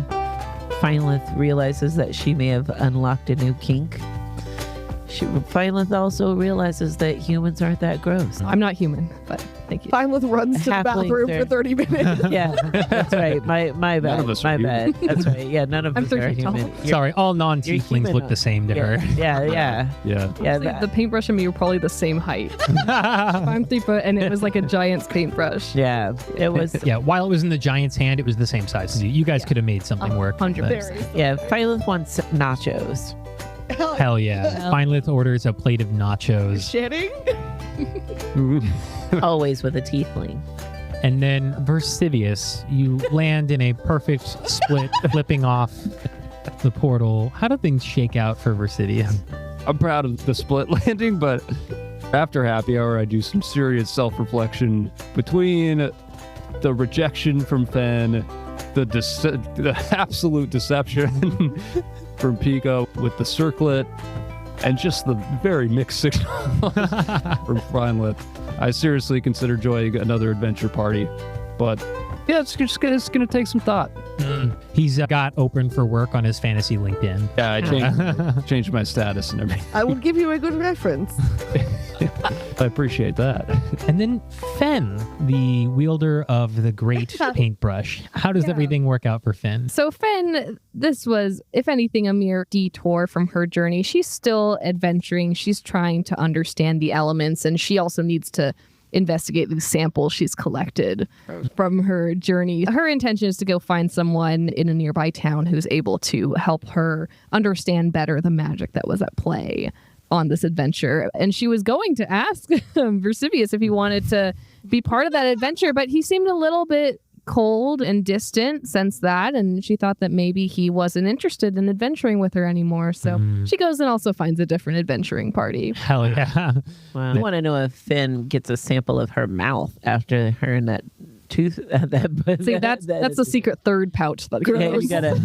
Feinlith realizes that she may have unlocked a new kink. Feinlith also realizes that humans aren't that gross.
I'm not human, but Thank you.
Feinlith runs to the
Halflings
bathroom
are-
for 30 minutes.
Yeah, that's right. My bad.
None of us
my
are
bad. That's right. Yeah, none of
I'm
us are
30 tall.
human. You're-
Sorry, all non-tieflings
human
look
on-
the same to
yeah,
her.
yeah.
Yeah.
The paintbrush and me were probably the same height. I'm 3 foot, and it was like a giant's paintbrush.
Yeah, it was.
Yeah, while it was in the giant's hand, it was the same size as you. You guys could have made something work.
100%.
Yeah, Feinlith wants nachos.
Hell yeah. Feinlith orders a plate of nachos.
Shitting?
Always with a tiefling.
And then Versivius, you land in a perfect split, flipping off the portal. How do things shake out for Versivius?
I'm proud of the split landing, but after happy hour, I do some serious self-reflection between the rejection from Fenn, the absolute deception from Pico with the circlet, and just the very mixed signal from Feinlith. I seriously consider joining another adventure party, but yeah, it's gonna take some thought.
He's got open for work on his fantasy LinkedIn.
Yeah, I changed my status and everything.
I will give you a good reference.
I appreciate that.
And then Fenn, the wielder of the great paintbrush. How does everything work out for Fenn?
So Fenn, this was, if anything, a mere detour from her journey. She's still adventuring. She's trying to understand the elements, and she also needs to investigate the samples she's collected from her journey. Her intention is to go find someone in a nearby town who's able to help her understand better the magic that was at play on this adventure. And she was going to ask Versivius if he wanted to be part of that adventure, but he seemed a little bit cold and distant since that, and she thought that maybe he wasn't interested in adventuring with her anymore. So she goes and also finds a different adventuring party.
Hell yeah.
Wow. I want to know if Fenn gets a sample of her mouth after her and that tooth.
See, that's the secret third pouch that
Yeah,
grows.
you got a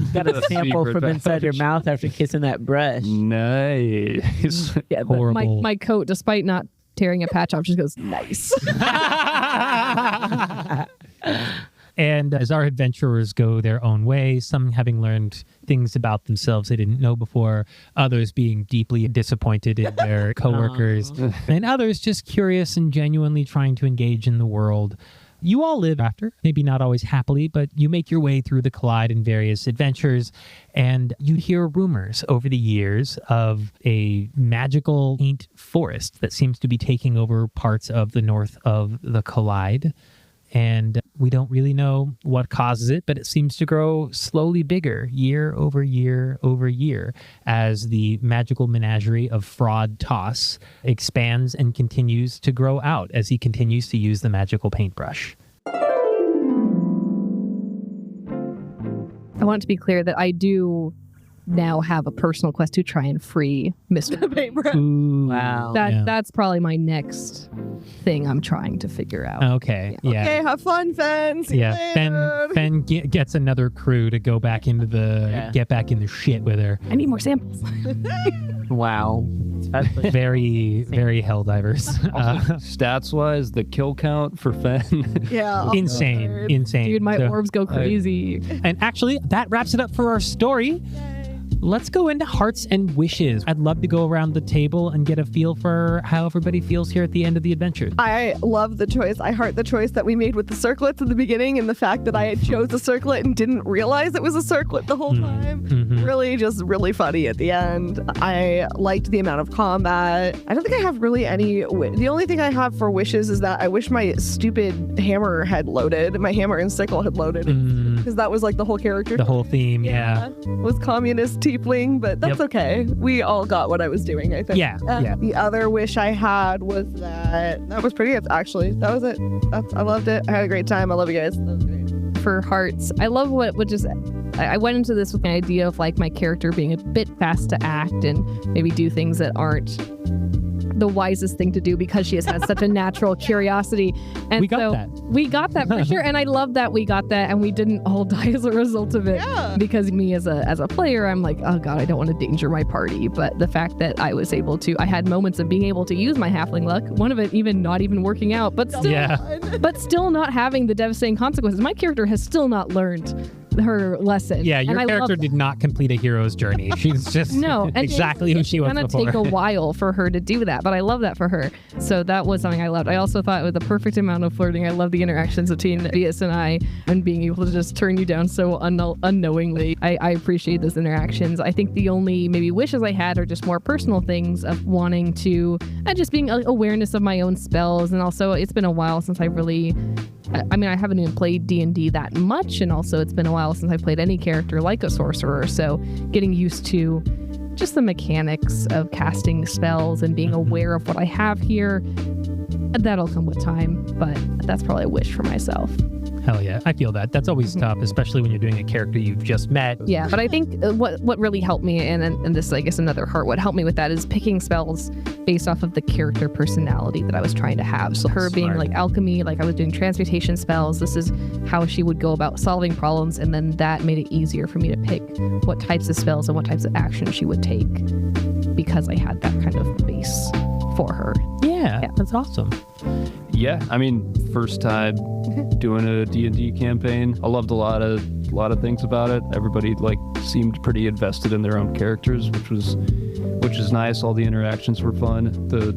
sample
secret
from inside your
pouch.
mouth after kissing that brush.
Nice.
Yeah, but
Horrible.
My coat, despite not tearing a patch off, just goes, nice.
And as our adventurers go their own way, some having learned things about themselves they didn't know before, others being deeply disappointed in their coworkers, and others just curious and genuinely trying to engage in the world. You all live after, maybe not always happily, but you make your way through the Collide in various adventures, and you hear rumors over the years of a magical paint forest that seems to be taking over parts of the north of the Collide. And we don't really know what causes it, but it seems to grow slowly bigger year over year over year as the magical menagerie of Fraud Toss expands and continues to grow out as he continues to use the magical paintbrush.
I want it to be clear that I do now have a personal quest to try and free Mr. Paintbrush.
Ooh,
Wow.
yeah.
That's probably my next thing I'm trying to figure out.
Okay, yeah.
Okay, have fun, Fenn. See you
Yeah,
later.
Fenn gets another crew to go back into get back in the shit with her.
I need more samples.
Wow. That's like-
Very, very Helldivers.
Stats-wise, the kill count for Fenn.
Yeah.
Insane.
Dude, my
So-
orbs go crazy.
And actually, that wraps it up for our story. Let's go into hearts and wishes. I'd love to go around the table and get a feel for how everybody feels here at the end of the adventure.
I love the choice. I heart the choice that we made with the circlets in the beginning, and the fact that I had chose a circlet and didn't realize it was a circlet the whole time. Really funny at the end. I liked the amount of combat. I don't think I have really any. The only thing I have for wishes is that I wish my stupid hammer had loaded. My hammer and sickle had loaded, because that was like the whole character.
The whole theme, yeah.
Was communist Tiefling, but that's okay. We all got what I was doing, I think.
Yeah.
The other wish I had was that was pretty good, actually. That was it. I loved it. I had a great time. I love you guys. That was great.
For hearts, I love what just. I went into this with an idea of like my character being a bit fast to act and maybe do things that aren't the wisest thing to do because she has had such a natural curiosity. And
We got
so
that.
We got that for sure. And I love that we got that and we didn't all die as a result of it.
Yeah.
Because me as a player, I'm like, oh God, I don't want to danger my party. But the fact that I was able to, I had moments of being able to use my halfling luck, one of it even not even working out, but still,
Yeah.
but still not having the devastating consequences. My character has still not learned her lesson.
Yeah, your
And I love
character
that.
did not complete a hero's journey. She's just
No, and
exactly who she was
It's
before.
gonna take a while for her to do that, but I love that for her. So that was something I loved. I also thought with the perfect amount of flirting, I love the interactions between Versivius and I, and being able to just turn you down so unknowingly. I appreciate those interactions. I think the only maybe wishes I had are just more personal things of wanting to, and just being awareness of my own spells, and also it's been a while since I really. I mean, I haven't even played D&D that much, and also it's been a while since I've played any character like a sorcerer, so getting used to just the mechanics of casting spells and being aware of what I have here, that'll come with time, but that's probably a wish for myself.
Hell yeah, I feel that. That's always tough, especially when you're doing a character you've just met.
Yeah, but I think what really helped me, and this I guess another heart, what helped me with that is picking spells based off of the character personality that I was trying to have. So her being
Smart.
like alchemy, like I was doing transmutation spells, this is how she would go about solving problems, and then that made it easier for me to pick what types of spells and what types of actions she would take because I had that kind of base for her.
Yeah, that's awesome.
Yeah, I mean, first time doing a D&D campaign. I loved a lot of things about it. Everybody seemed pretty invested in their own characters, which was nice. All the interactions were fun. The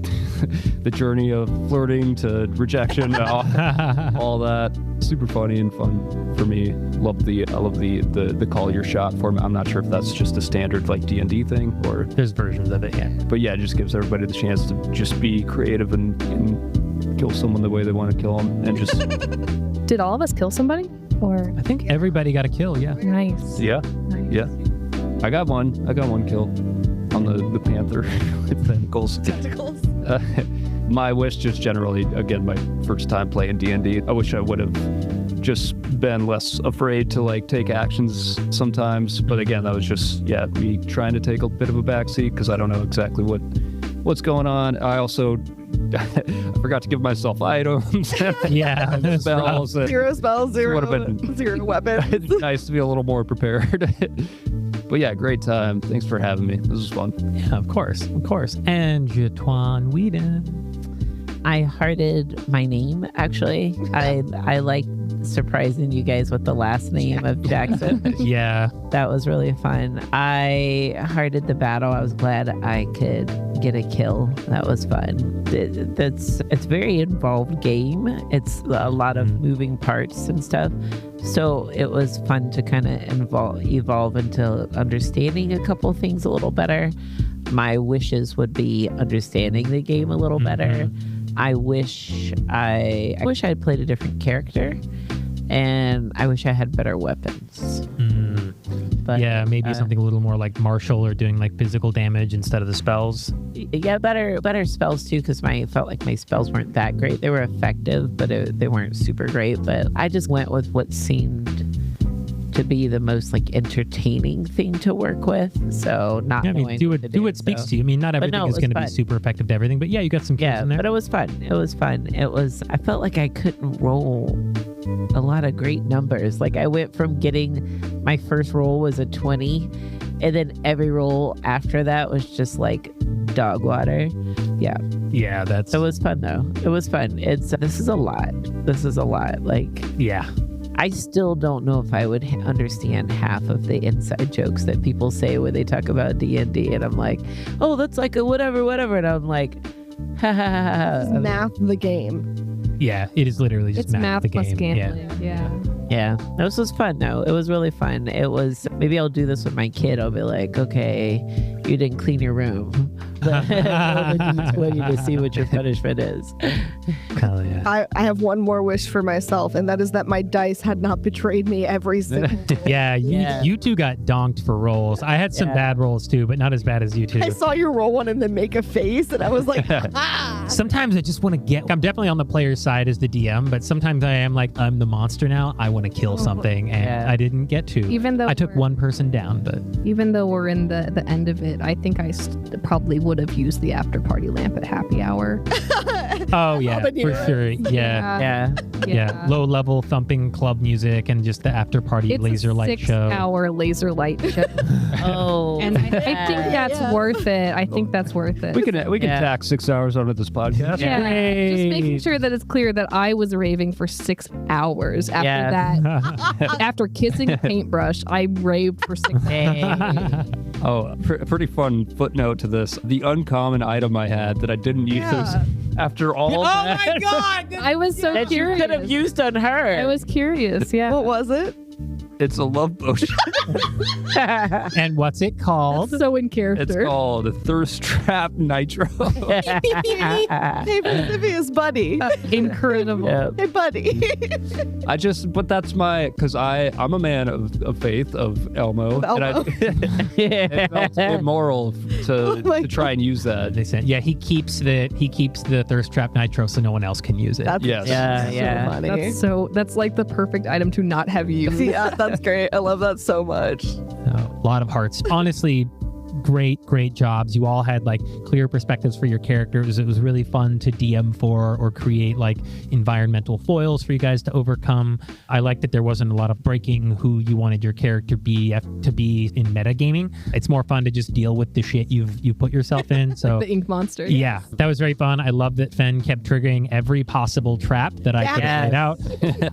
the journey of flirting to rejection, all that, super funny and fun for me. I love the call your shot format. I'm not sure if that's just a standard D&D thing or
There's versions of it, yeah.
but yeah, it just gives everybody the chance to just be creative and kill someone the way they want to kill them, and just
Did all of us kill somebody? Or
I think everybody got a kill, yeah.
nice.
yeah. I got one kill on the panther with tentacles. My wish, just generally, again, my first time playing D&D, I wish I would have just been less afraid to take actions sometimes. But again, that was just me trying to take a bit of a backseat because I don't know exactly what's going on. I also I forgot to give myself items.
Yeah, that's
spells.
Zero spells,
Would've been-
zero weapons.
It's nice to be a little more prepared. But yeah, great time. Thanks for having me. This was fun.
Yeah, of course. And Jetuan Whedon.
I hearted my name, actually. I like surprising you guys with the last name of Jackson.
Yeah.
That was really fun. I hearted the battle. I was glad I could get a kill. That was fun. It's a very involved game. It's a lot of moving parts and stuff. So it was fun to kind of evolve into understanding a couple things a little better. My wishes would be understanding the game a little better. I wish I had played a different character, and I wish I had better weapons. But
Yeah, maybe something a little more like martial or doing physical damage instead of the spells.
yeah, better spells too, because I felt like my spells weren't that great. They were effective, but they weren't super great. But I just went with what seemed to be the most entertaining thing to work with. So not
Yeah, I mean,
knowing
do
what
what
to
it speaks to you. I mean, not everything
no,
is
it
going to
was
be
fun.
super effective to everything, but yeah, you got some kills in there.
but it was fun. I felt like I couldn't roll a lot of great numbers. I went from getting my first roll was a 20, and then every roll after that was just dog water. Yeah.
Yeah, that's
It was fun though. It was fun. This is a lot.
yeah.
I still don't know if I would understand half of the inside jokes that people say when they talk about D&D, and I'm like, oh, that's a whatever, and I'm like, ha ha ha ha.
Math the game.
Yeah, it is literally just
It's math
the
plus
game. Yeah.
gambling. Yeah.
Yeah, this was fun though. It was really fun. It was, maybe I'll do this with my kid. I'll be like, okay, you didn't clean your room. Roll the D20 to see what your punishment is.
Hell yeah.
I have one more wish for myself, and that is that my dice had not betrayed me every single
Yeah,
Yeah.
you two got donked for rolls. I had some
Yeah.
bad rolls too, but not as bad as you two.
I saw you roll one and then make a face, and I was like, ah.
Sometimes I just want to I'm definitely on the player's side as the DM, but sometimes I am I'm the monster now. I want to kill something, and
Yeah.
I didn't get to.
Even though
I took
we're-
one person down, but
Even though we're in the end of it, I think I probably would have used the after party lamp at happy hour.
Oh yeah,
the
for
news.
sure. Yeah.
Yeah.
Low level thumping club music and just the after party
It's
laser
a
light show.
6-hour laser light show.
Oh.
And I think that's
Yeah.
worth it. I think that's worth it.
We can
Yeah.
tack 6 hours onto this podcast.
Yeah,
Great.
just making sure that it's clear that I was raving for 6 hours after
Yeah.
that. After kissing a paintbrush, I raved for 6 hours.
Hey.
Oh, pretty fun footnote to this. The uncommon item I had that I didn't use
Yeah.
after all that.
God!
I was so
That you
curious.
could have used on her.
I was curious, yeah.
What was it?
It's a love potion.
And what's it called?
That's so in
It's
character.
called Thirst Trap Nitro.
Hey, Versivius, buddy.
Incredible.
Yeah.
Hey, buddy.
but that's because I'm a man of faith, of Elmo.
Of
And it felt immoral to
my
try and use that.
They said, yeah, he keeps the thirst trap nitro so no one else can use it.
That's
Yes.
Yeah,
so
yeah.
funny.
That's like the perfect item to not have used.
Yeah, that's great. I love that so much.
A lot of hearts. Honestly, great jobs. You all had like clear perspectives for your characters. It was really fun to DM for or create like environmental foils for you guys to overcome. I like that there wasn't a lot of breaking who you wanted your character to be in metagaming. It's more fun to just deal with the shit you put yourself in. So
The ink monster.
yeah, that was very fun. I love that Fenn kept triggering every possible trap that I could
Yes.
find out.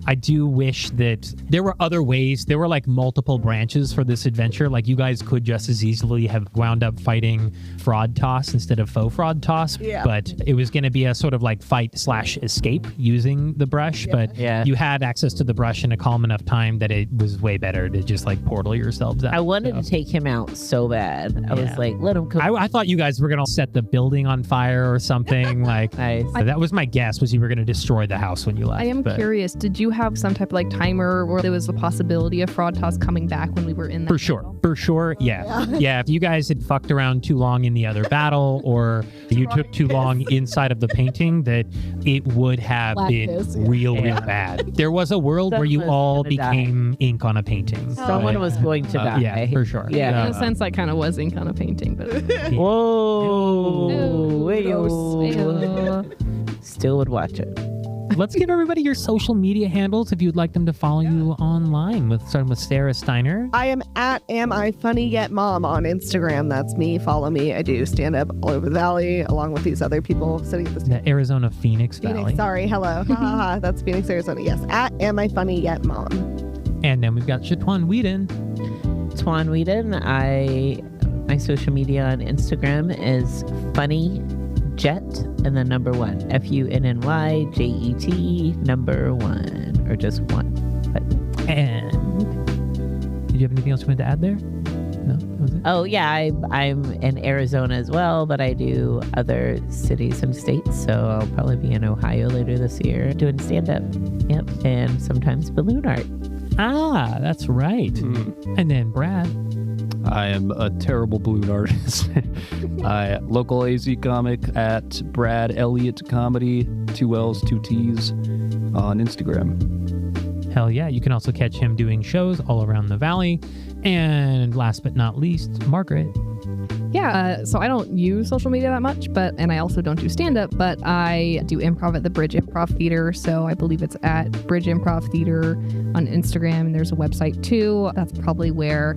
I do wish that there were other ways. There were like multiple branches for this adventure. Like you guys could just as easily have wound up fighting fraud toss instead of faux fraud toss.
Yeah.
But it was going to be a sort of like fight/escape using the brush. But
Yeah.
you had access to the brush in a calm enough time that it was way better to just like portal yourselves out.
I wanted
So.
to take him out so bad. I was
Yeah.
like, let him come.
I thought you guys were going to set the building on fire or something. Like
Nice.
that was my guess, was you were going to destroy the house when you left.
I am
but-
curious. Did you have some type of like timer where there was the possibility of fraud toss coming back when we were in that?
For sure. Yeah. Yeah. If you guys had fucked around too long in the other battle or you took too long inside of the painting, that it would have been
Blackness, yeah.
real
Yeah.
bad. There was a world where you
Someone was
all
gonna die.
became ink on a painting.
Someone
But-
was going to die.
Yeah, for sure.
Yeah.
In a sense, I kind of was ink on a painting, but
Whoa.
Ew, gross.
Wayo.
Ew.
Still would watch it.
Let's give everybody your social media handles if you'd like them to follow you online. Starting with Sarah Steiner.
I am at Am I Funny Yet Mom on Instagram. That's me. Follow me. I do stand up all over the valley along with these other people sitting at the
The Arizona Phoenix Valley.
Phoenix. Sorry. Hello. Ha, ha, ha. That's Phoenix, Arizona. Yes. At Am I Funny Yet Mom.
And then we've got Jetuan Whedon.
Jetuan Whedon. My social media on Instagram is funnyjet and the number 1. FUNNYJET number 1 or just 1. But
And did you have anything else you wanted to add there? No, that was it.
oh yeah, I'm in Arizona as well, but I do other cities and states. So I'll probably be in Ohio later this year doing stand up. Yep, and sometimes balloon art.
Ah, that's right. And then Brad.
I am a terrible balloon artist. Local AZ comic at Brad Elliott Comedy, 2 L's, 2 T's on Instagram.
Hell yeah. You can also catch him doing shows all around the valley. And last but not least, Margaret.
Yeah, so I don't use social media that much, and I also don't do stand-up, but I do improv at the Bridge Improv Theater, so I believe it's at Bridge Improv Theater on Instagram, and there's a website too. That's probably where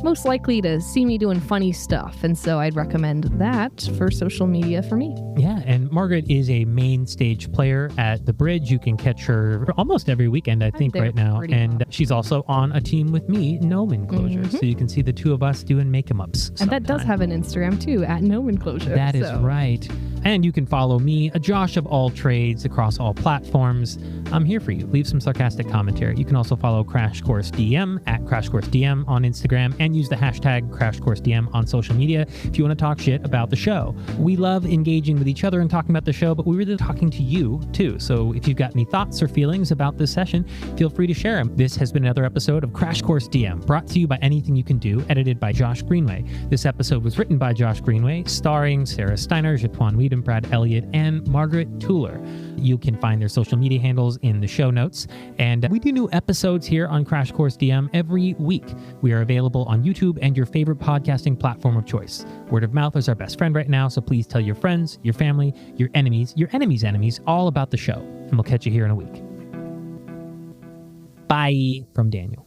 most likely to see me doing funny stuff, and so I'd recommend that for social media for me.
Yeah, and Margaret is a main stage player at the Bridge. You can catch her almost every weekend, I think,
there
right now.
pretty
And she's also on a team with me, Nomenclosure. So you can see the two of us doing make-em-ups.
And that does have an Instagram too, at Nomenclosure.
That is
so.
right. And you can follow me, a Josh of all trades, across all platforms. I'm here for you. Leave some sarcastic commentary. You can also follow Crash Course DM at Crash Course DM on Instagram and use the hashtag Crash Course DM on social media if you want to talk shit about the show. We love engaging with each other and talking about the show, but we're really talking to you too. So if you've got any thoughts or feelings about this session, feel free to share them. This has been another episode of Crash Course DM, brought to you by Anything You Can Do, edited by Josh Greenway. This episode was written by Josh Greenway, starring Sarah Steiner, Jetuan Whedon, Brad Elliott, and Margaret Tueller. You can find their social media handles in the show notes. And we do new episodes here on Crash Course DM every week. We are available on
on YouTube and your favorite podcasting platform of choice. Word of mouth is our best friend right now, so please tell your friends, your family, your enemies' enemies all about the show. And we'll catch you here in a week. Bye from Daniel.